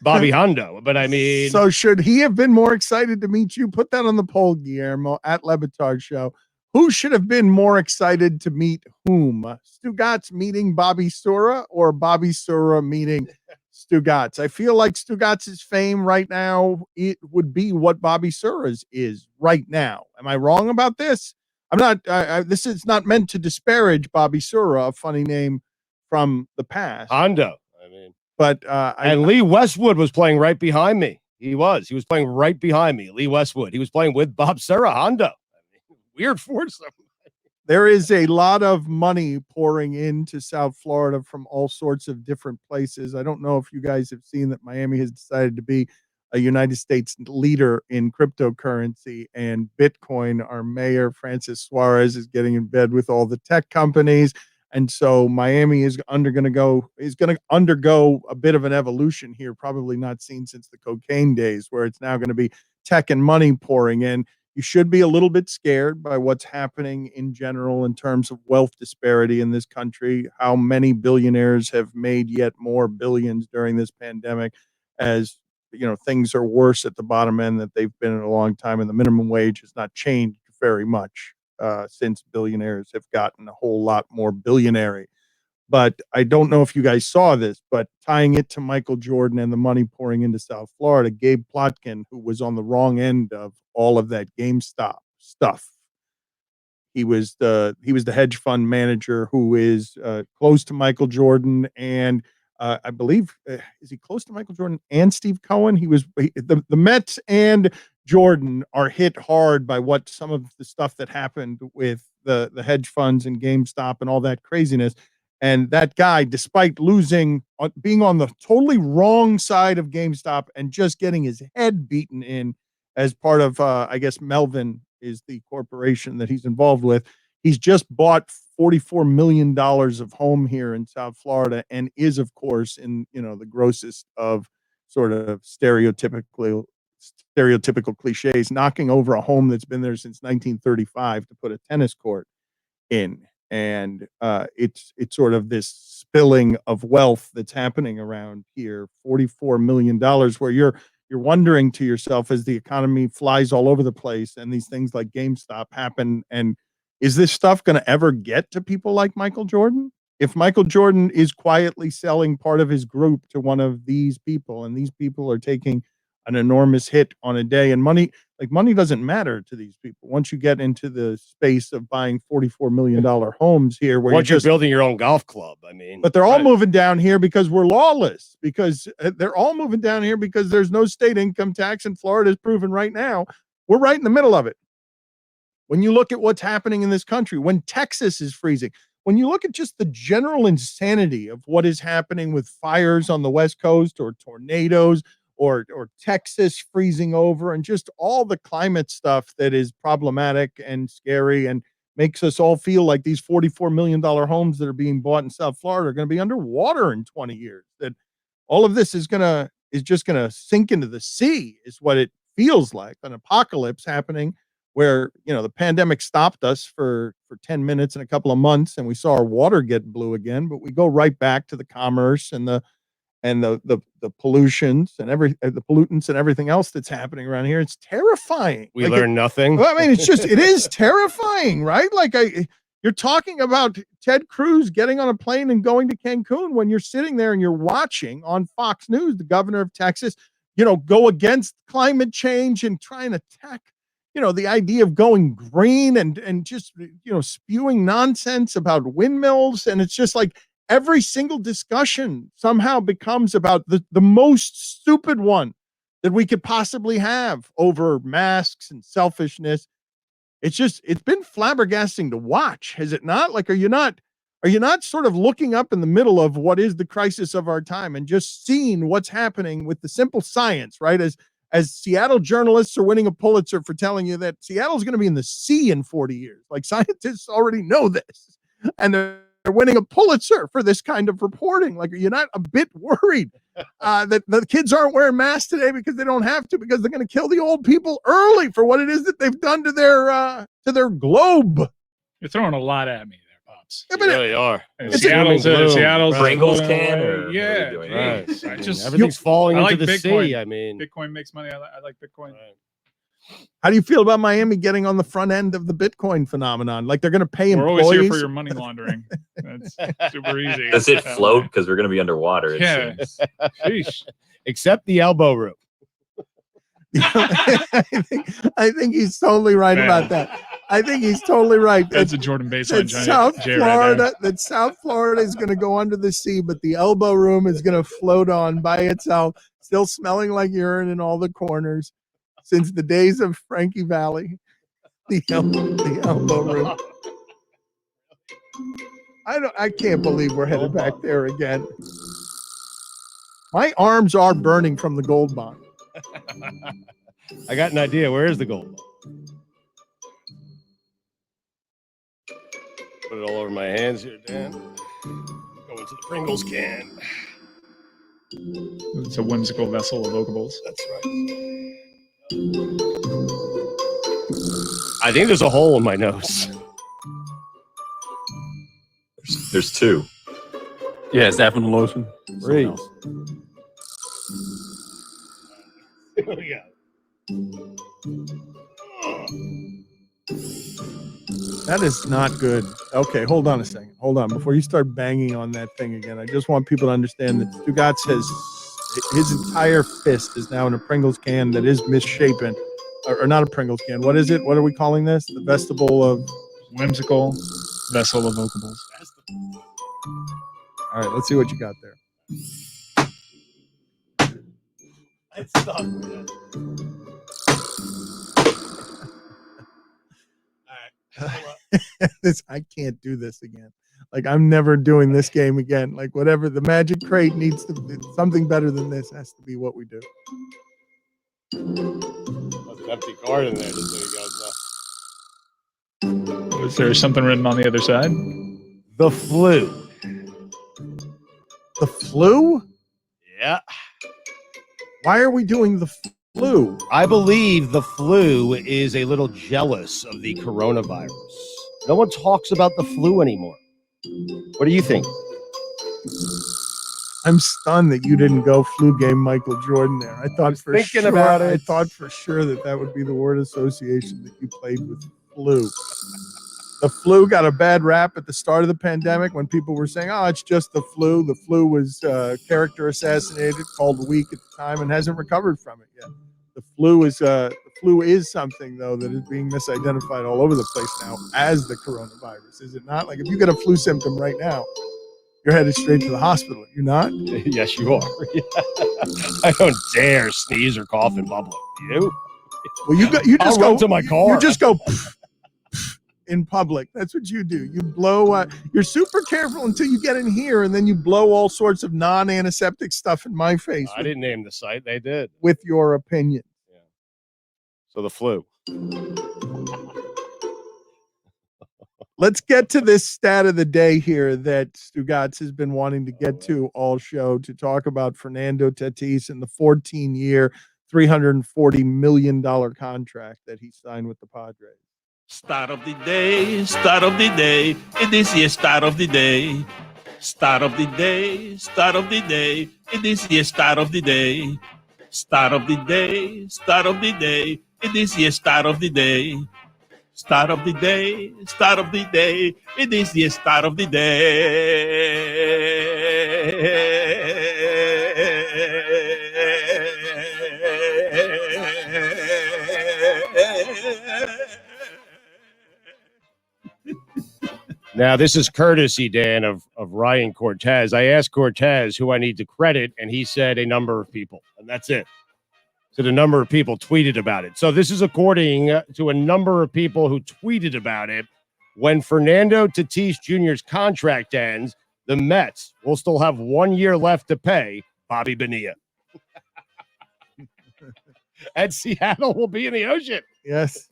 Bobby Hondo, but I mean. So should he have been more excited to meet you? Put that on the poll, Guillermo, at Batard Show. Who should have been more excited to meet whom? Stugotz meeting Bobby Sura or Bobby Sura meeting Stugotz? I feel like Stugotz's fame right now, it would be what Bobby Sura's is right now. Am I wrong about this? I'm not. This is not meant to disparage Bobby Sura, a funny name from the past. Hondo, I mean. But and Lee Westwood was playing right behind me. He was playing right behind me. Lee Westwood. He was playing with Bob Sura, Hondo. I mean, weird foursome. There is a lot of money pouring into South Florida from all sorts of different places. I don't know if you guys have seen that Miami has decided to be a United States leader in cryptocurrency and Bitcoin. Our mayor, Francis Suarez, is getting in bed with all the tech companies. And so Miami is going to undergo a bit of an evolution here, probably not seen since the cocaine days, where it's now going to be tech and money pouring in. You should be a little bit scared by what's happening in general in terms of wealth disparity in this country, how many billionaires have made yet more billions during this pandemic, as things are worse at the bottom end that they've been in a long time, and the minimum wage has not changed very much since billionaires have gotten a whole lot more billionary. But I don't know if you guys saw this, but tying it to Michael Jordan and the money pouring into South Florida, Gabe Plotkin, who was on the wrong end of all of that GameStop stuff. He was the hedge fund manager who is close to Michael Jordan, and I believe is he close to Michael Jordan and Steve Cohen? The Mets and Jordan are hit hard by what some of the stuff that happened with the hedge funds and GameStop and all that craziness. And that guy, despite being on the totally wrong side of GameStop and just getting his head beaten in as part of, I guess Melvin is the corporation that he's involved with. He's just bought $44 million of home here in South Florida and is, of course, in the grossest of sort of stereotypical cliches, knocking over a home that's been there since 1935 to put a tennis court in. And it's sort of this spilling of wealth that's happening around here, $44 million, where you're wondering to yourself as the economy flies all over the place and these things like GameStop happen, and is this stuff going to ever get to people like Michael Jordan? If Michael Jordan is quietly selling part of his group to one of these people, and these people are taking an enormous hit on a day, and money doesn't matter to these people once you get into the space of buying $44 million homes here, where once you're building your own golf club. I mean, but they're all moving down here because we're lawless, because they're all moving down here because there's no state income tax, and Florida is proven right now we're right in the middle of it. When you look at what's happening in this country, when Texas is freezing, when you look at just the general insanity of what is happening with fires on the West Coast, or tornadoes, or Texas freezing over, and just all the climate stuff that is problematic and scary and makes us all feel like these $44 million homes that are being bought in South Florida are going to be underwater in 20 years, that all of this is just going to sink into the sea, is what it feels like. An apocalypse happening where, the pandemic stopped us for 10 minutes and a couple of months, and we saw our water get blue again, but we go right back to the commerce and the pollutions and the pollutants and everything else that's happening around here. It's terrifying. We learn nothing. Well, I mean, it is terrifying, right? Like you're talking about Ted Cruz getting on a plane and going to Cancun, when you're sitting there and you're watching on Fox News, the governor of Texas, go against climate change and try and attack, the idea of going green and just, spewing nonsense about windmills. And it's just like, every single discussion somehow becomes about the most stupid one that we could possibly have over masks and selfishness. It's been flabbergasting to watch, has it not? Like, are you not sort of looking up in the middle of what is the crisis of our time and just seeing what's happening with the simple science, right? As Seattle journalists are winning a Pulitzer for telling you that Seattle's going to be in the sea in 40 years. Like, scientists already know this. And they're winning a Pulitzer for this kind of reporting. Like, are you not a bit worried that the kids aren't wearing masks today because they don't have to, because they're going to kill the old people early for what it is that they've done to their globe? You're throwing a lot at me there, Pops. Yeah, but you really are. Seattle's Pringles can, or yeah. what are you doing? Right. I just Everything's falling I into like the Bitcoin. sea. I mean, Bitcoin makes money. I like Bitcoin. Right. How do you feel about Miami getting on the front end of the Bitcoin phenomenon? Like, they're going to pay We're employees. always here for your money laundering. That's super easy. Does it float? Because we're going to be underwater. Yeah. Seems. Sheesh. Except the elbow room. I think he's totally right about that. I think he's totally right. That's a Jordan baseline. That South Florida is going to go under the sea, but the elbow room is going to float on by itself, still smelling like urine in all the corners. Since the days of Frankie Valley, the elbow room. I can't believe we're headed back there again. My arms are burning from the gold bond. I got an idea. Where is the gold? Put it all over my hands here, Dan. Go into the Pringles can. It's a whimsical vessel of vocables. That's right. I think there's a hole in my nose. There's two. Yeah, is that from the lotion? Great. Something else. Here we go. That is not good. Okay, hold on a second. Hold on. Before you start banging on that thing again, I just want people to understand that Stugotz has his entire fist is now in a Pringles can that is misshapen. Or not a Pringles can. What is it? What are we calling this? The vegetable of Whimsical vessel of vocables. All right, let's see what you got there. It's stuck, man. I can't do this again. Like, I'm never doing this game again. Like, whatever the magic crate needs to be, something better than this has to be what we do. There's an empty card in there, just so you guys know. Was there something written on the other side? The flu. The flu? Yeah. Why are we doing the flu? I believe the flu is a little jealous of the coronavirus. No one talks about the flu anymore. What do you think? I'm stunned that you didn't go flu game Michael Jordan there. I thought for thinking sure, about it. I thought for sure that would be the word association that you played with flu. The flu got a bad rap at the start of the pandemic when people were saying, oh, it's just the flu. The flu was character assassinated, called weak at the time, and hasn't recovered from it yet. The flu is something, though, that is being misidentified all over the place now as the coronavirus. Is it not? Like, if you get a flu symptom right now, you're headed straight to the hospital. You're not? Yes, you are. I don't dare sneeze or cough in public. You? Well, you just I'll go run to my car. You just go in public. That's what you do. You blow. You're super careful until you get in here, and then you blow all sorts of non-antiseptic stuff in my face. I didn't name the site. They did. With your opinion. Yeah. So the flu. Let's get to this stat of the day here that Stugotz has been wanting to get to all show, to talk about Fernando Tatis and the 14-year, $340 million contract that he signed with the Padres. Start of the day, start of the day. It is the start of the day. Start of the day, start of the day. It is the start of the day. Start of the day, start of the day. It is the start of the day. Start of the day, start of the day. It is the start of the day. Now, this is courtesy, Dan, of Ryan Cortez. I asked Cortez who I need to credit, and he said a number of people, and that's it. So a number of people tweeted about it. So this is according to a number of people who tweeted about it. When Fernando Tatis Jr.'s contract ends, the Mets will still have 1 year left to pay Bobby Bonilla. And Seattle will be in the ocean. Yes.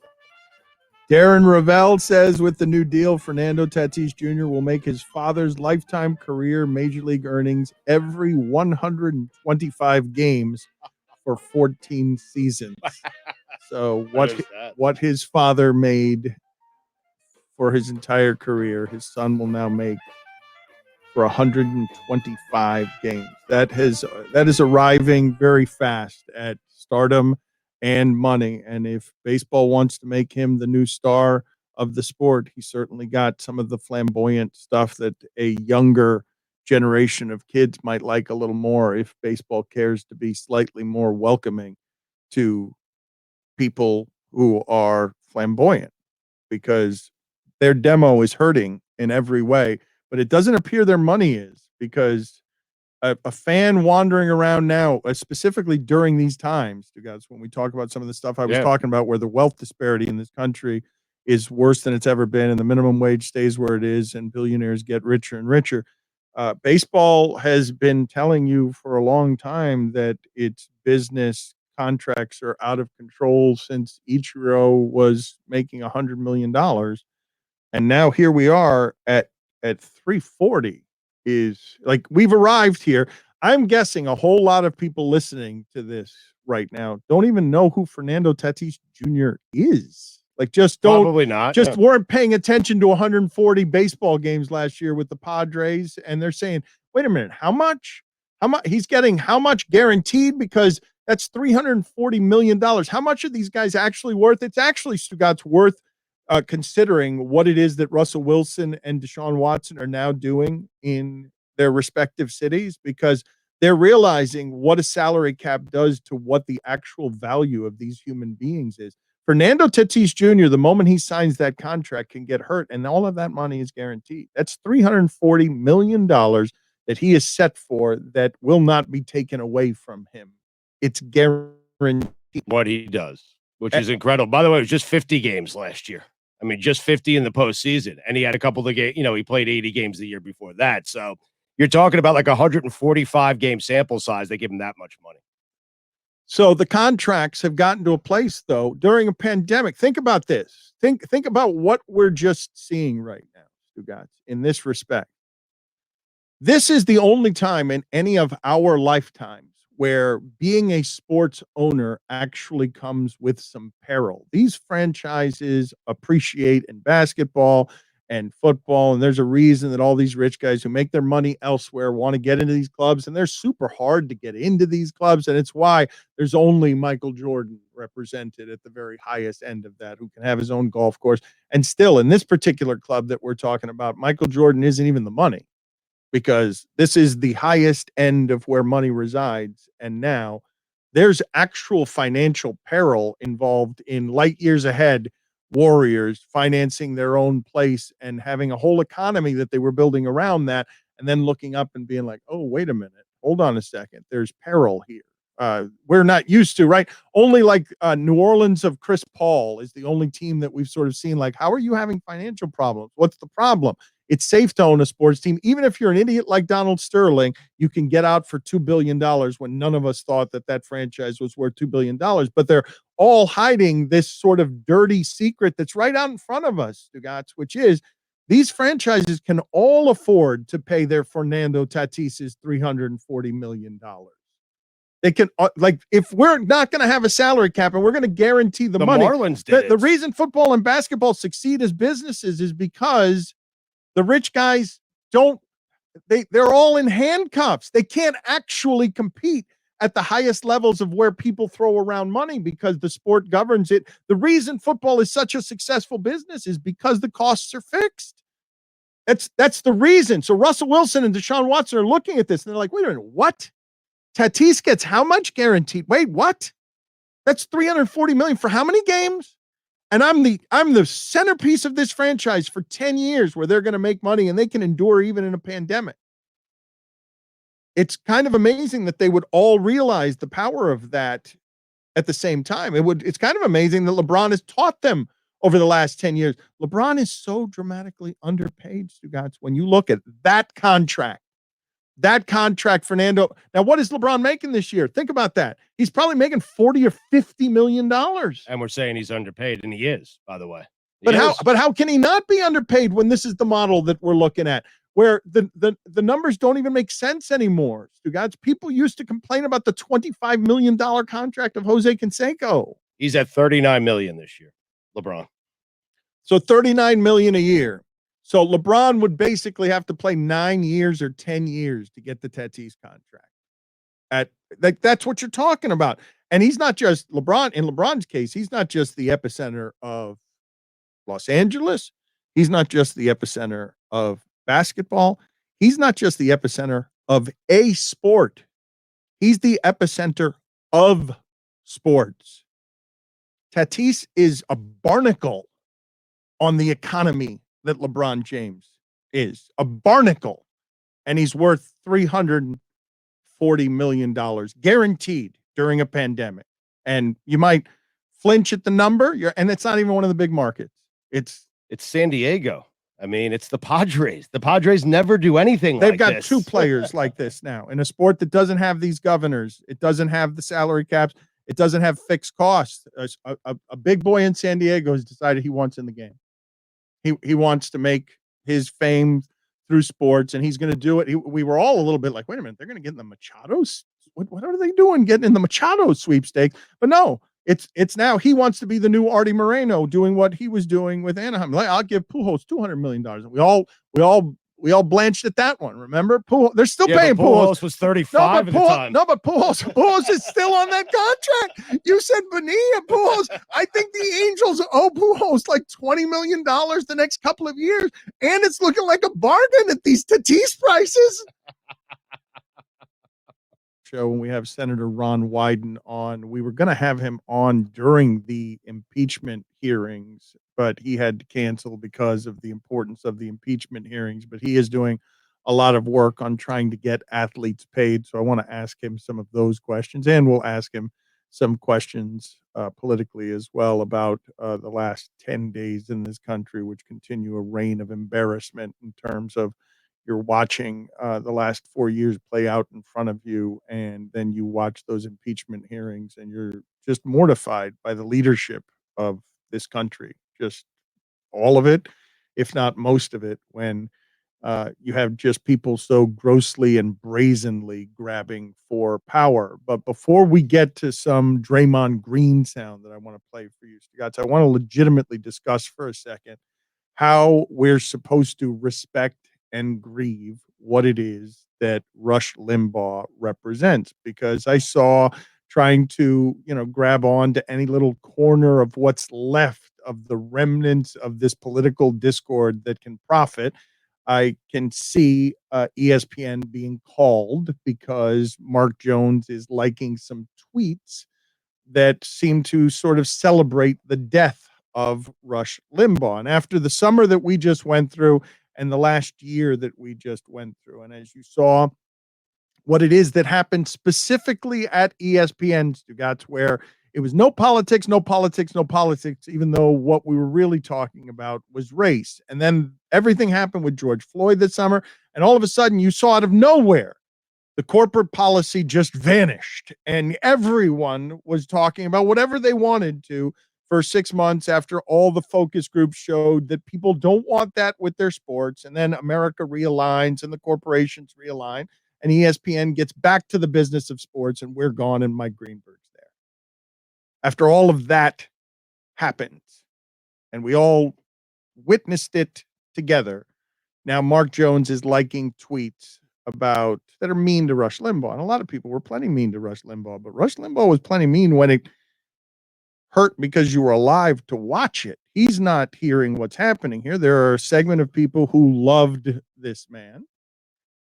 Darren Ravel says with the new deal, Fernando Tatis Jr. will make his father's lifetime career major league earnings every 125 games for 14 seasons. So what his father made for his entire career, his son will now make for 125 games. That is arriving very fast at stardom and money. And if baseball wants to make him the new star of the sport, he certainly got some of the flamboyant stuff that a younger generation of kids might like a little more if baseball cares to be slightly more welcoming to people who are flamboyant, because their demo is hurting in every way, but it doesn't appear their money is, because a fan wandering around now, specifically during these times, guys, when we talk about some of the stuff I was talking about, where the wealth disparity in this country is worse than it's ever been, and the minimum wage stays where it is, and billionaires get richer and richer. Baseball has been telling you for a long time that its business contracts are out of control since Ichiro was making $100 million. And now here we are at 340 is like, we've arrived here. I'm guessing a whole lot of people listening to this right now don't even know who Fernando Tatis Jr. is. Like, just don't, probably not. just weren't paying attention to 140 baseball games last year with the Padres. And they're saying, wait a minute, how much? He's getting how much guaranteed? Because that's $340 million. How much are these guys actually worth? It's actually Stugotz worth, considering what it is that Russell Wilson and Deshaun Watson are now doing in their respective cities, because they're realizing what a salary cap does to what the actual value of these human beings is. Fernando Tatis Jr., the moment he signs that contract, can get hurt, and all of that money is guaranteed. That's $340 million that he is set for that will not be taken away from him. It's guaranteed. What he does, which is incredible. By the way, it was just 50 games last year. I mean, just 50 in the postseason. And he had a couple of games, he played 80 games the year before that. So you're talking about like a 145 game sample size. They give him that much money. So the contracts have gotten to a place, though, during a pandemic. Think about this. Think about what we're just seeing right now, Stugotz, in this respect. This is the only time in any of our lifetimes where being a sports owner actually comes with some peril. These franchises appreciate in basketball and football, and there's a reason that all these rich guys who make their money elsewhere want to get into these clubs, and they're super hard to get into these clubs, and it's why there's only Michael Jordan represented at the very highest end of that, who can have his own golf course. And still, in this particular club that we're talking about, Michael Jordan isn't even the money, because this is the highest end of where money resides, and now there's actual financial peril involved in light years ahead Warriors financing their own place and having a whole economy that they were building around that, and then looking up and being like, oh, wait a minute, hold on a second, there's peril here. We're not used to, right? Only like New Orleans of Chris Paul is the only team that we've sort of seen like, how are you having financial problems? What's the problem? It's safe to own a sports team. Even if you're an idiot like Donald Sterling, you can get out for $2 billion when none of us thought that franchise was worth $2 billion. But they're all hiding this sort of dirty secret that's right out in front of us, Stugotz, which is these franchises can all afford to pay their Fernando Tatis's $340 million. They can, like, if we're not going to have a salary cap and we're going to guarantee the money. Marlins did the reason football and basketball succeed as businesses is because the rich guys they're all in handcuffs. They can't actually compete at the highest levels of where people throw around money because the sport governs it. The reason football is such a successful business is because the costs are fixed. That's the reason. So Russell Wilson and Deshaun Watson are looking at this and they're like, wait a minute, what? Tatis gets how much guaranteed? Wait, what? That's $340 million for how many games? And I'm the centerpiece of this franchise for 10 years where they're going to make money and they can endure even in a pandemic. It's kind of amazing that they would all realize the power of that at the same time. It's kind of amazing that LeBron has taught them over the last 10 years. LeBron is so dramatically underpaid, Stugotz, when you look at that contract. Fernando. Now, what is LeBron making this year? Think about that. He's probably making $40 or $50 million. And we're saying he's underpaid, and he is, by the way. But how can he not be underpaid when this is the model that we're looking at, where the numbers don't even make sense anymore? Stugotz, people used to complain about the $25 million contract of Jose Canseco. He's at $39 million this year, LeBron. So $39 million a year. So LeBron would basically have to play 9 years or 10 years to get the Tatis contract. That's what you're talking about. And he's not just LeBron. In LeBron's case, he's not just the epicenter of Los Angeles. He's not just the epicenter of basketball. He's not just the epicenter of a sport. He's the epicenter of sports. Tatis is a barnacle on the economy that LeBron James is, a barnacle, and he's worth $340 million guaranteed during a pandemic. And you might flinch at the number, and it's not even one of the big markets. It's San Diego. I mean, it's the Padres. The Padres never do anything like this. They've got two players like this now in a sport that doesn't have these governors. It doesn't have the salary caps. It doesn't have fixed costs. A big boy in San Diego has decided he wants in the game. He wants to make his fame through sports, and he's going to do it. We were all a little bit like, wait a minute, they're going to get in the Machado's. What are they doing getting in the Machado sweepstakes? But no, it's now he wants to be the new Artie Moreno doing what he was doing with Anaheim. Like, I'll give Pujols $200 million. We all blanched at that one. Remember, Pujols? They're still paying Pujols. Was 35 at the time. No, but Pujols is still on that contract. You said Bonilla, Pujols. I think the Angels owe Pujols like $20 million the next couple of years, and it's looking like a bargain at these Tatis prices. Show when we have Senator Ron Wyden on. We were going to have him on during the impeachment hearings, but he had to cancel because of the importance of the impeachment hearings. But he is doing a lot of work on trying to get athletes paid. So I want to ask him some of those questions, and we'll ask him some questions politically as well about the last 10 days in this country, which continue a reign of embarrassment in terms of you're watching the last 4 years play out in front of you, and then you watch those impeachment hearings, and you're just mortified by the leadership of this country, just all of it, if not most of it, when you have just people so grossly and brazenly grabbing for power. But before we get to some Draymond Green sound that I want to play for you, Stugotz, I want to legitimately discuss for a second how we're supposed to respect and grieve what it is that Rush Limbaugh represents, because I saw trying to, grab on to any little corner of what's left of the remnants of this political discord that can profit. I can see ESPN being called because Mark Jones is liking some tweets that seem to sort of celebrate the death of Rush Limbaugh. And after the summer that we just went through, and the last year that we just went through, and as you saw, what it is that happened specifically at ESPN, Stugotz, where it was no politics, even though what we were really talking about was race. And then everything happened with George Floyd this summer, and all of a sudden you saw out of nowhere, the corporate policy just vanished, and everyone was talking about whatever they wanted to for 6 months after all the focus groups showed that people don't want that with their sports. And then America realigns and the corporations realign, and ESPN gets back to the business of sports, and we're gone, and Mike Greenberg's there. After all of that happens, and we all witnessed it together, now Mark Jones is liking tweets about that are mean to Rush Limbaugh. And a lot of people were plenty mean to Rush Limbaugh, but Rush Limbaugh was plenty mean when it hurt because you were alive to watch it. He's not hearing what's happening here. There are a segment of people who loved this man,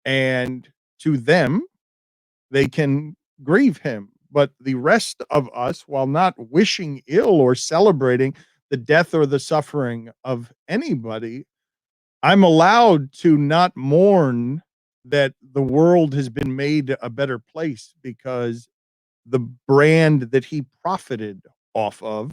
and to them, they can grieve him. But the rest of us, while not wishing ill or celebrating the death or the suffering of anybody, I'm allowed to not mourn that the world has been made a better place because the brand that he profited off of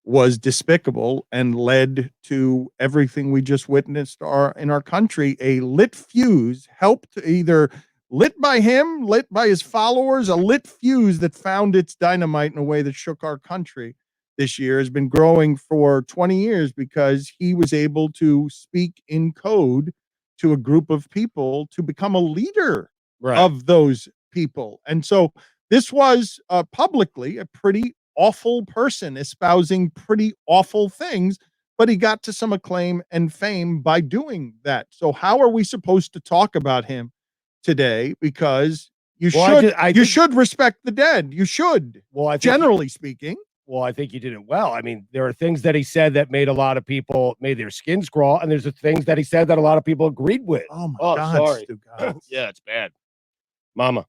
was despicable and led to everything we just witnessed in our country. A lit fuse helped, either lit by him, lit by his followers, a lit fuse that found its dynamite in a way that shook our country this year, has been growing for 20 years because he was able to speak in code to a group of people to become a leader of those people. And so this was publicly a pretty awful person espousing pretty awful things, but he got to some acclaim and fame by doing that. So how are we supposed to talk about him today? Because you should respect the dead. You should. Well, generally speaking. Well, I think you did it well. I mean, there are things that he said that made a lot of people, made their skins crawl, and there's the things that he said that a lot of people agreed with. Oh my God, sorry. Yeah, it's bad. Mama.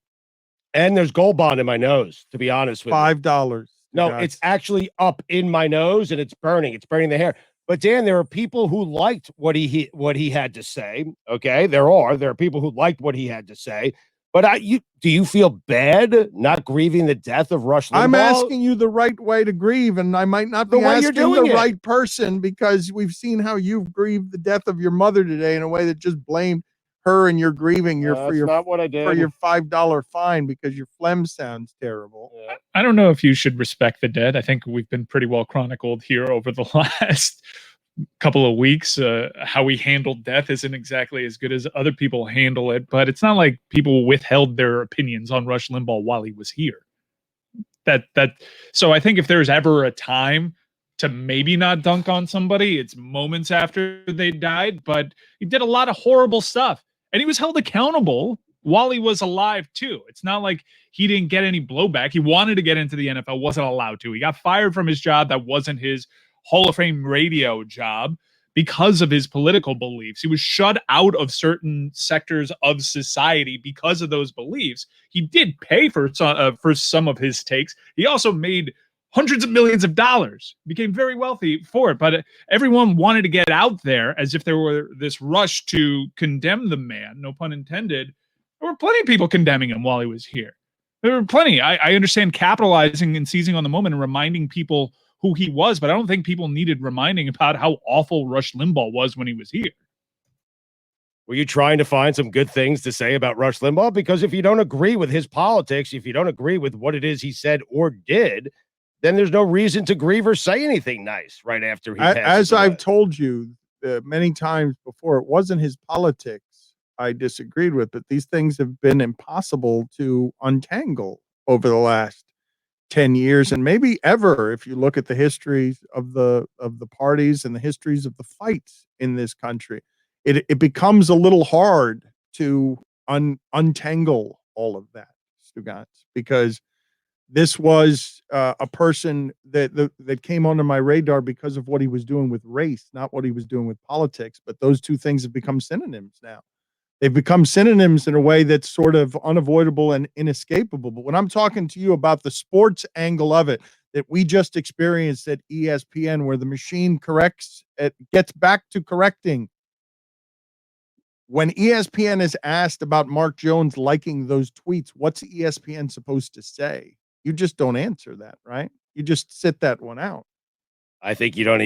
And there's Gold Bond in my nose, to be honest with you. $5. No, it's actually up in my nose, and it's burning. It's burning the hair. But Dan, there are people who liked what he had to say. Okay, there are people who liked what he had to say. But do you feel bad not grieving the death of Rush Limbaugh? I'm asking you the right way to grieve, and I might not be asking the right person, because we've seen how you've grieved the death of your mother today in a way that just blamed her and you're grieving That's not what I did. for your $5 fine because your phlegm sounds terrible. Yeah. I don't know if you should respect the dead. I think we've been pretty well chronicled here over the last couple of weeks. How we handle death isn't exactly as good as other people handle it, but it's not like people withheld their opinions on Rush Limbaugh while he was here. So I think if there's ever a time to maybe not dunk on somebody, it's moments after they died, but he did a lot of horrible stuff and he was held accountable while he was alive too. It's not like he didn't get any blowback. He wanted to get into the NFL, wasn't allowed to. He got fired from his job that wasn't his Hall of Fame radio job because of his political beliefs. He was shut out of certain sectors of society because of those beliefs. He did pay for some of his takes. He also made hundreds of millions of dollars, became very wealthy for it. But everyone wanted to get out there as if there were this rush to condemn the man, no pun intended. There were plenty of people condemning him while he was here. There were plenty. I understand capitalizing and seizing on the moment and reminding people who he was, but I don't think people needed reminding about how awful Rush Limbaugh was when he was here. Were you trying to find some good things to say about Rush Limbaugh? Because if you don't agree with his politics, if you don't agree with what it is he said or did, then there's no reason to grieve or say anything nice right after he passes As away. I've told you many times before, it wasn't his politics I disagreed with, but these things have been impossible to untangle over the last 10 years and maybe ever, if you look at the histories of the parties and the histories of the fights in this country. It becomes a little hard to untangle all of that, Stugotz, because this was a person that came onto my radar because of what he was doing with race, not what he was doing with politics. But those two things have become synonyms now. They've become synonyms in a way that's sort of unavoidable and inescapable. But when I'm talking to you about the sports angle of it that we just experienced at ESPN, where the machine corrects, it gets back to correcting. When ESPN is asked about Mark Jones liking those tweets, what's ESPN supposed to say? You just don't answer that, right? You just sit that one out. I think you don't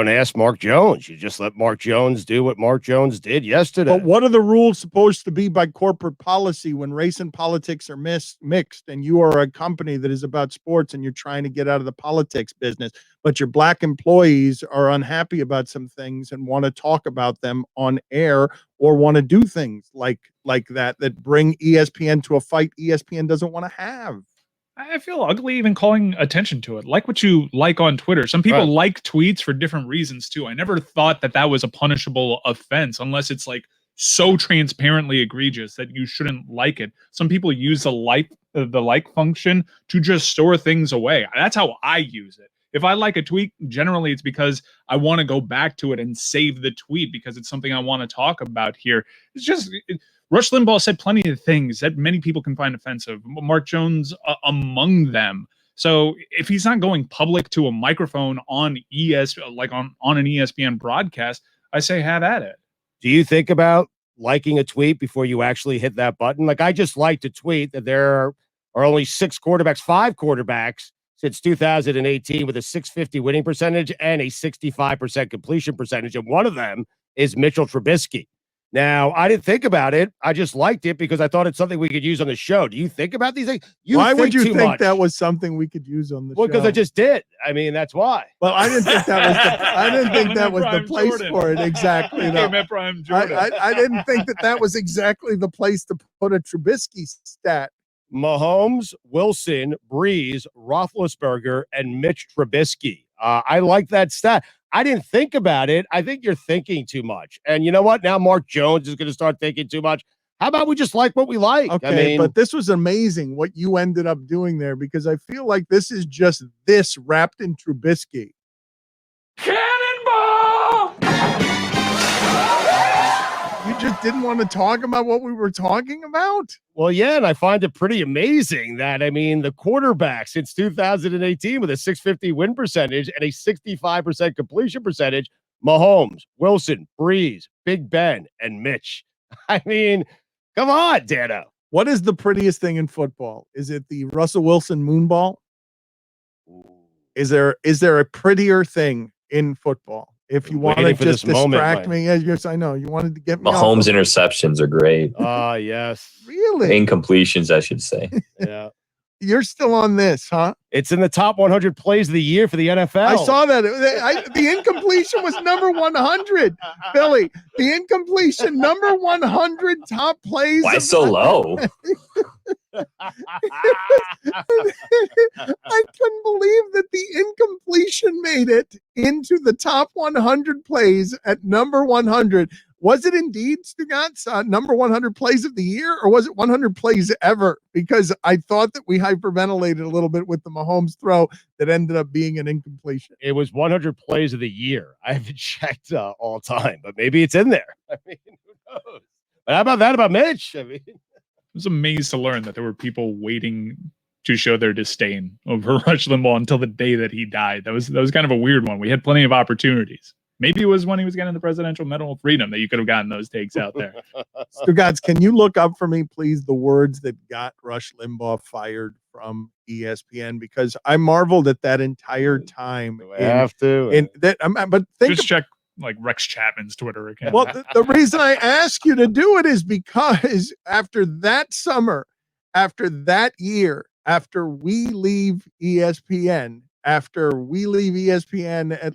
ask Mark Jones. You just let Mark Jones do what Mark Jones did yesterday. But what are the rules supposed to be by corporate policy when race and politics are mixed and you are a company that is about sports and you're trying to get out of the politics business, but your black employees are unhappy about some things and want to talk about them on air or want to do things like that bring ESPN to a fight ESPN doesn't want to have? I feel ugly even calling attention to it. Like what you like on Twitter. Some people like tweets for different reasons too. I never thought that was a punishable offense unless it's like so transparently egregious that you shouldn't like it. Some people use the like function to just store things away. That's how I use it. If I like a tweet, generally it's because I want to go back to it and save the tweet because it's something I want to talk about here. It's just Rush Limbaugh said plenty of things that many people can find offensive. Mark Jones among them. So if he's not going public to a microphone on an ESPN broadcast, I say have at it. Do you think about liking a tweet before you actually hit that button? Like I just liked a tweet that there are only five quarterbacks since 2018 with a 650 winning percentage and a 65% completion percentage. And one of them is Mitchell Trubisky. Now, I didn't think about it. I just liked it because I thought it's something we could use on the show. Do you think about these things? Why would you think that was something we could use on the show? Well, because I just did. I mean, that's why. Well, I didn't think that was the place for it exactly. I didn't think that was exactly the place to put a Trubisky stat. Mahomes, Wilson, Breeze, Roethlisberger, and Mitch Trubisky. I like that stat. I didn't think about it. I think you're thinking too much. And you know what? Now Mark Jones is going to start thinking too much. How about we just like what we like? Okay, but this was amazing what you ended up doing there because I feel like this is just this wrapped in Trubisky. Cannonball! You just didn't want to talk about what we were talking about? Well, yeah, and I find it pretty amazing that, the quarterback since 2018 with a 650 win percentage and a 65% completion percentage, Mahomes, Wilson, Breeze, Big Ben, and Mitch. Come on, Dano. What is the prettiest thing in football? Is it the Russell Wilson moonball? Is there a prettier thing in football? If you want to Waiting for just this moment, distract Mike. me, yes, I know you wanted to get me. Mahomes off of- interceptions are great. Ah, yes. Really? Incompletions, I should say. Yeah. You're still on this, huh? It's in the top 100 plays of the year for the NFL. I saw that. The incompletion was number 100. Billy, the incompletion number 100 top plays. Why so low? I couldn't believe that the incompletion made it into the top 100 plays at number 100. Was it indeed, Stugotz, number 100 plays of the year, or was it 100 plays ever? Because I thought that we hyperventilated a little bit with the Mahomes throw that ended up being an incompletion. It was 100 plays of the year. I haven't checked all time, but maybe it's in there. I mean, who knows? But how about that about Mitch? I mean, I was amazed to learn that there were people waiting to show their disdain over Rush Limbaugh until the day that he died. That was kind of a weird one. We had plenty of opportunities. Maybe it was when he was getting the Presidential Medal of Freedom that you could have gotten those takes out there. Stugotz, can you look up for me, please, the words that got Rush Limbaugh fired from ESPN? Because I marveled at that entire time. I have to. But think Just check like Rex Chapman's Twitter account. Well, the reason I ask you to do it is because after that summer, after that year, after we leave ESPN, at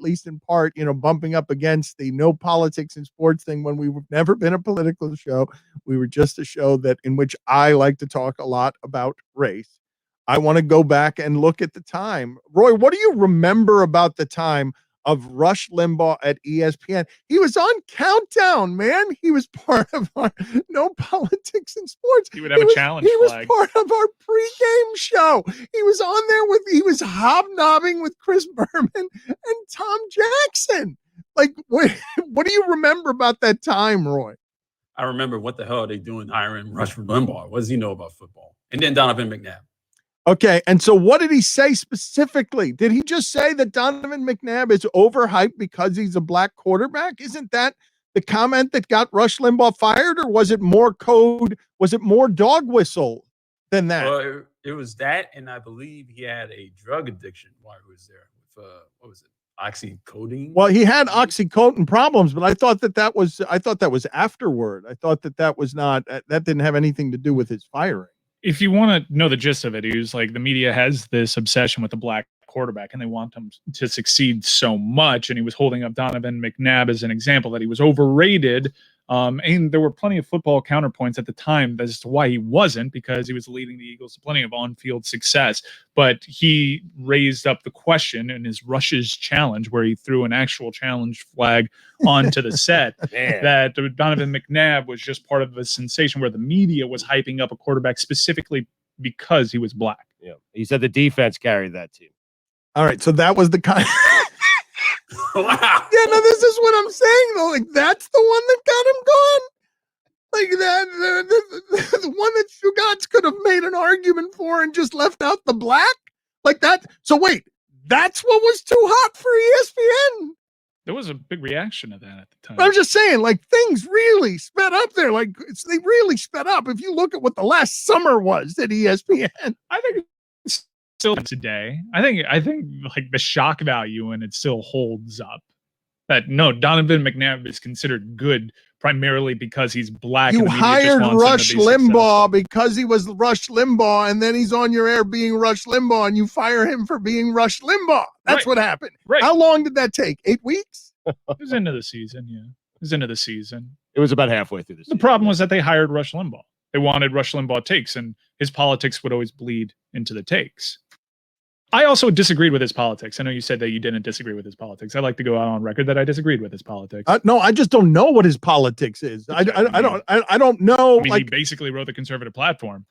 least in part, bumping up against the no politics in sports thing when we've never been a political show. We were just a show in which I like to talk a lot about race. I want to go back and look at the time. Roy, what do you remember about the time of Rush Limbaugh at ESPN? He was on Countdown, man. He was part of our no politics in sports. He would have a challenge flag. He was part of our pregame show. He was on there he was hobnobbing with Chris Berman and Tom Jackson. Like, what do you remember about that time, Roy? I remember what the hell are they doing hiring Rush Limbaugh? What does he know about football? And then Donovan McNabb. Okay, and so what did he say specifically? Did he just say that Donovan McNabb is overhyped because he's a black quarterback? Isn't that the comment that got Rush Limbaugh fired, or was it more code? Was it more dog whistle than that? Well, it was that, and I believe he had a drug addiction while he was there. With, what was it? Oxycodone? Well, he had Oxycontin problems, but I thought that was afterward. I thought that was not, that didn't have anything to do with his firing. If you want to know the gist of it, he was like, the media has this obsession with the black quarterback and they want him to succeed so much. And he was holding up Donovan McNabb as an example that he was overrated. And there were plenty of football counterpoints at the time as to why he wasn't, because he was leading the Eagles to plenty of on-field success. But he raised up the question in his Rush's challenge, where he threw an actual challenge flag onto the set, that Donovan McNabb was just part of a sensation where the media was hyping up a quarterback specifically because he was black. Yeah, he said the defense carried that team. All right, so that was the kind. Wow. Yeah, no, this is what I'm saying though. Like, that's the one that got him gone. Like that, the one that Stugotz could have made an argument for and just left out the black, like that. So wait, that's what was too hot for ESPN. There was a big reaction to that at the time. I'm just saying, like, things really sped up there. Like, they really sped up. If you look at what the last summer was at ESPN, I think it's still today. I think like the shock value and it still holds up. That no, Donovan McNabb is considered good primarily because he's black. you hired Rush Limbaugh because he was Rush Limbaugh, and then he's on your air being Rush Limbaugh, and you fire him for being Rush Limbaugh. That's what happened. Right. How long did that take? 8 weeks? It was into the season, yeah. It was into the season. It was about halfway through the season. The problem was that they hired Rush Limbaugh. They wanted Rush Limbaugh takes, and his politics would always bleed into the takes. I also disagreed with his politics. I know you said that you didn't disagree with his politics. I'd like to go out on record that I disagreed with his politics. No, I just don't know what his politics is. I don't know. I mean, like, he basically wrote the conservative platform.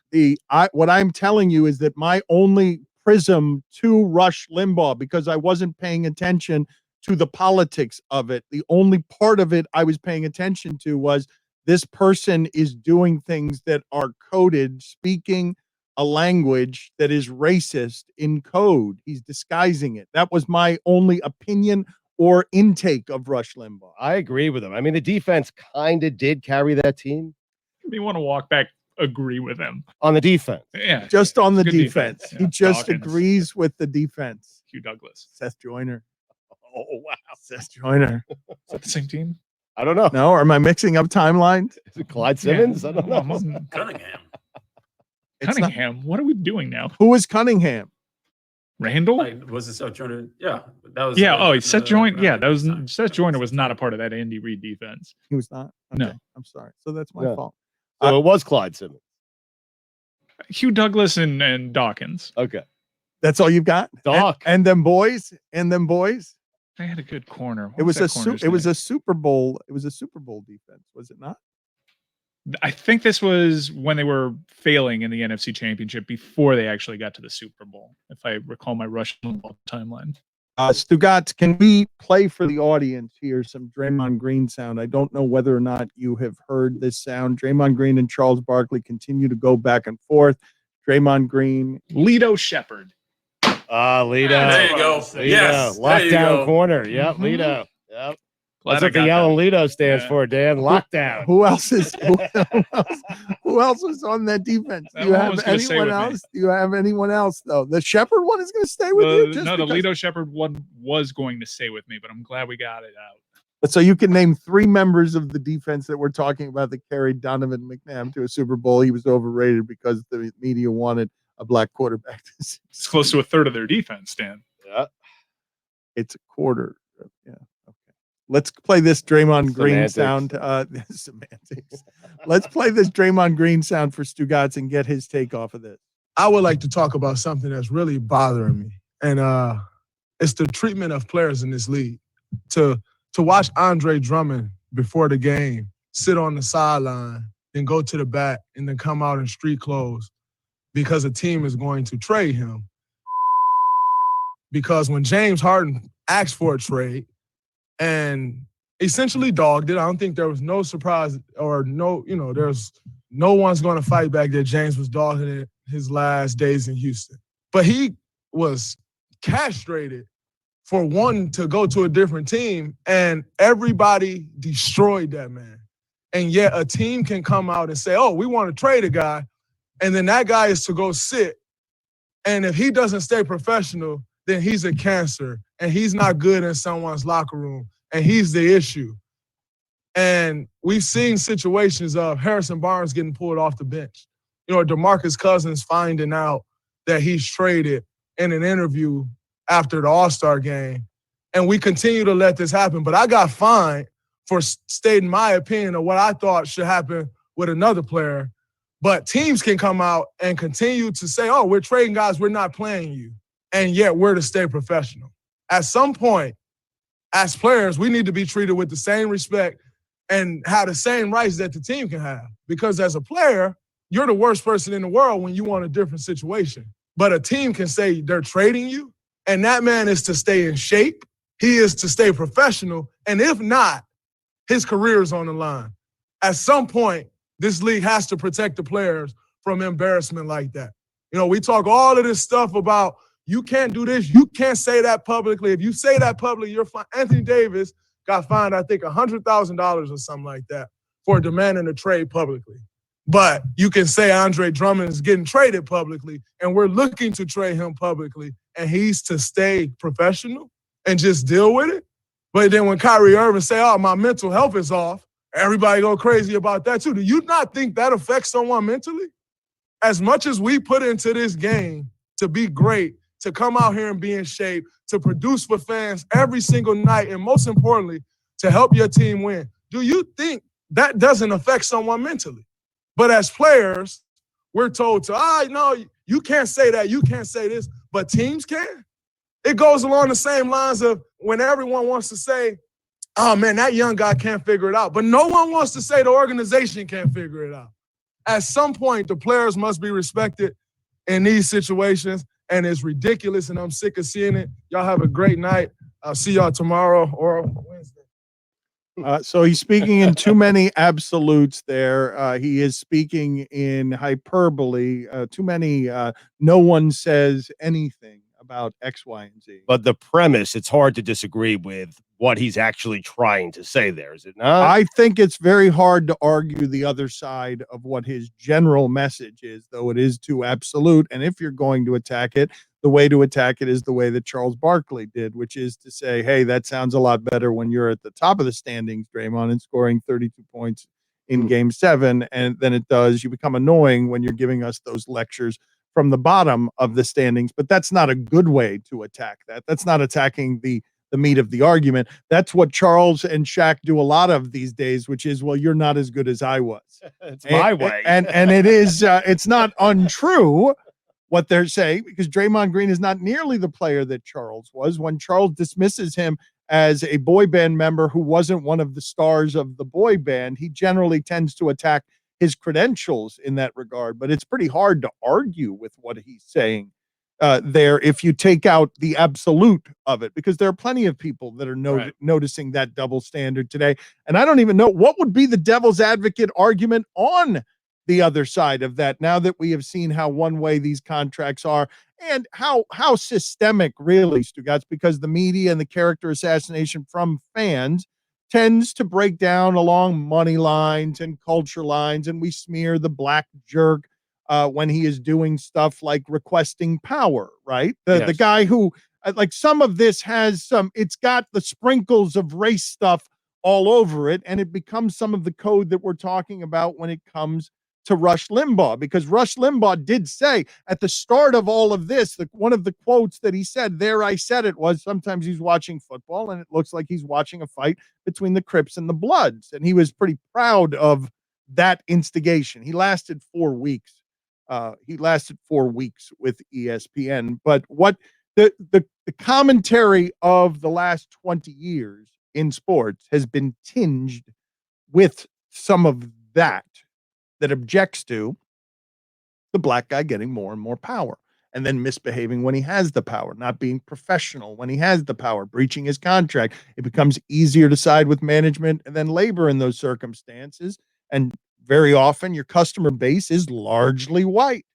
What I'm telling you is that my only prism to Rush Limbaugh, because I wasn't paying attention to the politics of it. The only part of it I was paying attention to was this person is doing things that are coded, speaking a language that is racist in code. He's disguising it. That was my only opinion or intake of Rush Limbaugh. I agree with him. I mean, the defense kind of did carry that team. You want to walk back, agree with him. On the defense. Yeah. Just on the Good defense. defense. He Yeah. just Dawkins. agrees with the defense. Hugh Douglas. Seth Joyner. Oh, wow. Seth Joyner. Is that the same team? I don't know. No, or am I mixing up timelines? Is it Clyde Simmons? Yeah. I don't know. Cunningham. It's not- Cunningham. What are we doing now? Who is Cunningham? Randall? Like, was it Seth Joyner? Yeah, that was. Yeah. Oh, Seth Joyner. Yeah, that was Seth Joyner was not a part of that Andy Reid defense. He was not? No. Okay, I'm sorry. So that's my Yeah. fault. So it was Clyde Simmons. Hugh Douglas and Dawkins. Okay. That's all you've got? Doc. And them boys? And them boys? They had a good corner. What It was that a corner's it was name? a Super Bowl. It was a Super Bowl defense, was it not? I think this was when they were failing in the NFC Championship before they actually got to the Super Bowl, if I recall my Rush Limabugh timeline. Stugotz, can we play for the audience here some Draymond Green sound? I don't know whether or not you have heard this sound. Draymond Green and Charles Barkley continue to go back and forth. Draymond Green. Lito Shepherd. Lito. There you go. Lito. Yes. There you Lockdown go. corner. Yep. Mhm. Lito. Yep. Glad That's I what the got yellow that. Lito stands Yeah. for, Dan. Lockdown. Who else is who else was on that defense? That Do you one have was gonna stay anyone with me. else? Do you have anyone else though? The Shepherd one is going to stay with you. Just No, the because- Lito Shepherd one was going to stay with me, but I'm glad we got it out. So you can name 3 members of the defense that we're talking about that carried Donovan McNabb to a Super Bowl. He was overrated because the media wanted a black quarterback. It's close to a third of their defense, Dan. Yeah. It's a quarter. Yeah. Okay. Let's play this Draymond Green Semantics. sound. Semantics. Let's play this Draymond Green sound for Stugotz and get his take off of this. I would like to talk about something that's really bothering me, and it's the treatment of players in this league. To watch Andre Drummond before the game sit on the sideline, then go to the bat, and then come out in street clothes because a team is going to trade him. Because when James Harden asked for a trade and essentially dogged it, I don't think there was no surprise or there's no one's going to fight back that James was dogging it his last days in Houston. But he was castrated for wanting to go to a different team, and everybody destroyed that man. And yet a team can come out and say, oh, we want to trade a guy, and then that guy is to go sit. And if he doesn't stay professional, then he's a cancer, and he's not good in someone's locker room, and he's the issue. And we've seen situations of Harrison Barnes getting pulled off the bench. DeMarcus Cousins finding out that he's traded in an interview after the All-Star game. And we continue to let this happen. But I got fined for stating my opinion of what I thought should happen with another player. But teams can come out and continue to say, oh, we're trading guys, we're not playing you. And yet we're to stay professional. At some point, as players, we need to be treated with the same respect and have the same rights that the team can have. Because as a player, you're the worst person in the world when you want a different situation. But a team can say they're trading you, and that man is to stay in shape. He is to stay professional. And if not, his career is on the line. At some point, this league has to protect the players from embarrassment like that. We talk all of this stuff about you can't do this, you can't say that publicly. If you say that publicly, you're fine. Anthony Davis got fined, I think, $100,000 or something like that for demanding a trade publicly. But you can say Andre Drummond is getting traded publicly, and we're looking to trade him publicly, and he's to stay professional and just deal with it. But then when Kyrie Irving say, oh, my mental health is off, everybody go crazy about that too. Do you not think that affects someone mentally? As much as we put into this game to be great, to come out here and be in shape, to produce for fans every single night, and most importantly, to help your team win, do you think that doesn't affect someone mentally? But as players, we're told to, no, you can't say that, you can't say this, but teams can. It goes along the same lines of when everyone wants to say, oh, man, that young guy can't figure it out. But no one wants to say the organization can't figure it out. At some point, the players must be respected in these situations, and it's ridiculous, and I'm sick of seeing it. Y'all have a great night. I'll see y'all tomorrow or Wednesday. So he's speaking in too many absolutes there. He is speaking in hyperbole. Too many no one says anything about X, Y, and Z. But the premise, it's hard to disagree with what he's actually trying to say there, is it not? I think it's very hard to argue the other side of what his general message is, though it is too absolute. And if you're going to attack it, the way to attack it is the way that Charles Barkley did, which is to say, hey, that sounds a lot better when you're at the top of the standings, Draymond, and scoring 32 points in Game 7, and then it does. You become annoying when you're giving us those lectures from the bottom of the standings, but that's not a good way to attack that. That's not attacking the meat of the argument. That's what Charles and Shaq do a lot of these days, which is, well, you're not as good as I was. It's my way. And it is, it's not untrue what they're saying, because Draymond Green is not nearly the player that Charles was. When Charles dismisses him as a boy band member who wasn't one of the stars of the boy band, he generally tends to attack his credentials in that regard. But it's pretty hard to argue with what he's saying there if you take out the absolute of it, because there are plenty of people that are noticing that double standard today. And I don't even know what would be the devil's advocate argument on the other side of that, now that we have seen how one way these contracts are and how systemic really, Stugotz, because the media and the character assassination from fans tends to break down along money lines and culture lines, and we smear the black jerk when he is doing stuff like requesting power, right? The guy who, like, some of this has it's got the sprinkles of race stuff all over it, and it becomes some of the code that we're talking about when it comes to Rush Limbaugh, because Rush Limbaugh did say at the start of all of this, one of the quotes that he said, there I said it, was sometimes he's watching football and it looks like he's watching a fight between the Crips and the Bloods. And he was pretty proud of that instigation. He lasted 4 weeks. He lasted 4 weeks with ESPN. But what the commentary of the last 20 years in sports has been tinged with some of that objects to the black guy getting more and more power, and then misbehaving when he has the power, not being professional when he has the power, breaching his contract. It becomes easier to side with management and then labor in those circumstances. And very often your customer base is largely white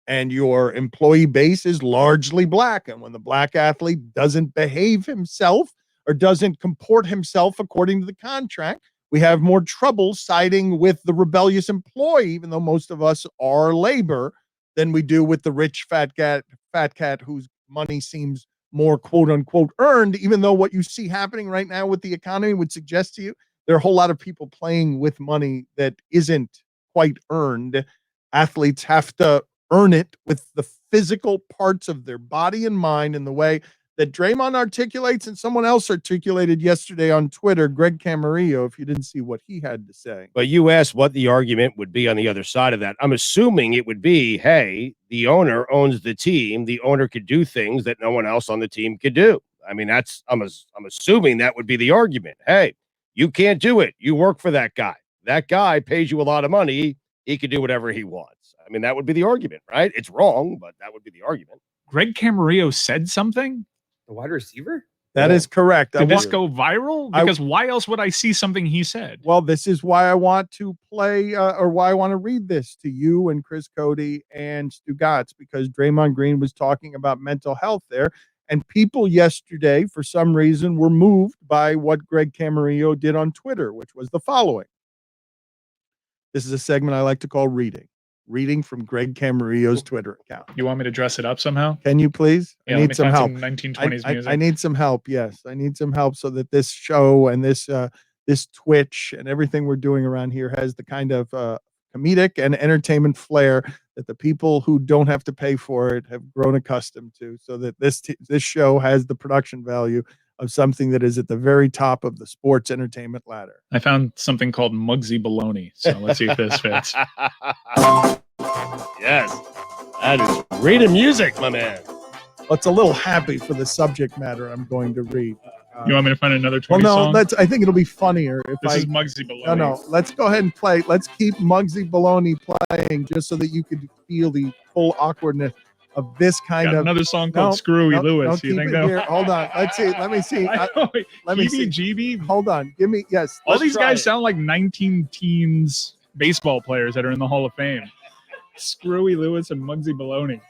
and your employee base is largely black. And when the black athlete doesn't behave himself or doesn't comport himself according to the contract, we have more trouble siding with the rebellious employee, even though most of us are labor, than we do with the rich fat cat whose money seems more quote unquote earned, even though what you see happening right now with the economy would suggest to you there are a whole lot of people playing with money that isn't quite earned. Athletes have to earn it with the physical parts of their body and mind in the way that Draymond articulates, and someone else articulated yesterday on Twitter, Greg Camarillo, if you didn't see what he had to say. But you asked what the argument would be on the other side of that. I'm assuming it would be, hey, the owner owns the team. The owner could do things that no one else on the team could do. I mean, I'm assuming that would be the argument. Hey, you can't do it. You work for that guy. That guy pays you a lot of money. He can do whatever he wants. I mean, that would be the argument, right? It's wrong, but that would be the argument. Greg Camarillo said something? The wide receiver? That is correct. Did this go viral? Because why else would I see something he said? Well, this is why I want to play or why I want to read this to you and Chris Cody and Stugotz, because Draymond Green was talking about mental health there. And people yesterday, for some reason, were moved by what Greg Camarillo did on Twitter, which was the following. This is a segment I like to call reading from Greg Camarillo's Twitter account. You want me to dress it up somehow? Can you please? Yeah, I need some help. 1920s music. I need some help. Yes, I need some help so that this show and this Twitch and everything we're doing around here has the kind of comedic and entertainment flair that the people who don't have to pay for it have grown accustomed to, so that this show has the production value of something that is at the very top of the sports entertainment ladder. I found something called Muggsy Baloney, so let's see if this fits. Yes, that is reading music, my man. Well, it's a little happy for the subject matter I'm going to read. You want me to find another 20 well, no, song? I think it'll be funnier if this is Muggsy Baloney. No, let's go ahead and play. Let's keep Muggsy Baloney playing just so that you could feel the full awkwardness of this kind of another song called Screwy Lewis. You think here. Hold on. Let's see. Let me see. Let me see. GB. Hold on. Give me All these guys sound like 19 teens baseball players that are in the Hall of Fame. Screwy Lewis and Muggsy Baloney.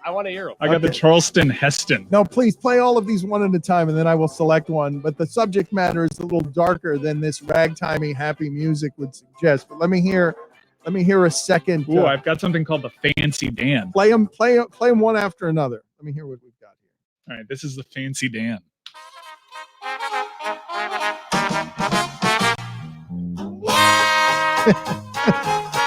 I want to hear them. I got the Charleston Heston. No, please play all of these one at a time, and then I will select one. But the subject matter is a little darker than this ragtimey happy music would suggest. But let me hear a second. Ooh, I've got something called the Fancy Dan. Play them one after another. Let me hear what we've got here. All right, this is the Fancy Dan.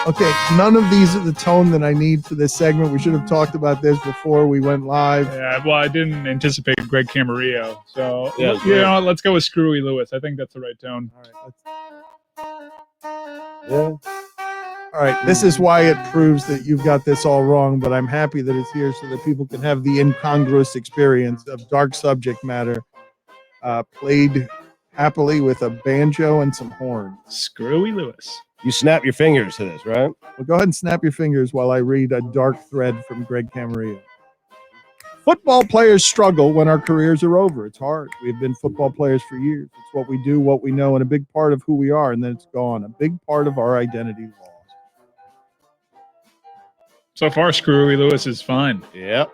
Okay, none of these are the tone that I need for this segment. We should have talked about this before we went live. Yeah, well, I didn't anticipate Greg Camarillo. So, Yeah, you know, let's go with Screwy Lewis. I think that's the right tone. All right, this is why it proves that you've got this all wrong, but I'm happy that it's here so that people can have the incongruous experience of dark subject matter played happily with a banjo and some horns. Screwy Lewis. You snap your fingers to this, right? Well, go ahead and snap your fingers while I read a dark thread from Greg Camarillo. Football players struggle when our careers are over. It's hard. We've been football players for years. It's what we do, what we know, and a big part of who we are, and then it's gone. A big part of our identity lost. So far, Screwy Lewis is fine. Yep.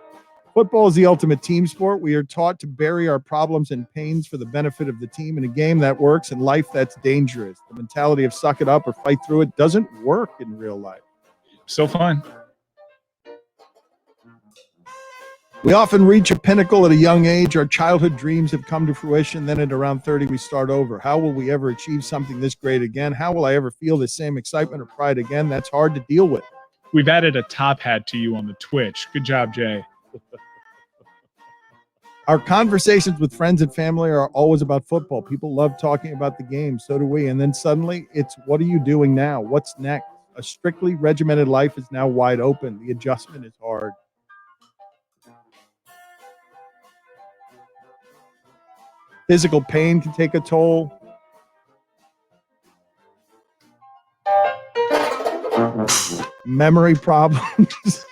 Football is the ultimate team sport. We are taught to bury our problems and pains for the benefit of the team. In a game that works, in life that's dangerous. The mentality of suck it up or fight through it doesn't work in real life. Still fine. We often reach a pinnacle at a young age. Our childhood dreams have come to fruition. Then at around 30, we start over. How will we ever achieve something this great again? How will I ever feel the same excitement or pride again? That's hard to deal with. We've added a top hat to you on the Twitch. Good job, Jay. Our conversations with friends and family are always about football. People love talking about the game. So do we. And then suddenly it's, what are you doing now? What's next? A strictly regimented life is now wide open. The adjustment is hard. Physical pain can take a toll. Memory problems.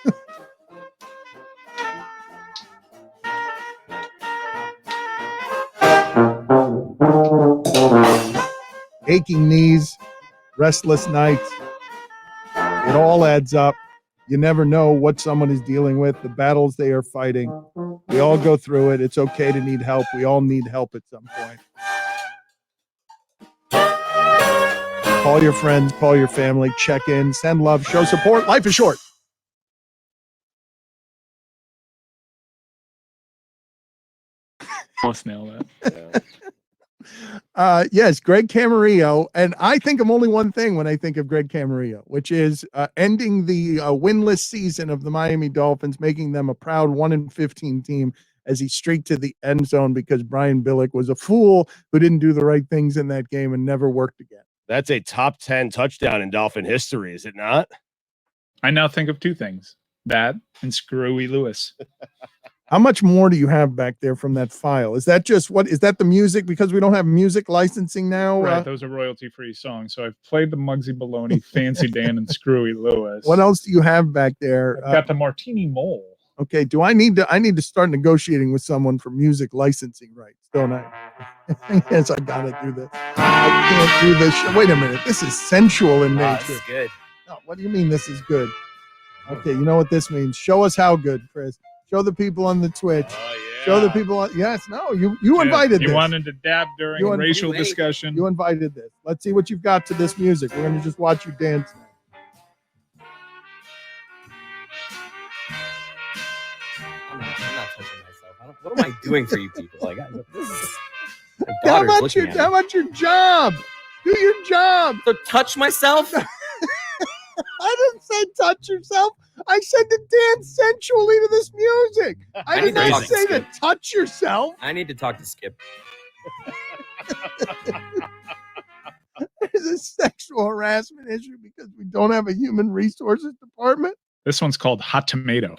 Aching knees, restless nights. It all adds up. You never know what someone is dealing with, the battles they are fighting. We all go through it. It's okay to need help. We all need help at some point. Call your friends, call your family, check in, send love, show support. Life is short. Almost nail that. Yes, Greg Camarillo. And I think of only one thing when I think of Greg Camarillo, which is ending the winless season of the Miami Dolphins, making them a proud 1-15 team as he streaked to the end zone because Brian Billick was a fool who didn't do the right things in that game and never worked again. That's a top 10 touchdown in Dolphin history, is it not? I now think of two things. That and Screwy Lewis. How much more do you have back there from that file? Is that just what is that the music? Because we don't have music licensing now. Right, those are royalty-free songs. So I've played the Muggsy Baloney, Fancy Dan, and Screwy Lewis. What else do you have back there? I've got the Martini Mole. Okay, do I need to start negotiating with someone for music licensing rights, don't I? Yes, I gotta do this. I can't do this. Wait a minute. This is sensual in nature. This is good. No, what do you mean this is good? Okay, you know what this means. Show us how good, Chris. Show the people on the Twitch. Show the people on. Yes, no, you invited this. You wanted to dab during racial discussion. You invited this. Let's see what you've got to this music. We're going to just watch you dance now. I'm not touching myself. What am I doing for you people? Like, this is my How daughter's about your job? Do your job. So touch myself? I didn't say touch yourself. I said to dance sensually to this music. I did not say to touch yourself. I need to talk to Skip. There's a sexual harassment issue because we don't have a human resources department. This one's called Hot Tomato.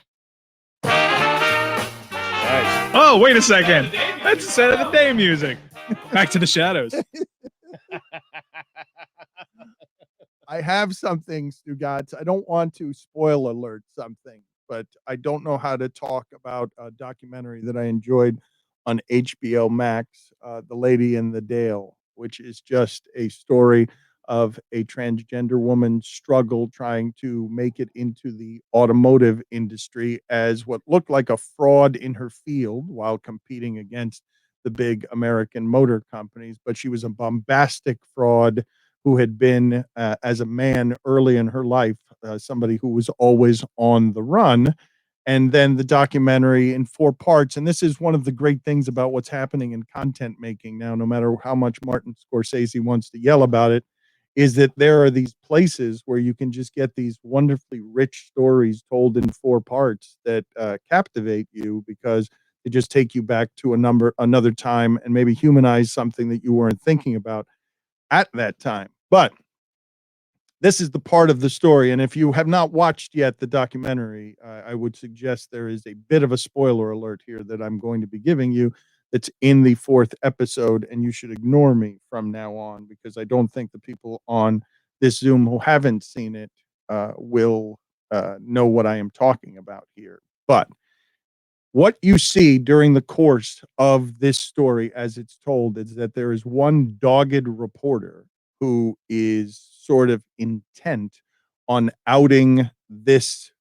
Nice. Oh, wait a second. That's the set of the day music. Back to the shadows. I have something, Stugotz. I don't want to spoil alert something, but I don't know how to talk about a documentary that I enjoyed on HBO Max, The Lady in the Dale, which is just a story of a transgender woman's struggle trying to make it into the automotive industry as what looked like a fraud in her field while competing against the big American motor companies. But she was a bombastic fraud who had been, as a man early in her life, somebody who was always on the run. And then the documentary in 4 parts. And this is one of the great things about what's happening in content making now, no matter how much Martin Scorsese wants to yell about it, is that there are these places where you can just get these wonderfully rich stories told in 4 parts that captivate you because they just take you back to another time and maybe humanize something that you weren't thinking about at that time. But this is the part of the story, and if you have not watched yet the documentary, I would suggest there is a bit of a spoiler alert here that I'm going to be giving you that's in the 4th episode, and you should ignore me from now on because I don't think the people on this Zoom who haven't seen it will know what I am talking about here. But what you see during the course of this story as it's told is that there is one dogged reporter who is sort of intent on outing this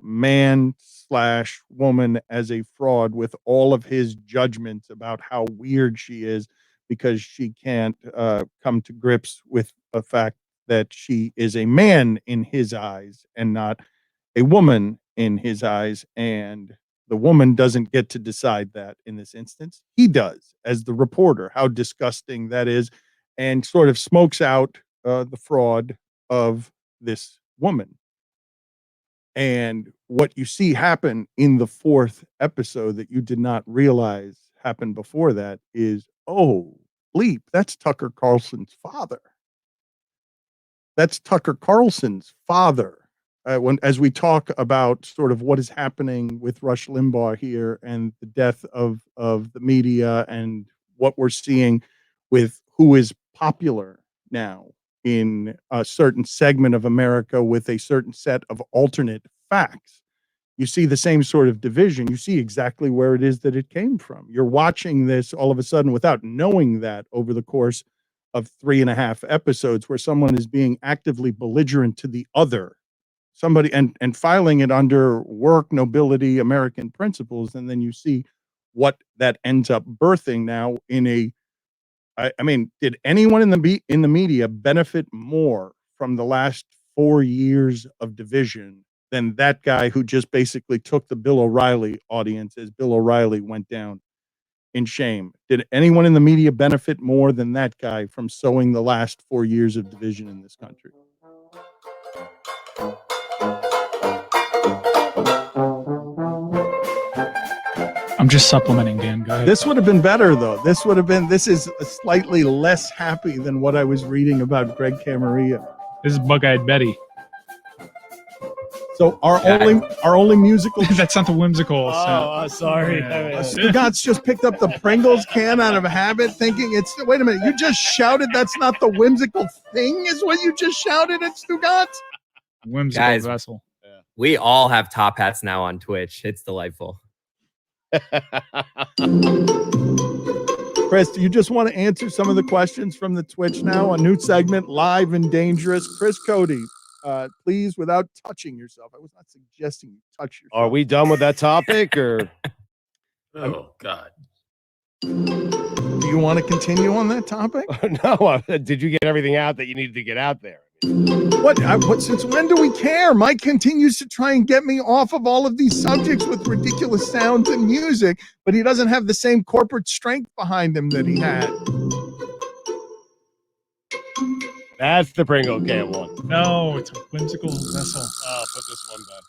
man slash woman as a fraud with all of his judgments about how weird she is because she can't come to grips with the fact that she is a man in his eyes and not a woman in his eyes. And the woman doesn't get to decide that in this instance. He does, as the reporter. How disgusting that is. And sort of smokes out the fraud of this woman. And what you see happen in the 4th episode that you did not realize happened before that is, oh, bleep, that's Tucker Carlson's father. That's Tucker Carlson's father. As we talk about sort of what is happening with Rush Limbaugh here and the death of the media and what we're seeing with who is popular now in a certain segment of America with a certain set of alternate facts, you see the same sort of division. You see exactly where it is that it came from. You're watching this all of a sudden without knowing that over the course of 3.5 episodes where someone is being actively belligerent to the other, somebody and filing it under work, nobility, American principles. And then you see what that ends up birthing now in a, I mean, did anyone in the media benefit more from the last 4 years of division than that guy who just basically took the Bill O'Reilly audience as Bill O'Reilly went down in shame? Did anyone in the media benefit more than that guy from sowing the last 4 years of division in this country? I'm just supplementing, Dan. Go ahead. This would have been better, though. This is slightly less happy than what I was reading about Greg Camarilla. This is Bug-Eyed Betty. So our only musical. That's not the whimsical. Sorry. Stugotz just picked up the Pringles can out of habit, thinking it's. Wait a minute, you just shouted that's not the whimsical thing, is what you just shouted at Stugotz? Whimsical Guys, vessel. We all have top hats now on Twitch. It's delightful. Chris, do you just want to answer some of the questions from the Twitch now? A new segment, Live and Dangerous. Chris Cody, please, without touching yourself. I was not suggesting you touch yourself. Are we done with that topic, or? Oh, God. Do you want to continue on that topic? No. Did you get everything out that you needed to get out there? What? Since when do we care? Mike continues to try and get me off of all of these subjects with ridiculous sounds and music, but he doesn't have the same corporate strength behind him that he had. That's the Pringle can one. No, it's a whimsical vessel. I'll put this one back.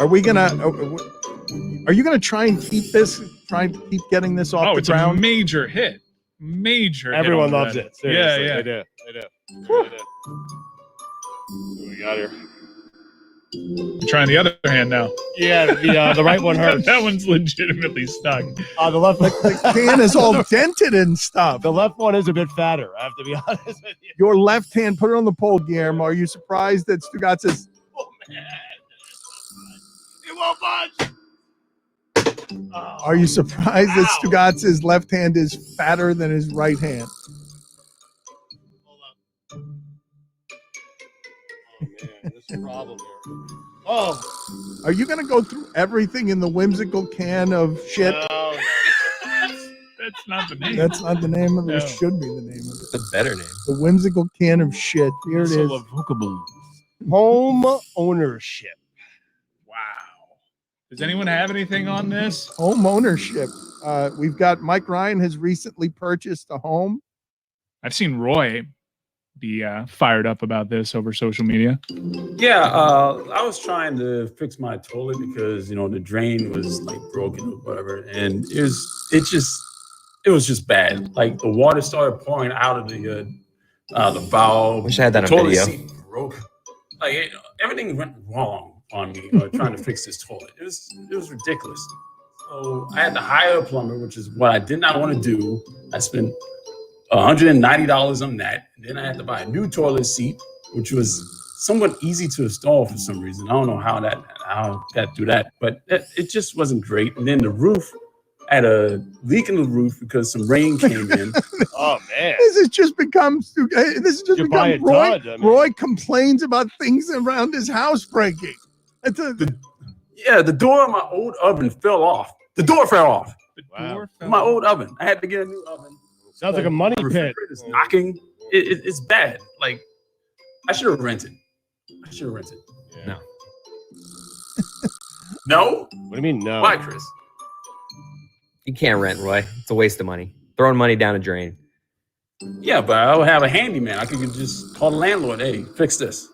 Are you gonna try and keep this? Trying to keep getting this off the it's ground? a major hit. Everyone hit on loves that. it. Seriously, Yeah. They do. What do we got here? I'm trying the other hand now. Yeah, the right one hurts. That one's legitimately stuck. The left the can is all dented and stuff. The left one is a bit fatter, I have to be honest with you. Your left hand, put it on the pole, Guillermo. Are you surprised that Stugotz is? Oh man, it won't budge. Are you surprised that Stugotz's left hand is fatter than his right hand? There's a problem here. Oh, Are you going to go through everything in the whimsical can of shit? no. That's not the name. That's not the name of it. No. It should be the name of it. It's a better name. The whimsical can of shit. Here it is. Home ownership. Wow. Does anyone have anything on this? Home ownership. We've got Mike Ryan has recently purchased a home. I've seen Roy be fired up about this over social media. Yeah, I was trying to fix my toilet because the drain was like broken or whatever, and it was just bad. Like the water started pouring out of the valve. Wish I had that the on toilet video. seat broke. Like everything went wrong on me trying to fix this toilet. It was ridiculous. So I had to hire a plumber, which is what I did not want to do. I spent $190 on that. And then I had to buy a new toilet seat, which was somewhat easy to install for some reason. I don't know how that do that, but it just wasn't great. And then the roof had a leak in the roof because some rain came in. Oh man, This has just become Roy. Roy complains about things around his house breaking. The door of my old oven fell off. The door fell off. Wow. My old oven. I had to get a new oven. Sounds like a money The pit. refrigerator's knocking. It's bad. Like I should have rented. No. No? What do you mean no? Why, Chris? You can't rent, Roy. It's a waste of money. Throwing money down a drain. Yeah, but I would have a handyman. I could just call the landlord. Hey, fix this.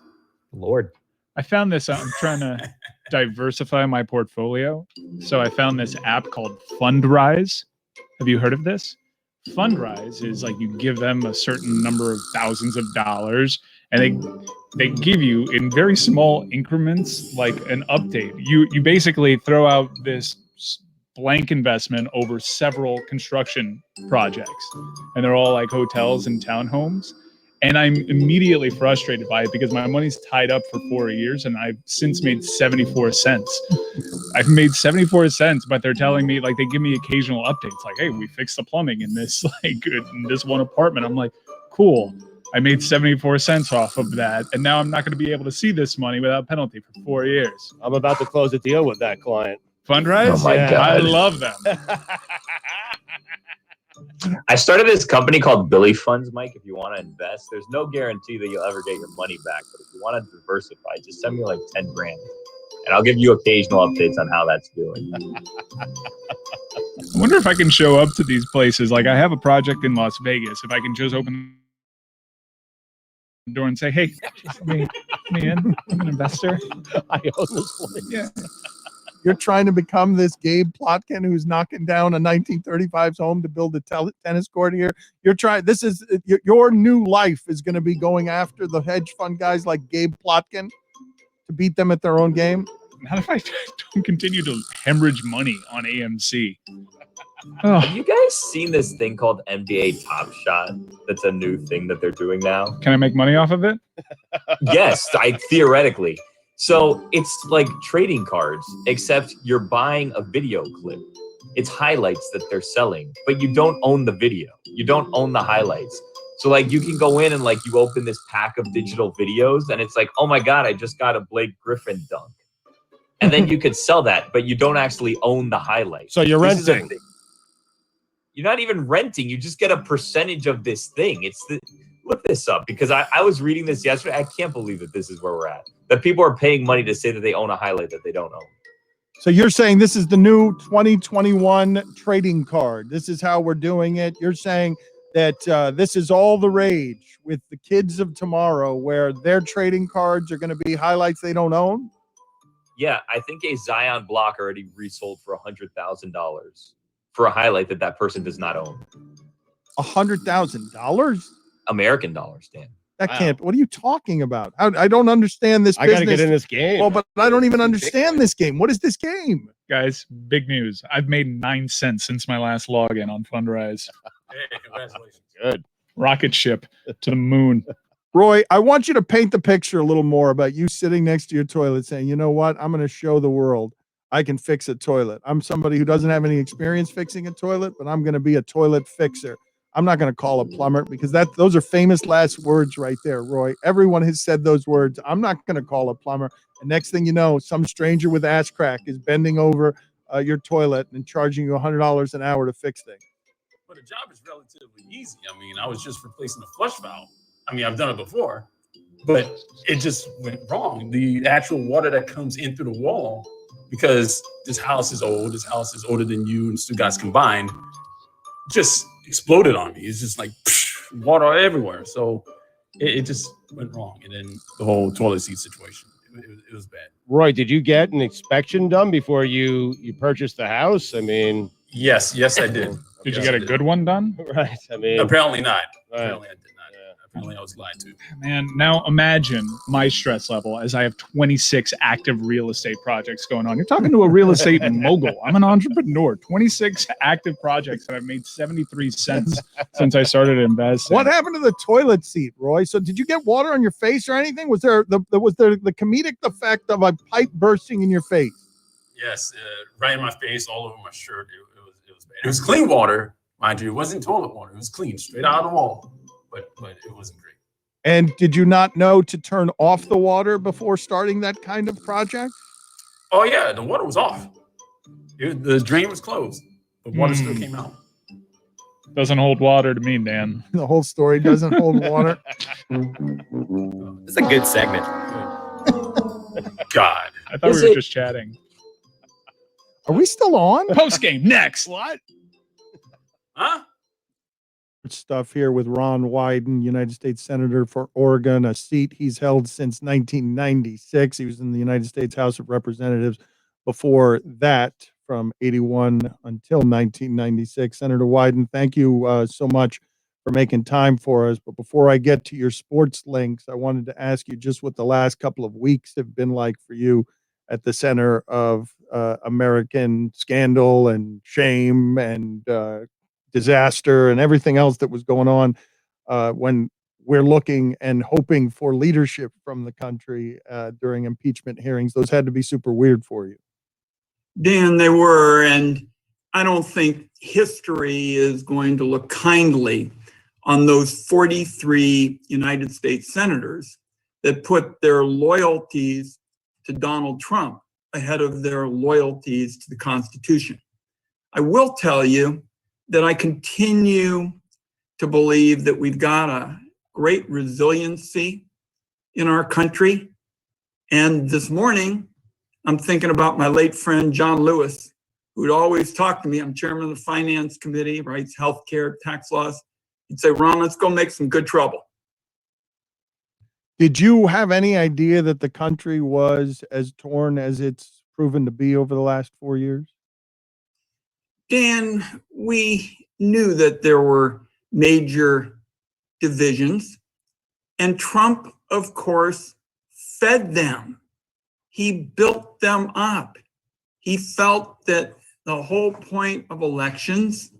Lord. I found this. I'm trying to diversify my portfolio. So I found this app called Fundrise. Have you heard of this? Fundrise is like you give them a certain number of thousands of dollars and they give you in very small increments like an update. You basically throw out this blank investment over several construction projects, and they're all like hotels and townhomes. And I'm immediately frustrated by it because my money's tied up for 4 years and I've since made 74 cents. I've made 74 cents, but they're telling me, like, they give me occasional updates like, hey, we fixed the plumbing in this in this one apartment. I'm like, cool. I made 74 cents off of that, and now I'm not going to be able to see this money without penalty for 4 years. I'm about to close a deal with that client. Fundrise? Oh my God. I love them. I started this company called Billy Funds, Mike. If you want to invest, there's no guarantee that you'll ever get your money back. But if you want to diversify, just send me like 10 grand and I'll give you occasional updates on how that's doing. I wonder if I can show up to these places. Like, I have a project in Las Vegas. If I can just open the door and say, hey, me in. I'm an investor. I own this place. Yeah. You're trying to become this Gabe Plotkin who's knocking down a 1935's home to build a tennis court here. You're trying. This is your new life is going to be going after the hedge fund guys like Gabe Plotkin to beat them at their own game. Not if I don't continue to hemorrhage money on AMC. Have you guys seen this thing called NBA Top Shot? That's a new thing that they're doing now. Can I make money off of it? Yes, theoretically. So it's like trading cards, except you're buying a video clip. It's highlights that they're selling, but you don't own the video. You don't own the highlights. So like you can go in and like you open this pack of digital videos and it's like, oh my God, I just got a Blake Griffin dunk. And then you could sell that, but you don't actually own the highlights. So you're renting. You're not even renting. You just get a percentage of this thing. Look this up because I was reading this yesterday. I can't believe that this is where we're at. That people are paying money to say that they own a highlight that they don't own. So you're saying this is the new 2021 trading card. This is how we're doing it. You're saying that this is all the rage with the kids of tomorrow where their trading cards are going to be highlights they don't own? Yeah, I think a Zion block already resold for $100,000 for a highlight that person does not own. $100,000? American dollars, Dan. That can't. What are you talking about? I don't understand this business. I got to get in this game. Well, but I don't even understand this game. What is this game? Guys, big news. I've made 9 cents since my last login on Fundrise. Hey, congratulations. Good. Rocket ship to the moon. Roy, I want you to paint the picture a little more about you sitting next to your toilet saying, you know what? I'm going to show the world I can fix a toilet. I'm somebody who doesn't have any experience fixing a toilet, but I'm going to be a toilet fixer. I'm not going to call a plumber because those are famous last words right there, Roy. Everyone has said those words. I'm not going to call a plumber. And next thing you know, some stranger with ass crack is bending over your toilet and charging you $100 an hour to fix things. But the job is relatively easy. I mean, I was just replacing the flush valve. I mean, I've done it before, but it just went wrong. The actual water that comes in through the wall, because this house is old, this house is older than you and Stugotz combined, just exploded on me. It's just like water everywhere. So it just went wrong. And then the whole toilet seat situation, it was bad. Roy, did you get an inspection done before you purchased the house? I mean, yes, I did. Did you get a good one done? Right. I mean, apparently not. Right. Apparently I did not. Apparently I was lied to. Man, now imagine my stress level as I have 26 active real estate projects going on. You're talking to a real estate mogul. I'm an entrepreneur. 26 active projects, and I've made 73 cents since I started investing. What happened to the toilet seat, Roy? So did you get water on your face or anything? Was there the comedic effect of a pipe bursting in your face? Yes, right in my face, all over my shirt. It was bad. It was clean water, mind you. It wasn't toilet water. It was clean, straight out of the wall. But it wasn't great. And did you not know to turn off the water before starting that kind of project? Oh yeah, the water was off. The drain was closed. The water still came out. Doesn't hold water to me, Dan. The whole story doesn't hold water. It's a good segment. God, I thought we were just chatting. Are we still on? Postgame next. What? Huh? Stuff here with Ron Wyden, United States Senator for Oregon, a seat he's held since 1996. He was in the United States House of Representatives before that, from 81 until 1996. Senator Wyden, thank you so much for making time for us. But before I get to your sports links, I wanted to ask you just what the last couple of weeks have been like for you at the center of American scandal and shame and disaster and everything else that was going on when we're looking and hoping for leadership from the country during impeachment hearings. Those had to be super weird for you. Dan, they were, and I don't think history is going to look kindly on those 43 United States senators that put their loyalties to Donald Trump ahead of their loyalties to the Constitution. I will tell you that I continue to believe that we've got a great resiliency in our country. And this morning, I'm thinking about my late friend, John Lewis, who'd always talk to me. I'm chairman of the finance committee, writes healthcare, tax laws. He'd say, Ron, let's go make some good trouble. Did you have any idea that the country was as torn as it's proven to be over the last 4 years? Dan, we knew that there were major divisions, and Trump, of course, fed them. He built them up. He felt that the whole point of elections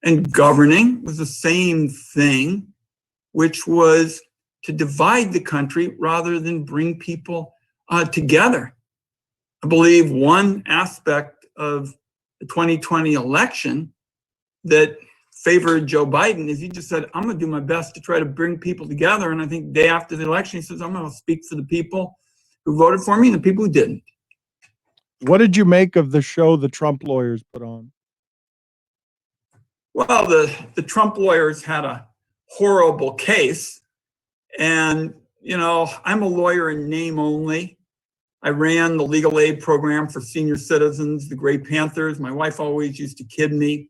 and governing was the same thing, which was to divide the country rather than bring people together. I believe one aspect of the 2020 election that favored Joe Biden is he just said, I'm going to do my best to try to bring people together. And I think day after the election, he says, I'm going to speak for the people who voted for me and the people who didn't. What did you make of the show the Trump lawyers put on? Well, the Trump lawyers had a horrible case. And, you know, I'm a lawyer in name only. I ran the legal aid program for senior citizens, the Great Panthers. My wife always used to kid me,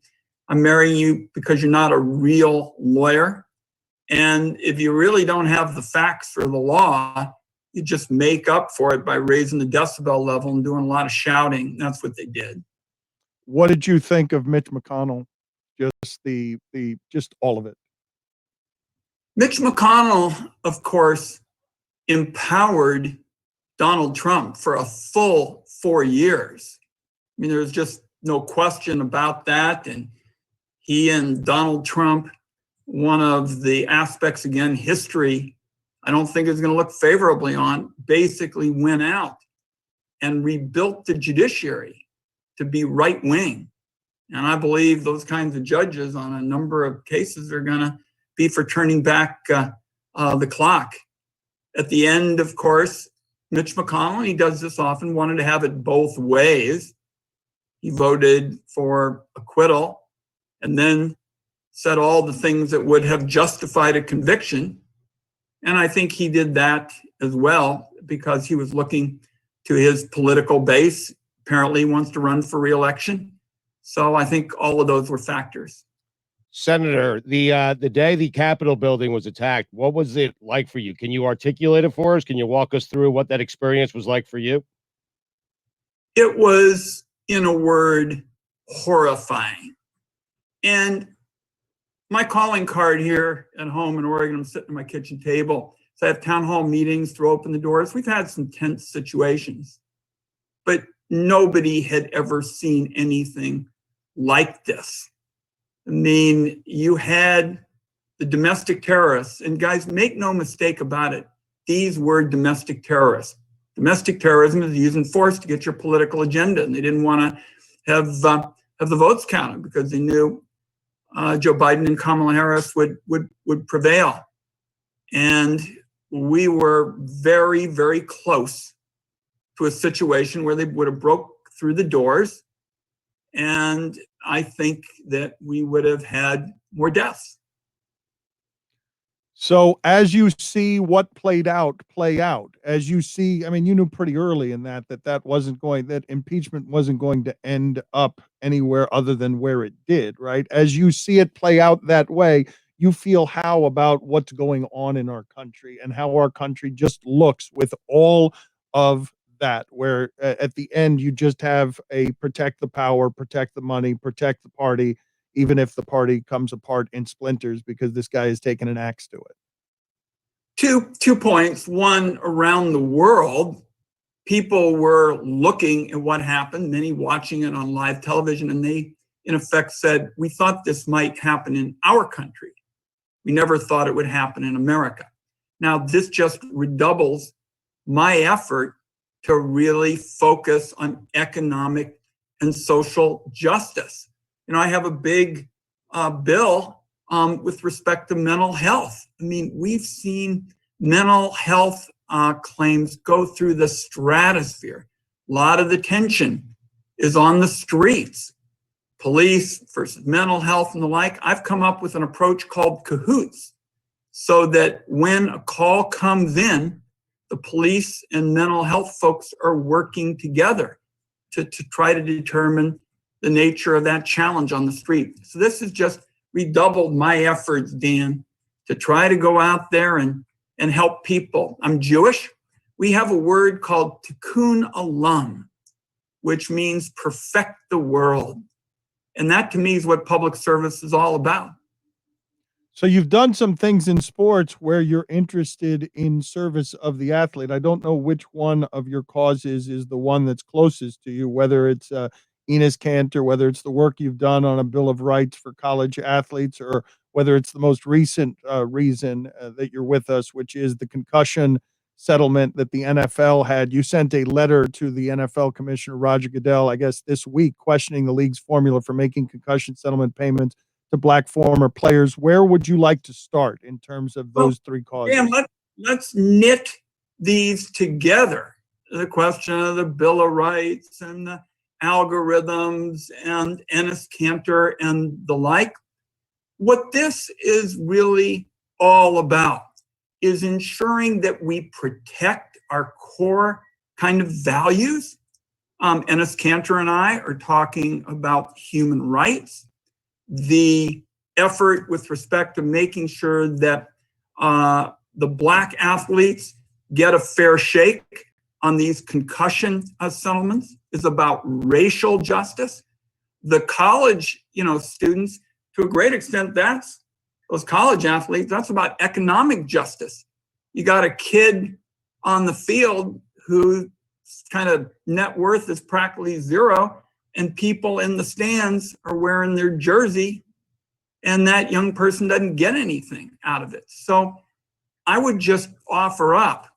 I'm marrying you because you're not a real lawyer. And if you really don't have the facts for the law, you just make up for it by raising the decibel level and doing a lot of shouting. That's what they did. What did you think of Mitch McConnell? Just all of it. Mitch McConnell, of course, empowered Donald Trump for a full 4 years. I mean, there's just no question about that. And he and Donald Trump, one of the aspects, again, history, I don't think is going to look favorably on, basically went out and rebuilt the judiciary to be right wing. And I believe those kinds of judges on a number of cases are going to be for turning back the clock. At the end, of course, Mitch McConnell, he does this often, wanted to have it both ways. He voted for acquittal and then said all the things that would have justified a conviction. And I think he did that as well because he was looking to his political base. Apparently he wants to run for re-election. So I think all of those were factors. Senator, the day the Capitol building was attacked, what was it like for you? Can you articulate it for us? Can you walk us through what that experience was like for you? It was, in a word, horrifying. And my calling card here at home in Oregon, I'm sitting at my kitchen table. So I have town hall meetings, throw open the doors. We've had some tense situations, but nobody had ever seen anything like this. I mean, you had the domestic terrorists, and guys, make no mistake about it. These were domestic terrorists. Domestic terrorism is using force to get your political agenda, and they didn't want to have the votes counted because they knew Joe Biden and Kamala Harris would prevail. And we were very, very close to a situation where they would have broke through the doors. And I think that we would have had more deaths. So as you see what play out, as you see, I mean, you knew pretty early in that impeachment wasn't going to end up anywhere other than where it did, right? As you see it play out that way, you feel how about what's going on in our country and how our country just looks with all of that, where at the end you just have a protect the power, protect the money, protect the party, even if the party comes apart in splinters because this guy has taken an axe to it. 2 points. One, around the world, people were looking at what happened, many watching it on live television, and they, in effect, said, we thought this might happen in our country. We never thought it would happen in America. Now, this just redoubles my effort to really focus on economic and social justice. You know, I have a big bill with respect to mental health. I mean, we've seen mental health claims go through the stratosphere. A lot of the tension is on the streets. Police versus mental health and the like. I've come up with an approach called cahoots so that when a call comes in, the police and mental health folks are working together to try to determine the nature of that challenge on the street. So this has just redoubled my efforts, Dan, to try to go out there and help people. I'm Jewish. We have a word called tikkun olam, which means perfect the world. And that to me is what public service is all about. So you've done some things in sports where you're interested in service of the athlete. I don't know which one of your causes is the one that's closest to you, whether it's Enes Kanter, whether it's the work you've done on a Bill of Rights for college athletes, or whether it's the most recent reason that you're with us, which is the concussion settlement that the NFL had. You sent a letter to the NFL Commissioner Roger Goodell, I guess this week, questioning the league's formula for making concussion settlement payments to Black former players. Where would you like to start in terms of those three causes? Dan, let's knit these together. The question of the Bill of Rights and the algorithms and Enes Kanter and the like. What this is really all about is ensuring that we protect our core kind of values. Enes Kanter and I are talking about human rights, the effort with respect to making sure that the Black athletes get a fair shake on these concussion settlements is about racial justice. The college, students, to a great extent, those college athletes, that's about economic justice. You got a kid on the field whose kind of net worth is practically zero, and people in the stands are wearing their jersey, and that young person doesn't get anything out of it. So I would just offer up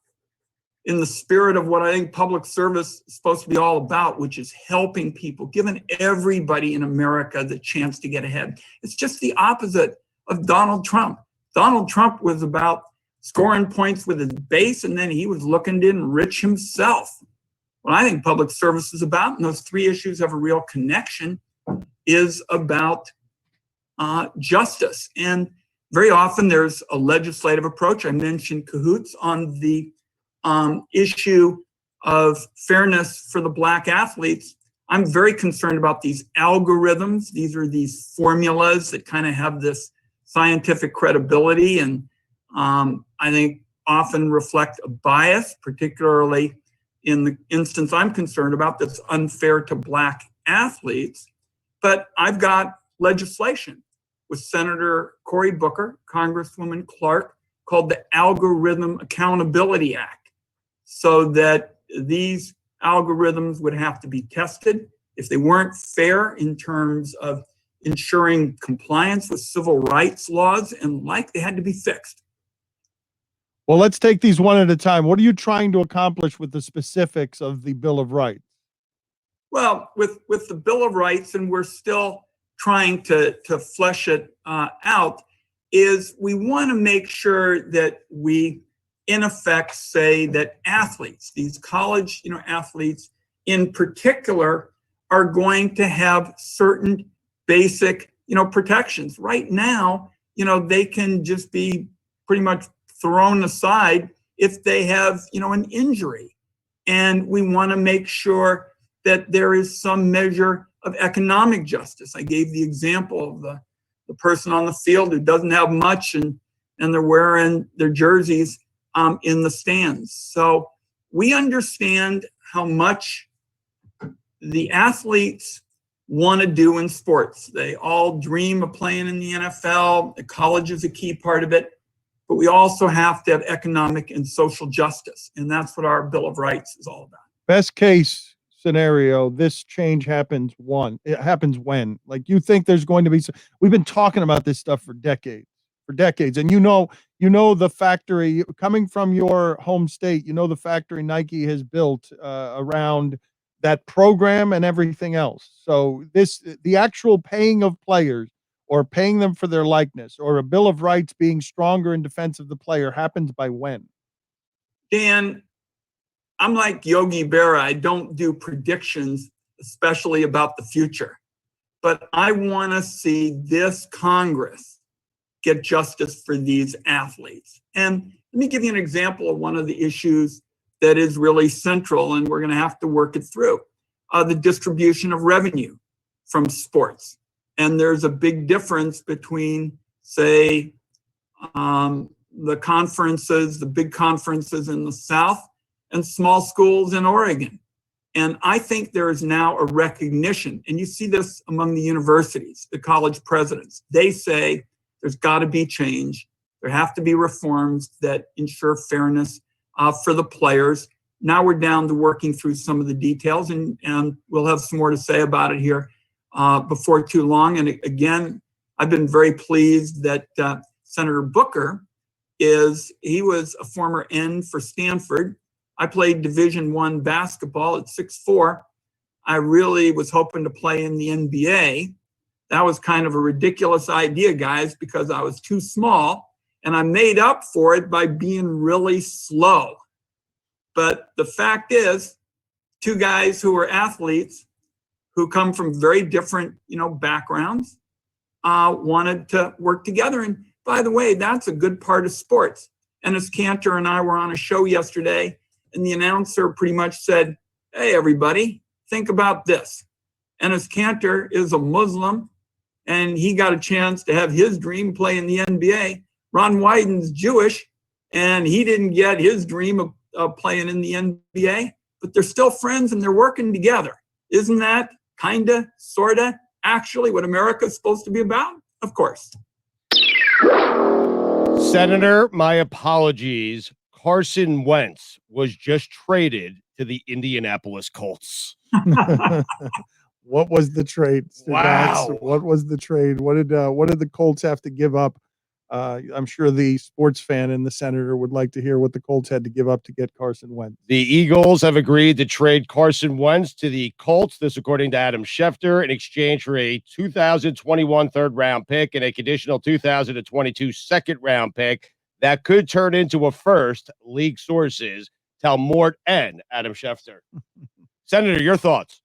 in the spirit of what I think public service is supposed to be all about, which is helping people, giving everybody in America the chance to get ahead. It's just the opposite of Donald Trump. Donald Trump was about scoring points with his base, and then he was looking to enrich himself. What I think public service is about, and those three issues have a real connection, is about justice. And very often there's a legislative approach. I mentioned cahoots on the issue of fairness for the Black athletes. I'm very concerned about these algorithms. These are these formulas that kind of have this scientific credibility and I think often reflect a bias, particularly in the instance I'm concerned about that's unfair to Black athletes. But I've got legislation with Senator Cory Booker, Congresswoman Clark, called the Algorithm Accountability Act, so that these algorithms would have to be tested. If they weren't fair in terms of ensuring compliance with civil rights laws and they had to be fixed. Well, let's take these one at a time. What are you trying to accomplish with the specifics of the Bill of Rights? Well, with the Bill of Rights, and we're still trying to flesh it out, is we want to make sure that we, in effect, say that athletes, these college athletes in particular, are going to have certain basic protections. Right now, they can just be pretty much thrown aside if they have an injury. And we want to make sure that there is some measure of economic justice. I gave the example of the person on the field who doesn't have much and they're wearing their jerseys in the stands. So we understand how much the athletes want to do in sports. They all dream of playing in the NFL. The college is a key part of it. But we also have to have economic and social justice. And that's what our Bill of Rights is all about. Best Case scenario, this change happens when? Like, you think there's going to be we've been talking about this stuff for decades. And the factory coming from your home state, the factory Nike has built around that program and everything else. So the actual paying of players, or paying them for their likeness, or a Bill of Rights being stronger in defense of the player, happens by when? Dan, I'm like Yogi Berra. I don't do predictions, especially about the future. But I want to see this Congress get justice for these athletes. And let me give you an example of one of the issues that is really central, and we're going to have to work it through. The distribution of revenue from sports. And there's a big difference between, say, the conferences, the big conferences in the South, and small schools in Oregon. And I think there is now a recognition, and you see this among the universities, the college presidents. They say there's got to be change. There have to be reforms that ensure fairness for the players. Now we're down to working through some of the details, and we'll have some more to say about it here before too long. And again, I've been very pleased that Senator Booker he was a former end for Stanford. I played Division I basketball at 6'4". I really was hoping to play in the NBA. That was kind of a ridiculous idea, guys, because I was too small, and I made up for it by being really slow. But the fact is, two guys who were athletes who come from very different, backgrounds, wanted to work together. And by the way, that's a good part of sports. Ennis Cantor and I were on a show yesterday, and the announcer pretty much said, "Hey, everybody, think about this. Ennis Cantor is a Muslim, and he got a chance to have his dream play in the NBA. Ron Wyden's Jewish, and he didn't get his dream of playing in the NBA, but they're still friends and they're working together." Isn't that kinda, sorta, actually what America's supposed to be about? Of course. Senator, my apologies. Carson Wentz was just traded to the Indianapolis Colts. What was the trade? Wow. What was the trade? What did the Colts have to give up I'm sure the sports fan and the senator would like to hear what the Colts had to give up to get Carson Wentz. The Eagles have agreed to trade Carson Wentz to the Colts. This, according to Adam Schefter, in exchange for a 2021 third-round pick and a conditional 2022 second-round pick that could turn into a first. League sources tell Mort and Adam Schefter. Senator, your thoughts?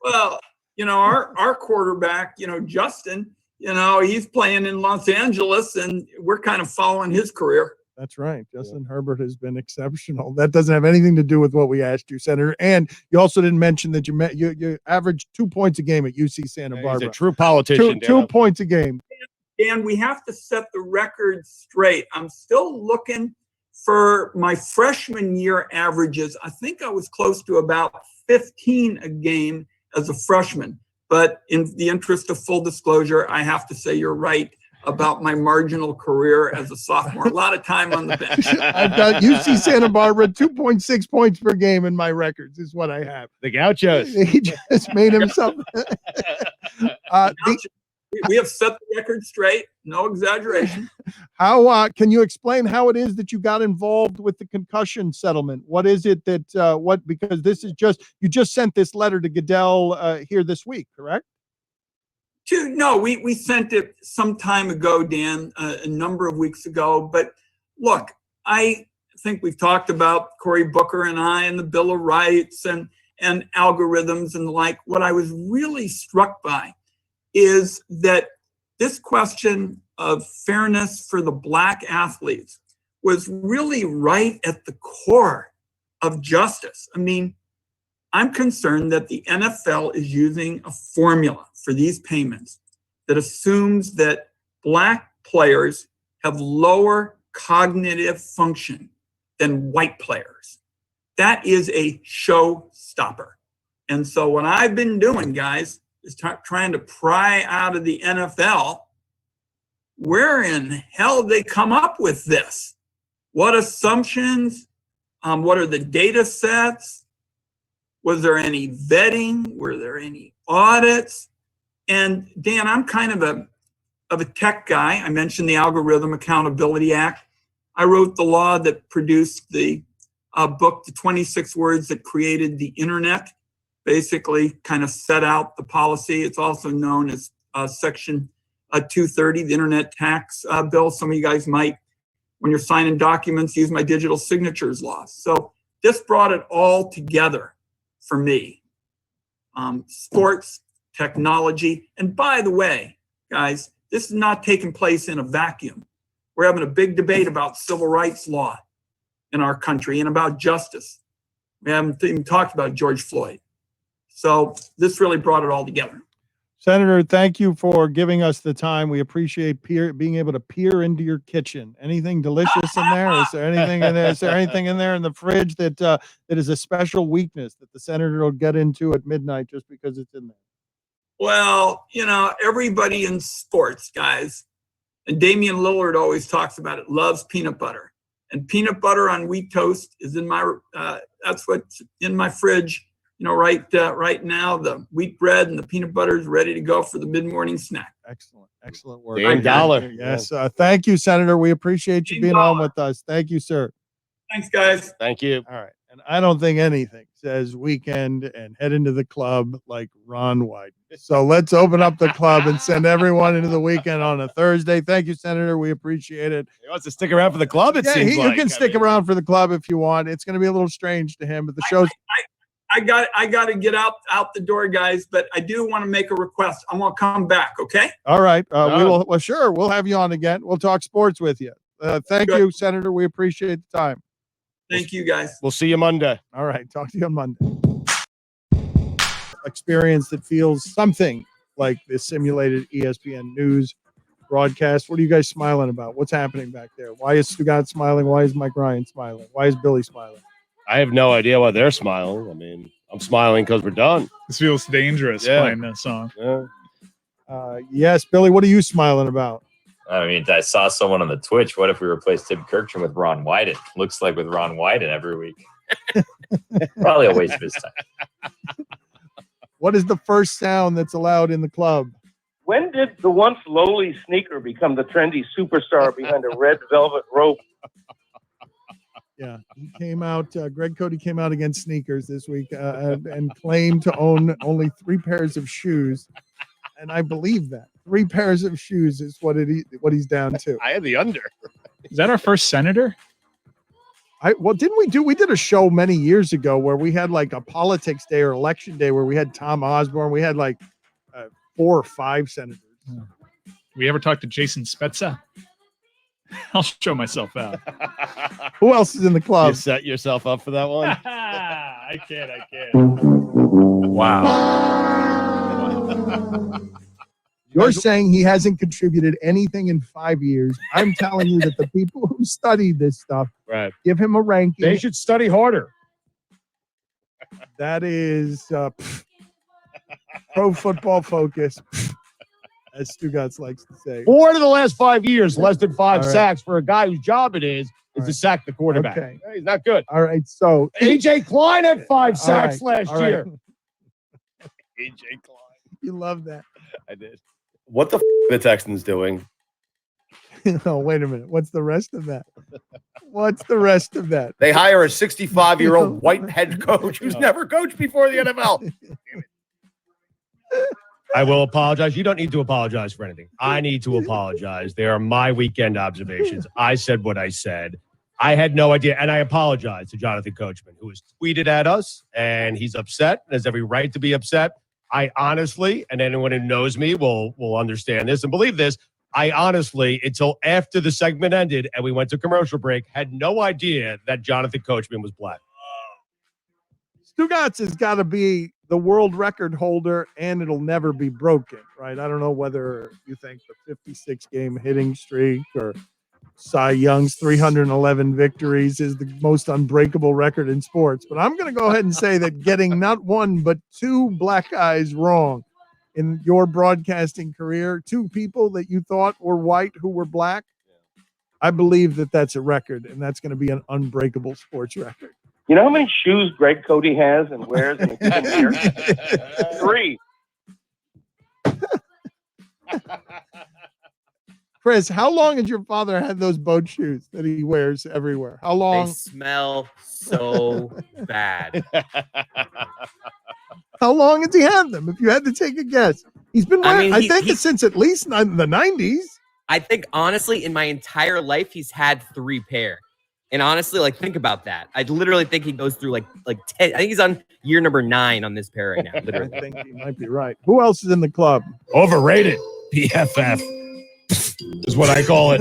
Well, our quarterback, Justin, he's playing in Los Angeles, and we're kind of following his career. That's right. Justin Herbert has been exceptional. That doesn't have anything to do with what we asked you, Senator. And you also didn't mention that you averaged 2 points a game at UC Santa Barbara. He's a true politician. Two points a game. Dan, we have to set the record straight. I'm still looking for my freshman year averages. I think I was close to about 15 a game as a freshman. But in the interest of full disclosure, I have to say you're right about my marginal career as a sophomore. A lot of time on the bench. I've got UC Santa Barbara, 2.6 points per game in my records is what I have. The Gauchos. He just made himself. We have set the record straight. No exaggeration. How can you explain how it is that you got involved with the concussion settlement? What is it that because this is you just sent this letter to Goodell here this week, correct? No, we sent it some time ago, Dan, a number of weeks ago. But look, I think we've talked about Cory Booker and I and the Bill of Rights and algorithms and the like. What I was really struck by is that this question of fairness for the Black athletes was really right at the core of justice. I mean, I'm concerned that the NFL is using a formula for these payments that assumes that Black players have lower cognitive function than white players. That is a showstopper. And so what I've been doing, guys, is trying to pry out of the NFL, where in hell did they come up with this? What assumptions? What are the data sets? Was there any vetting? Were there any audits? And Dan, I'm kind of a tech guy. I mentioned the Algorithm Accountability Act. I wrote the law that produced the book, The 26 Words That Created the Internet. Basically kind of set out the policy. It's also known as Section 230, the Internet Tax Bill. Some of you guys might, when you're signing documents, use my digital signatures law. So this brought it all together for me. Sports, technology, and by the way, guys, this is not taking place in a vacuum. We're having a big debate about civil rights law in our country and about justice. We haven't even talked about George Floyd. So this really brought it all together. Senator, thank you for giving us the time. We appreciate being able to peer into your kitchen. Anything delicious in there? Is there anything in there? Is there anything in there in the fridge that is a special weakness that the senator will get into at midnight just because it's in there? Well, everybody in sports, guys, and Damian Lillard always talks about it, loves peanut butter. And peanut butter on wheat toast is in my, that's what's in my fridge. Right now, the wheat bread and the peanut butter is ready to go for the mid-morning snack. Excellent work. $1. Yes. Thank you, Senator. We appreciate you being on with us. Thank you, sir. Thanks, guys. Thank you. All right. And I don't think anything says weekend and head into the club like Ron Wyden. So let's open up the club and send everyone into the weekend on a Thursday. Thank you, Senator. We appreciate it. He wants to stick around for the club, it seems like. You can stick around for the club if you want. It's going to be a little strange to him, but the show's... I got to get out the door, guys, but I do want to make a request. I want to come back, okay? All right. We will. Well, sure. We'll have you on again. We'll talk sports with you. Thank you, Senator. We appreciate the time. Thank you, guys. We'll see you Monday. All right. Talk to you on Monday. Experience that feels something like the simulated ESPN news broadcast. What are you guys smiling about? What's happening back there? Why is Stugotz smiling? Why is Mike Ryan smiling? Why is Billy smiling? I have no idea why they're smiling. I mean, I'm smiling because we're done. This feels dangerous playing that song. Yeah. Yes, Billy, what are you smiling about? I mean, I saw someone on the Twitch. What if we replaced Tim Kirkstrom with Ron Wyden? Looks like with Ron Wyden every week. Probably a waste of his time. What is the first sound that's allowed in the club? When did the once lowly sneaker become the trendy superstar behind a red velvet rope? Yeah, he came out. Greg Cody came out against sneakers this week and claimed to own only 3 pairs of shoes, and I believe that 3 pairs of shoes is what he's down to. I had the under. Is that our first senator? Didn't we did a show many years ago where we had like a politics day or election day where we had Tom Osborne. We had like 4 or 5 senators. We ever talked to Jason Spezza? I'll show myself out. Who else is in the club? You set yourself up for that one? I can't. Wow. You're saying he hasn't contributed anything in 5 years. I'm telling you that the people who study this stuff give him a ranking. They should study harder. That is Pro Football Focus, as Stugotz likes to say. 4 of the last 5 years, less than 5 All right. sacks for a guy whose job it is to sack the quarterback. Okay. Hey, he's not good. All right, so AJ Klein had 5 sacks last all right. year. AJ Klein. You love that. I did. What the the Texans doing? Oh, wait a minute. What's the rest of that? What's the rest of that? They hire a 65-year-old white head coach who's never coached before the NFL. I will apologize. You don't need to apologize for anything. I need to apologize. They are my weekend observations. I said what I said. I had no idea, and I apologize to Jonathan Coachman, who has tweeted at us, and he's upset and has every right to be upset. I honestly, and anyone who knows me will understand this and believe this, I honestly, until after the segment ended and we went to commercial break, had no idea that Jonathan Coachman was black. Stugotz has got to be the world record holder, and it'll never be broken, right? I don't know whether you think the 56-game hitting streak or Cy Young's 311 victories is the most unbreakable record in sports, but I'm going to go ahead and say that getting not 1 but 2 black guys wrong in your broadcasting career, 2 people that you thought were white who were black, I believe that that's a record, and that's going to be an unbreakable sports record. You know how many shoes Greg Cody has and wears in a given year? 3. Chris, how long has your father had those boat shoes that he wears everywhere? How long? They smell so bad. How long has he had them? If you had to take a guess, he's been wearing. I think it's since at least the 90s. I think honestly, in my entire life, he's had 3 pair. And honestly, like think about that. I literally think he goes through like 10. I think he's on year number 9 on this pair right now. Literally. I think he might be right. Who else is in the club? Overrated. PFF is what I call it.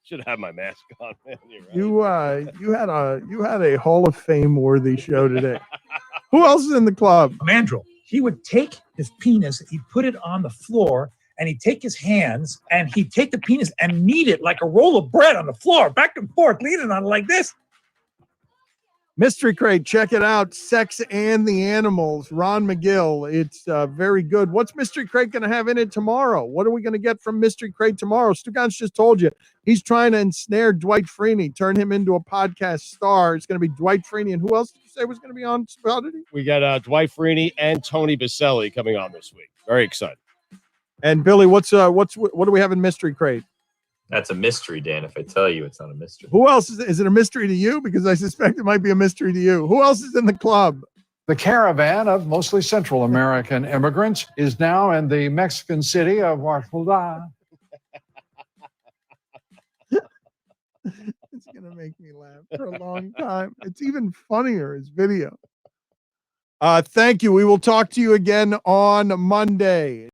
Should have my mask on, man. You're right. You had a Hall of Fame worthy show today. Who else is in the club? Mandrill. He would take his penis, he'd put it on the floor, and he'd take his hands and he'd take the penis and knead it like a roll of bread on the floor, back and forth, leaning on it like this. Mystery Crate, check it out. Sex and the Animals, Ron McGill. It's very good. What's Mystery Crate going to have in it tomorrow? What are we going to get from Mystery Crate tomorrow? Stugotz just told you he's trying to ensnare Dwight Freeney, turn him into a podcast star. It's going to be Dwight Freeney. And who else did you say was going to be on Strategy? We got Dwight Freeney and Tony Baselli coming on this week. Very excited. And Billy, what do we have in Mystery Crate? That's a mystery, Dan. If I tell you, it's not a mystery. Who else is it a mystery to you? Because I suspect it might be a mystery to you. Who else is in the club? The caravan of mostly Central American immigrants is now in the Mexican city of Oaxaca. It's going to make me laugh for a long time. It's even funnier as video. Thank you. We will talk to you again on Monday.